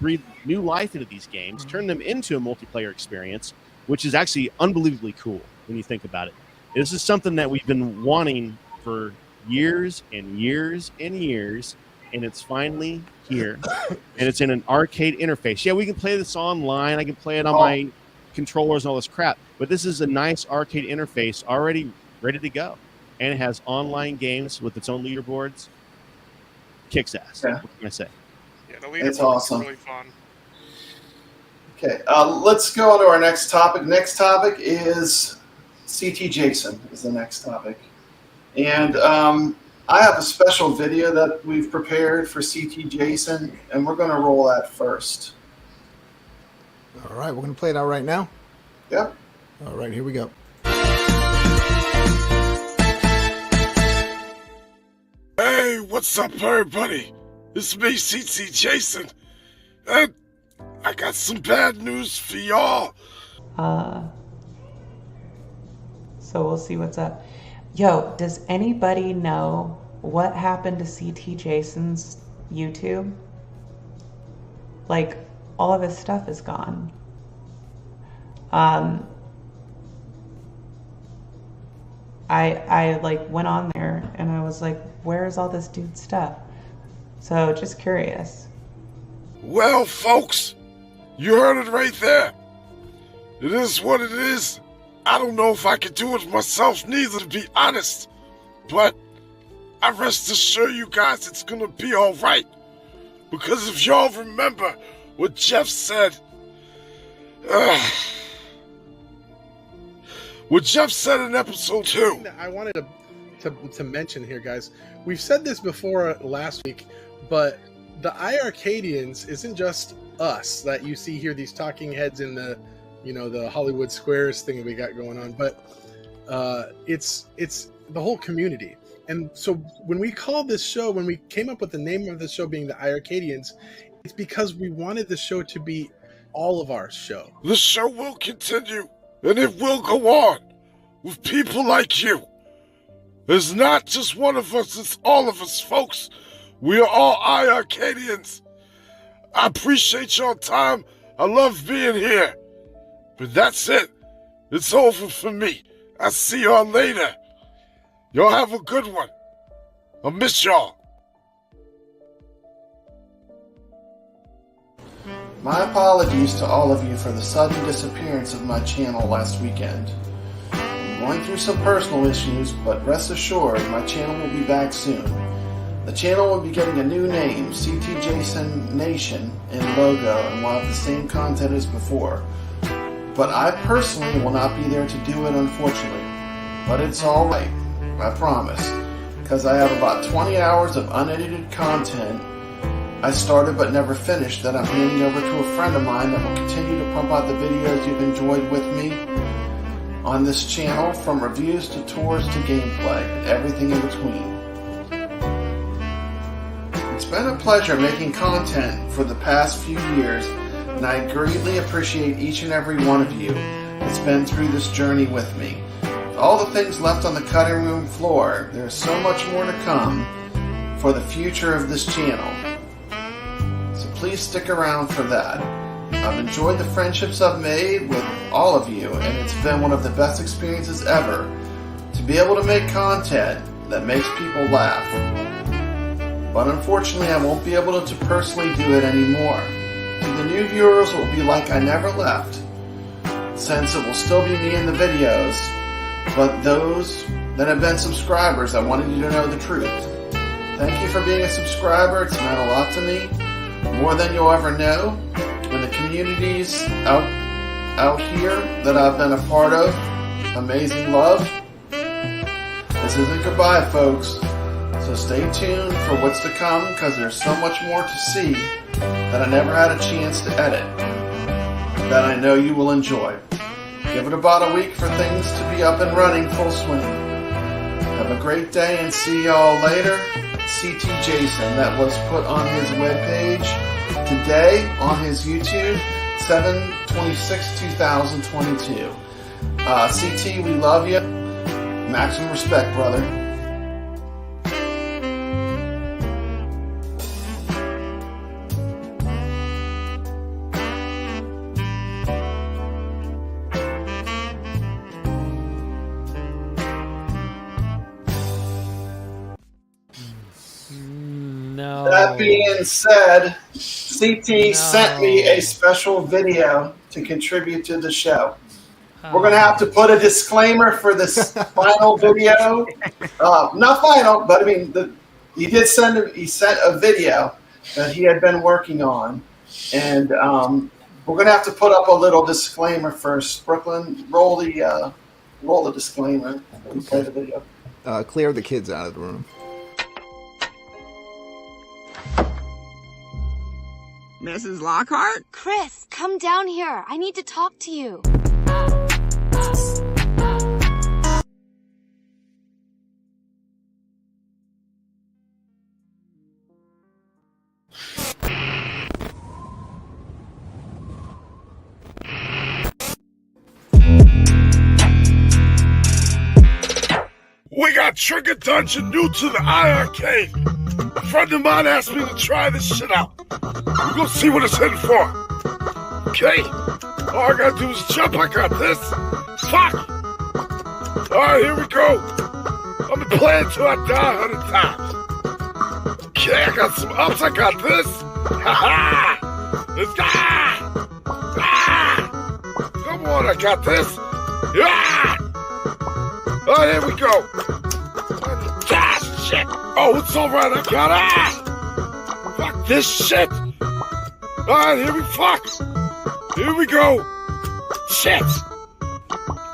S9: breathed new life into these games, turned them into a multiplayer experience, which is actually unbelievably cool when you think about it. This is something that we've been wanting for years and years and years, and it's finally here. And it's in an arcade interface. Yeah, we can play this online. I can play it on my controllers and all this crap. But this is a nice arcade interface already ready to go. And it has online games with its own leaderboards. Kicks ass.
S1: Yeah.
S9: What can I say?
S5: Yeah, the leaderboard
S1: It's awesome.
S5: is really fun.
S1: Okay, let's go on to our next topic. Next topic is CT Jason is the next topic. And I have a special video that we've prepared for CT Jason, and we're going to roll that first.
S2: All right, we're going to play it out right now.
S1: Yep.
S2: All right, here we go.
S15: Hey, what's up, everybody? It's me, CT Jason, and I got some bad news for y'all.
S16: So we'll see what's up. Yo, does anybody know what happened to CT Jason's YouTube? Like, all of his stuff is gone. I like went on there and I was like, where's all this dude's stuff? So just curious.
S15: Well, folks, you heard it right there. It is what it is. I don't know if I could do it myself neither, to be honest. But I rest assured you guys it's gonna be alright. Because if y'all remember what Jeff said, what Jeff said in episode 2.
S17: I wanted to mention here, guys. We've said this before last week, but the iiRcadians isn't just us that you see here, these talking heads in the, you know, the Hollywood Squares thing that we got going on, but it's the whole community. And so when we called this show, when we came up with the name of the show being the iiRcadians, it's because we wanted the show to be all of our show.
S15: The show will continue, and it will go on with people like you. There's not just one of us, it's all of us, folks. We are all iiRcadians. I appreciate your time. I love being here. But that's it. It's over for me. I'll see y'all later. Y'all have a good one. I miss y'all.
S1: My apologies to all of you for the sudden disappearance of my channel last weekend. I'm going through some personal issues, but rest assured my channel will be back soon. The channel will be getting a new name, CT Jason Nation, in logo, and will have the same content as before. But I personally will not be there to do it, unfortunately. But it's alright, I promise, because I have about 20 hours of unedited content I started but never finished that I'm handing over to a friend of mine that will continue to pump out the videos you've enjoyed with me on this channel, from reviews to tours to gameplay, and everything in between. It's been a pleasure making content for the past few years, and I greatly appreciate each and every one of you that's been through this journey with me. With all the things left on the cutting room floor, there's so much more to come for the future of this channel. So please stick around for that. I've enjoyed the friendships I've made with all of you, and it's been one of the best experiences ever to be able to make content that makes people laugh. But unfortunately, I won't be able to personally do it anymore. To the new viewers, it will be like I never left, since it will still be me in the videos, but those that have been subscribers, I wanted you to know the truth. Thank you for being a subscriber. It's meant a lot to me, more than you'll ever know. And the communities out here that I've been a part of, amazing love. This isn't goodbye, folks. So stay tuned for what's to come, because there's so much more to see that I never had a chance to edit, that I know you will enjoy. Give it about a week for things to be up and running full swing. Have a great day and see y'all later. CT Jason, that was put on his webpage today on his YouTube, 7/26/2022. CT, we love you. Maximum respect, brother.
S10: No.
S1: That being said, CT sent me a special video to contribute to the show. We're going to have to put a disclaimer for this final video. Not final, but I mean, he sent a video that he had been working on. And we're going to have to put up a little disclaimer first. Brooklyn, roll the disclaimer and play the video.
S2: Clear the kids out of the room.
S18: Mrs. Lockhart?
S19: Chris, come down here. I need to talk to you.
S15: We got Trigger Dungeon new to the iArcade. A friend of mine asked me to try this shit out. We're gonna see what it's in for. Okay? All I gotta do is jump. I got this. Fuck! Alright, here we go. I'm gonna play until I die 100 times. Okay, I got some ups. I got this. Ha ha! Let's go! Ah! Come on, I got this. Yeah! Alright, here we go. Ah, shit! Oh, it's alright, I got it! Fuck this shit! Alright, here we fuck! Here we go! Shit!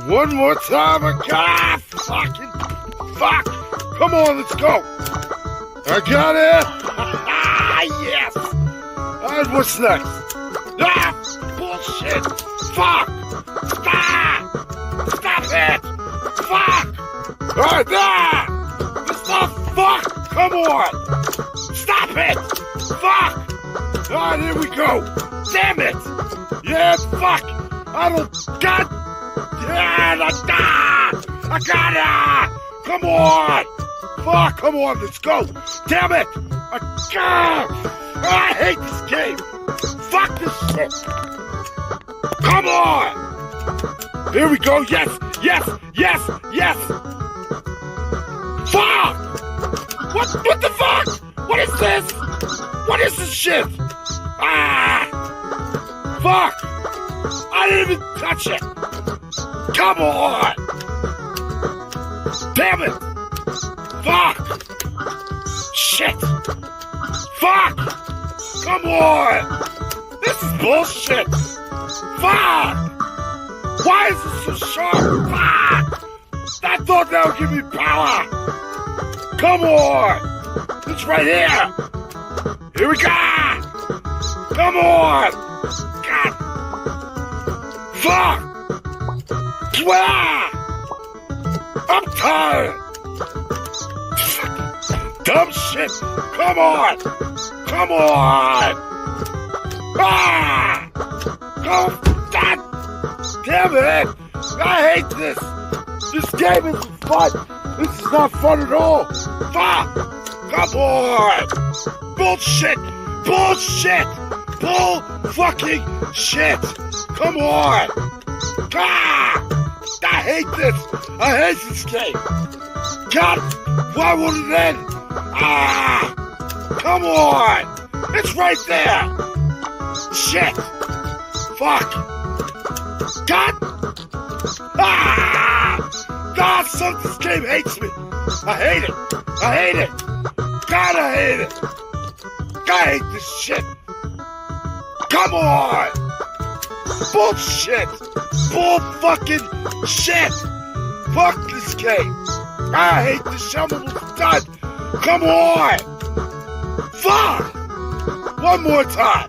S15: One more time, I got it! Fucking fuck! Come on, let's go! I got it! Yes! Alright, what's next? Ah! Bullshit! Fuck! Stop! Stop it! Fuck! Alright, there! Fuck! Come on! Stop it! Fuck! Alright, here we go! Damn it! Yeah, fuck! I don't... God! Yeah, I got it! Come on! Fuck! Come on, let's go! Damn it! I hate this game! Fuck this shit! Come on! Here we go! Yes! Yes! Yes! Yes! Fuck! What the fuck? What is this? What is this shit? Ah! Fuck! I didn't even touch it! Come on! Damn it! Fuck! Shit! Fuck! Come on! This is bullshit! Fuck! Why is this so sharp? Fuck! I thought that would give me power! Come on! It's right here! Here we go! Come on! God! Fuck! I'm tired! Dumb shit! Come on! Come on! Ah! Oh, God! Damn it! I hate this! This game isn't fun! This is not fun at all! Fuck! Come on! Bullshit! Bullshit! Bull fucking shit! Come on! Ah! I hate this! I hate this game! God! Why won't it end? Ah! Come on! It's right there! Shit! Fuck! God! Ah! God, this game hates me! I hate it! I hate it! God, I hate it! I hate this shit! Come on! Bullshit! Bull fucking shit! Fuck this game! I hate this show when it's done! Come on! Fuck! One more time!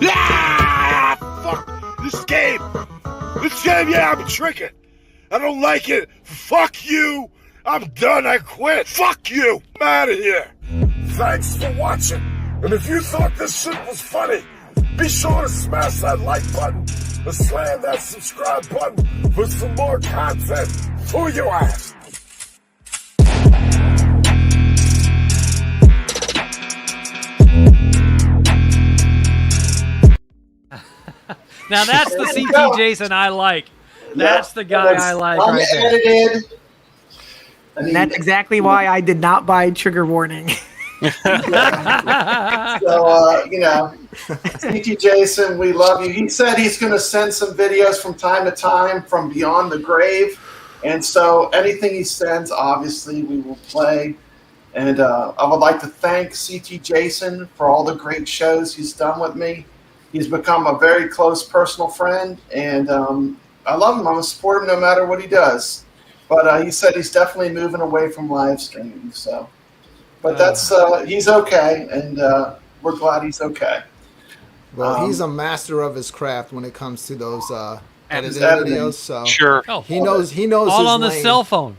S15: Yeah! Fuck this game! This game, yeah, I'm tricking! I don't like it! Fuck you! I'm done, I quit! Fuck you! I'm out of here! Thanks for watching! And if you thought this shit was funny, be sure to smash that like button and slam that subscribe button for some more content for your ass.
S10: Now that's the CT Jason I like. That's the guy I like right there.
S1: Unedited.
S4: And that's exactly why I did not buy Trigger Warning.
S1: So, CT Jason, we love you. He said he's going to send some videos from time to time from beyond the grave. And so anything he sends, obviously, we will play. And I would like to thank CT Jason for all the great shows he's done with me. He's become a very close personal friend, and I love him. I'm going to support him no matter what he does. But he said he's definitely moving away from live streaming. So, but that's he's okay, and we're glad he's okay.
S2: Well, he's a master of his craft when it comes to those editing
S1: editing.
S2: videos. So
S5: Sure.
S2: he knows. He knows
S10: All
S2: his
S10: on the
S2: lane.
S10: cell phone.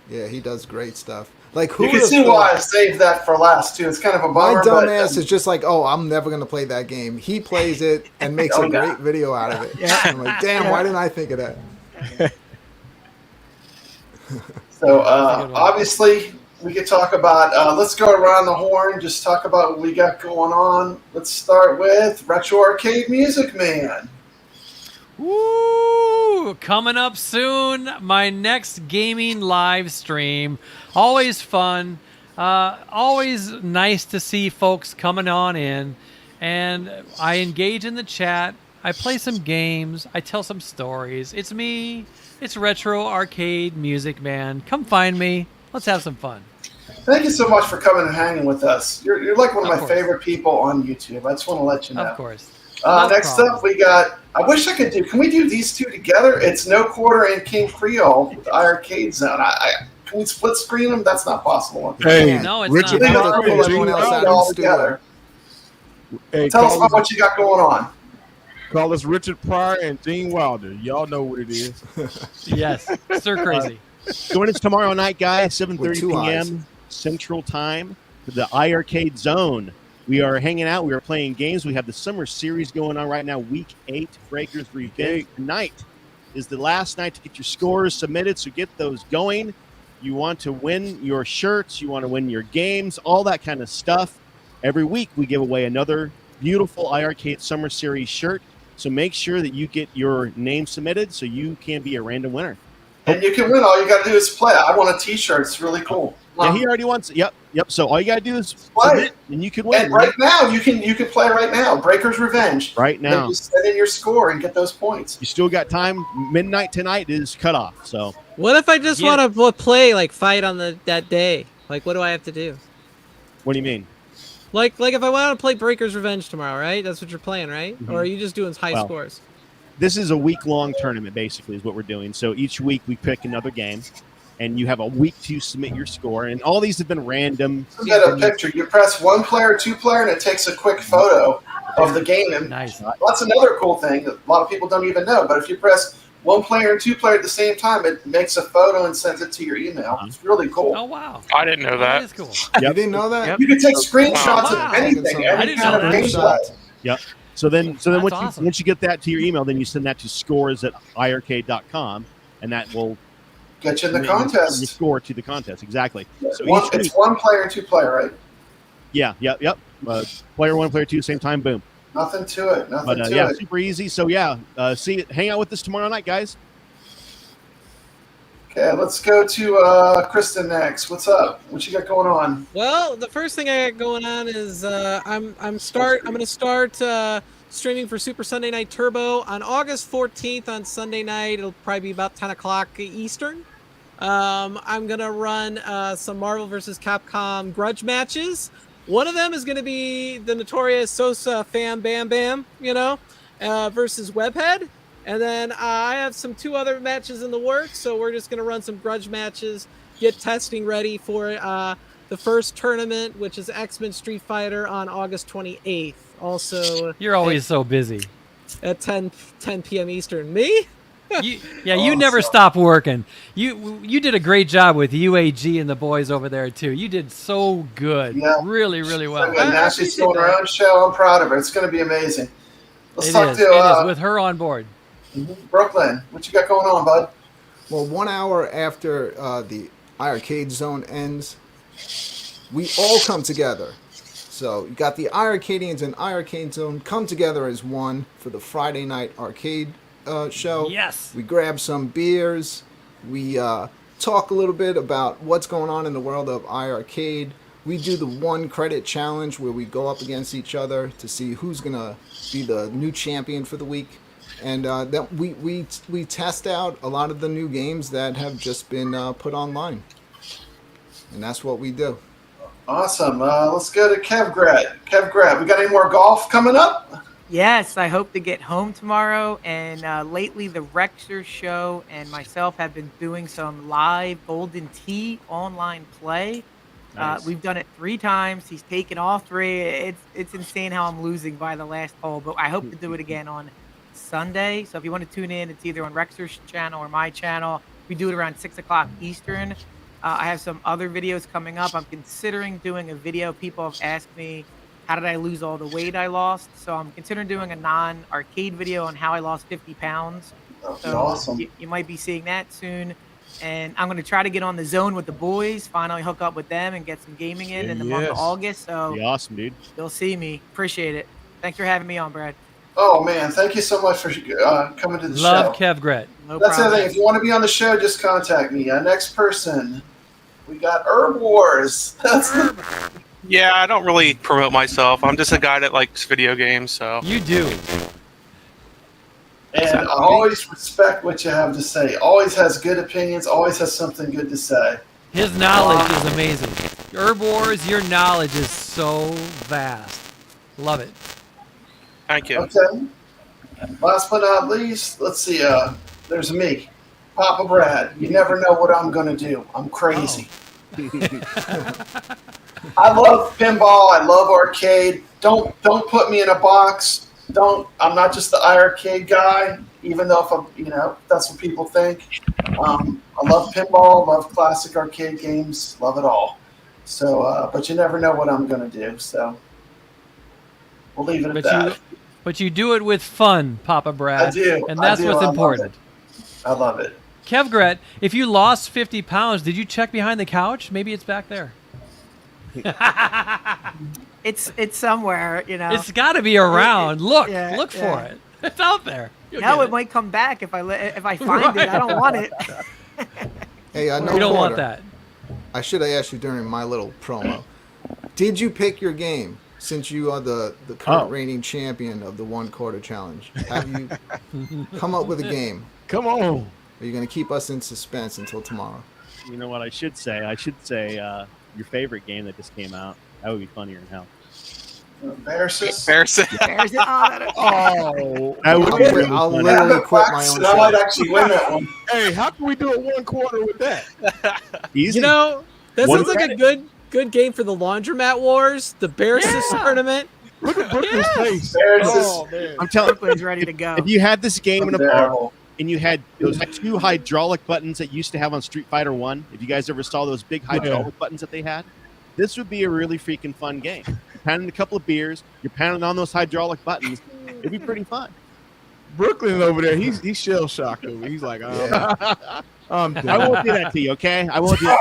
S2: Yeah, he does great stuff. Like
S1: You can see why I saved that for last too. It's kind of a
S2: My
S1: bummer.
S2: dumb ass is just like, oh, I'm never gonna play that game. He plays it and makes a great video out of it. I'm like, damn, why didn't I think of that?
S1: So obviously we could talk about. Let's go around the horn. Just talk about what we got going on. Let's start with Retro Arcade Music Man.
S10: Woo! Coming up soon, my next gaming live stream. Always fun. Always nice to see folks coming on in. And I engage in the chat. I play some games. I tell some stories. It's me. It's Retro Arcade Music Man. Come find me. Let's have some fun.
S1: Thank you so much for coming and hanging with us. You're like one of my
S10: course.
S1: favorite people on YouTube. I just want to let you know.
S10: Of course.
S1: Next up, we got. I wish I could do. Can we do these two together? It's No Quarter and King Creole with the iArcade Zone. Can we split screen them? That's not possible.
S6: Hey,
S10: No, it's
S6: Richard
S10: not.
S6: Pryor and
S2: everyone else out
S6: Gene
S2: of the
S1: all
S2: studio.
S1: together.
S6: Hey,
S1: Tell us
S6: call
S1: about what you got going on.
S6: Call us Richard Pryor and Gene Wilder. Y'all know what it is.
S10: Yes. Sir Crazy.
S9: Join us tomorrow night, guys,
S2: With
S9: 7:30
S2: two
S9: p.m. Central Time for the iArcade Zone. We are hanging out. We are playing games. We have the summer series going on right now, Week 8, Breakers Revenge. Tonight is the last night to get your scores submitted, so get those going. You want to win your shirts. You want to win your games, all that kind of stuff. Every week we give away another beautiful iArcade Summer Series shirt, so make sure that you get your name submitted so you can be a random winner.
S1: And you can win. All you got to do is play. I want a T-shirt. It's really cool.
S9: Yeah, he already wants. Yep. So all you gotta do is
S1: Play.
S9: submit, and you can win.
S1: And right now, you can play right now. Breakers Revenge.
S9: Right now.
S1: Then just send in your score and get those points.
S9: You still got time. Midnight tonight is cut off. So
S3: What if I just want to play like fight on that day? Like, what do I have to do?
S9: what do you mean?
S3: Like if I want to play Breakers Revenge tomorrow, right? That's what you're playing, right?
S9: Mhm.
S3: Or are you just doing high
S9: Well,
S3: scores?
S9: This is a week-long tournament, basically, is what we're doing. So each week we pick another game, and you have a week to submit your score. And all these have been random.
S1: You get a picture. You press 1 player, 2 player, and it takes a quick photo of the game. And
S10: Nice.
S1: that's another cool thing that a lot of people don't even know. But if you press 1 player and 2 player at the same time, it makes a photo and sends it to your email. It's really cool.
S10: Oh, wow.
S5: I didn't know that.
S10: That is cool.
S2: You didn't know that?
S1: You can take screenshots
S10: Wow.
S1: of anything,
S10: I
S1: any
S10: didn't
S1: kind
S10: know
S1: of
S10: that.
S1: gameplay.
S9: Yep. So then
S10: That's
S9: once
S10: awesome.
S9: once you get that to your email, then you send that to scores@iarcade.com, and that will
S1: Get you in the
S9: bring your
S1: contest.
S9: score to the contest. Exactly. So
S1: It's
S9: each week,
S1: 1 player and 2 player, right?
S9: yep. Player 1, player 2, same time, boom.
S1: Nothing to it. Nothing
S9: But
S1: to
S9: yeah,
S1: it.
S9: super easy. So hang out with us tomorrow night, guys.
S1: Okay, let's go to Kristen next. What's up? What you got going on?
S3: Well, the first thing I got going on is I'm going to start streaming for Super Sunday Night Turbo on August 14th on Sunday night. It'll probably be about 10 o'clock Eastern. I'm going to run some Marvel vs. Capcom grudge matches. One of them is going to be the notorious Sosa Fam Bam Bam, versus Webhead. And then I have some 2 other matches in the works, so we're just going to run some grudge matches, get testing ready for the first tournament, which is X-Men Street Fighter on August 28th. Also,
S10: You're always so busy.
S3: at 10 p.m. Eastern. Me?
S10: You never stop working. You did a great job with UAG and the boys over there too. You did so good.
S1: Yeah.
S10: Really, really well.
S1: And now she's doing her own show. I'm proud of her. It's going to be amazing. Let's
S10: It
S1: talk
S10: is.
S1: to
S10: It is with her on board.
S1: Brooklyn. What you got going on, bud?
S2: Well, 1 hour after the iArcade Zone ends, we all come together. So you got the iArcadians and iArcade Zone come together as one for the Friday night arcade show.
S10: Yes.
S2: We grab some beers. We talk a little bit about what's going on in the world of iArcade. We do the 1 credit challenge where we go up against each other to see who's gonna be the new champion for the week, and then we test out a lot of the new games that have just been put online, and that's what we do.
S1: Awesome. Let's go to Kevgrat. Kevgrat, we got any more golf coming up?
S4: Yes, I hope to get home tomorrow. And lately, the Rexer show and myself have been doing some live Golden Tee online play.
S9: Nice.
S4: We've done it 3 times. He's taken all 3. It's insane how I'm losing by the last hole, but I hope to do it again on Sunday. So if you want to tune in, it's either on Rexer's channel or my channel. We do it around 6 o'clock Eastern. I have some other videos coming up. I'm considering doing a video. People have asked me, how did I lose all the weight I lost? So I'm considering doing a non-arcade video on how I lost 50 pounds.
S1: That's
S4: So
S1: awesome.
S4: you might be seeing that soon. And I'm going to try to get on the zone with the boys, finally hook up with them and get some gaming in the month of August. So
S9: Be awesome, dude.
S4: you'll see me. Appreciate it. Thanks for having me on, Brad.
S1: Oh, man. Thank you so much for coming to the
S10: Love
S1: show.
S10: Kevgrat.
S4: No
S1: That's the
S4: problem.
S1: thing. If you want to be on the show, just contact me. Next person, we got Herb Wars.
S5: Yeah, I don't really promote myself. I'm just a guy that likes video games. So
S10: You do.
S1: And I always respect what you have to say. Always has good opinions. Always has something good to say.
S10: His knowledge is amazing. Herb Wars, your knowledge is so vast. Love it.
S5: thank you.
S1: Okay. Last but not least, let's see. There's me, Papa Brad. You never know what I'm gonna do. I'm crazy. I love pinball. I love arcade. Don't put me in a box. I'm not just the iArcade guy, even though that's what people think. I love pinball, love classic arcade games, love it all. So, but you never know what I'm gonna do. So we'll leave it at that.
S10: But you do it with fun, Papa Brad.
S1: I do.
S10: And that's
S1: I do.
S10: what's
S1: I love
S10: important.
S1: I love it.
S10: Kevgrat, if you lost 50 pounds, did you check behind the couch? Maybe it's back there.
S4: It's somewhere, you know.
S10: It's got to be around. Look
S4: Yeah.
S10: for it. It's out there. You'll
S4: No,
S10: get
S4: it might come back if I find it. I don't want it.
S2: Hey, I know
S10: We don't want
S2: Porter.
S10: that.
S2: I should have asked you during my little promo. Did you pick your game since you are the current reigning champion of the 1 quarter challenge? Have you come up with a game?
S6: Come on.
S2: Are you going to keep us in suspense until tomorrow?
S9: You know what I should say? I should say your favorite game that just came out. That would be funnier than hell.
S1: Embarrassing.
S6: Oh,
S9: That would be really
S2: I'll
S9: funny.
S2: literally quit my own
S1: I might
S2: show.
S1: actually win that one.
S6: Hey, how can we do a 1 quarter with that?
S9: Easy.
S3: You know, that
S9: One
S3: sounds like a good game for the Laundromat Wars, the Bear Sis tournament.
S6: Look at Brooklyn's face.
S1: Oh,
S6: man.
S9: I'm telling
S4: Brooklyn's ready to go.
S9: if you had this game in a bar
S1: Unbearable.
S9: and you had those 2 hydraulic buttons that you used to have on Street Fighter 1, if you guys ever saw those big hydraulic buttons that they had, this would be a really freaking fun game. Pounding a couple of beers, you're pounding on those hydraulic buttons. It'd be pretty fun.
S6: Brooklyn over there, he's shell shocked over. He's like, I'm done.
S9: I won't do that to you, okay? I won't do that.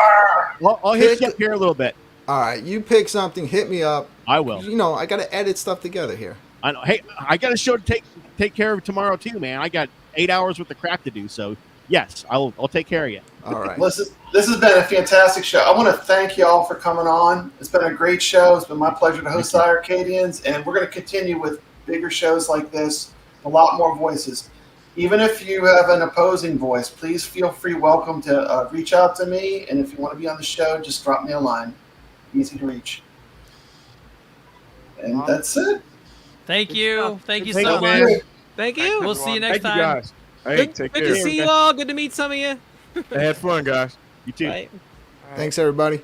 S9: I'll hit you up here a little bit.
S2: All right, you pick something, hit me up.
S9: I will.
S2: You know, I got to edit stuff together here.
S9: I know. Hey, I got a show to take care of tomorrow too, man. I got 8 hours worth of crap to do, so yes, I'll take care of you.
S2: All right.
S1: Listen, this has been a fantastic show. I want to thank you all for coming on. It's been a great show. It's been my pleasure to host iArcadians, and we're going to continue with bigger shows like this, a lot more voices. Even if you have an opposing voice, please feel free, welcome to reach out to me, and if you want to be on the show, just drop me a line. Easy to reach. And that's it.
S10: Thank you. Thank you
S9: Thank
S10: so
S9: you,
S10: much.
S9: man.
S3: Thank you.
S10: We'll see you next
S6: Thank you,
S10: time.
S6: guys. Hey,
S3: Good,
S6: take
S3: good
S6: care.
S3: to see you all. Good to meet some of you.
S6: I had fun, guys.
S9: You too.
S3: Bye.
S2: Thanks, everybody.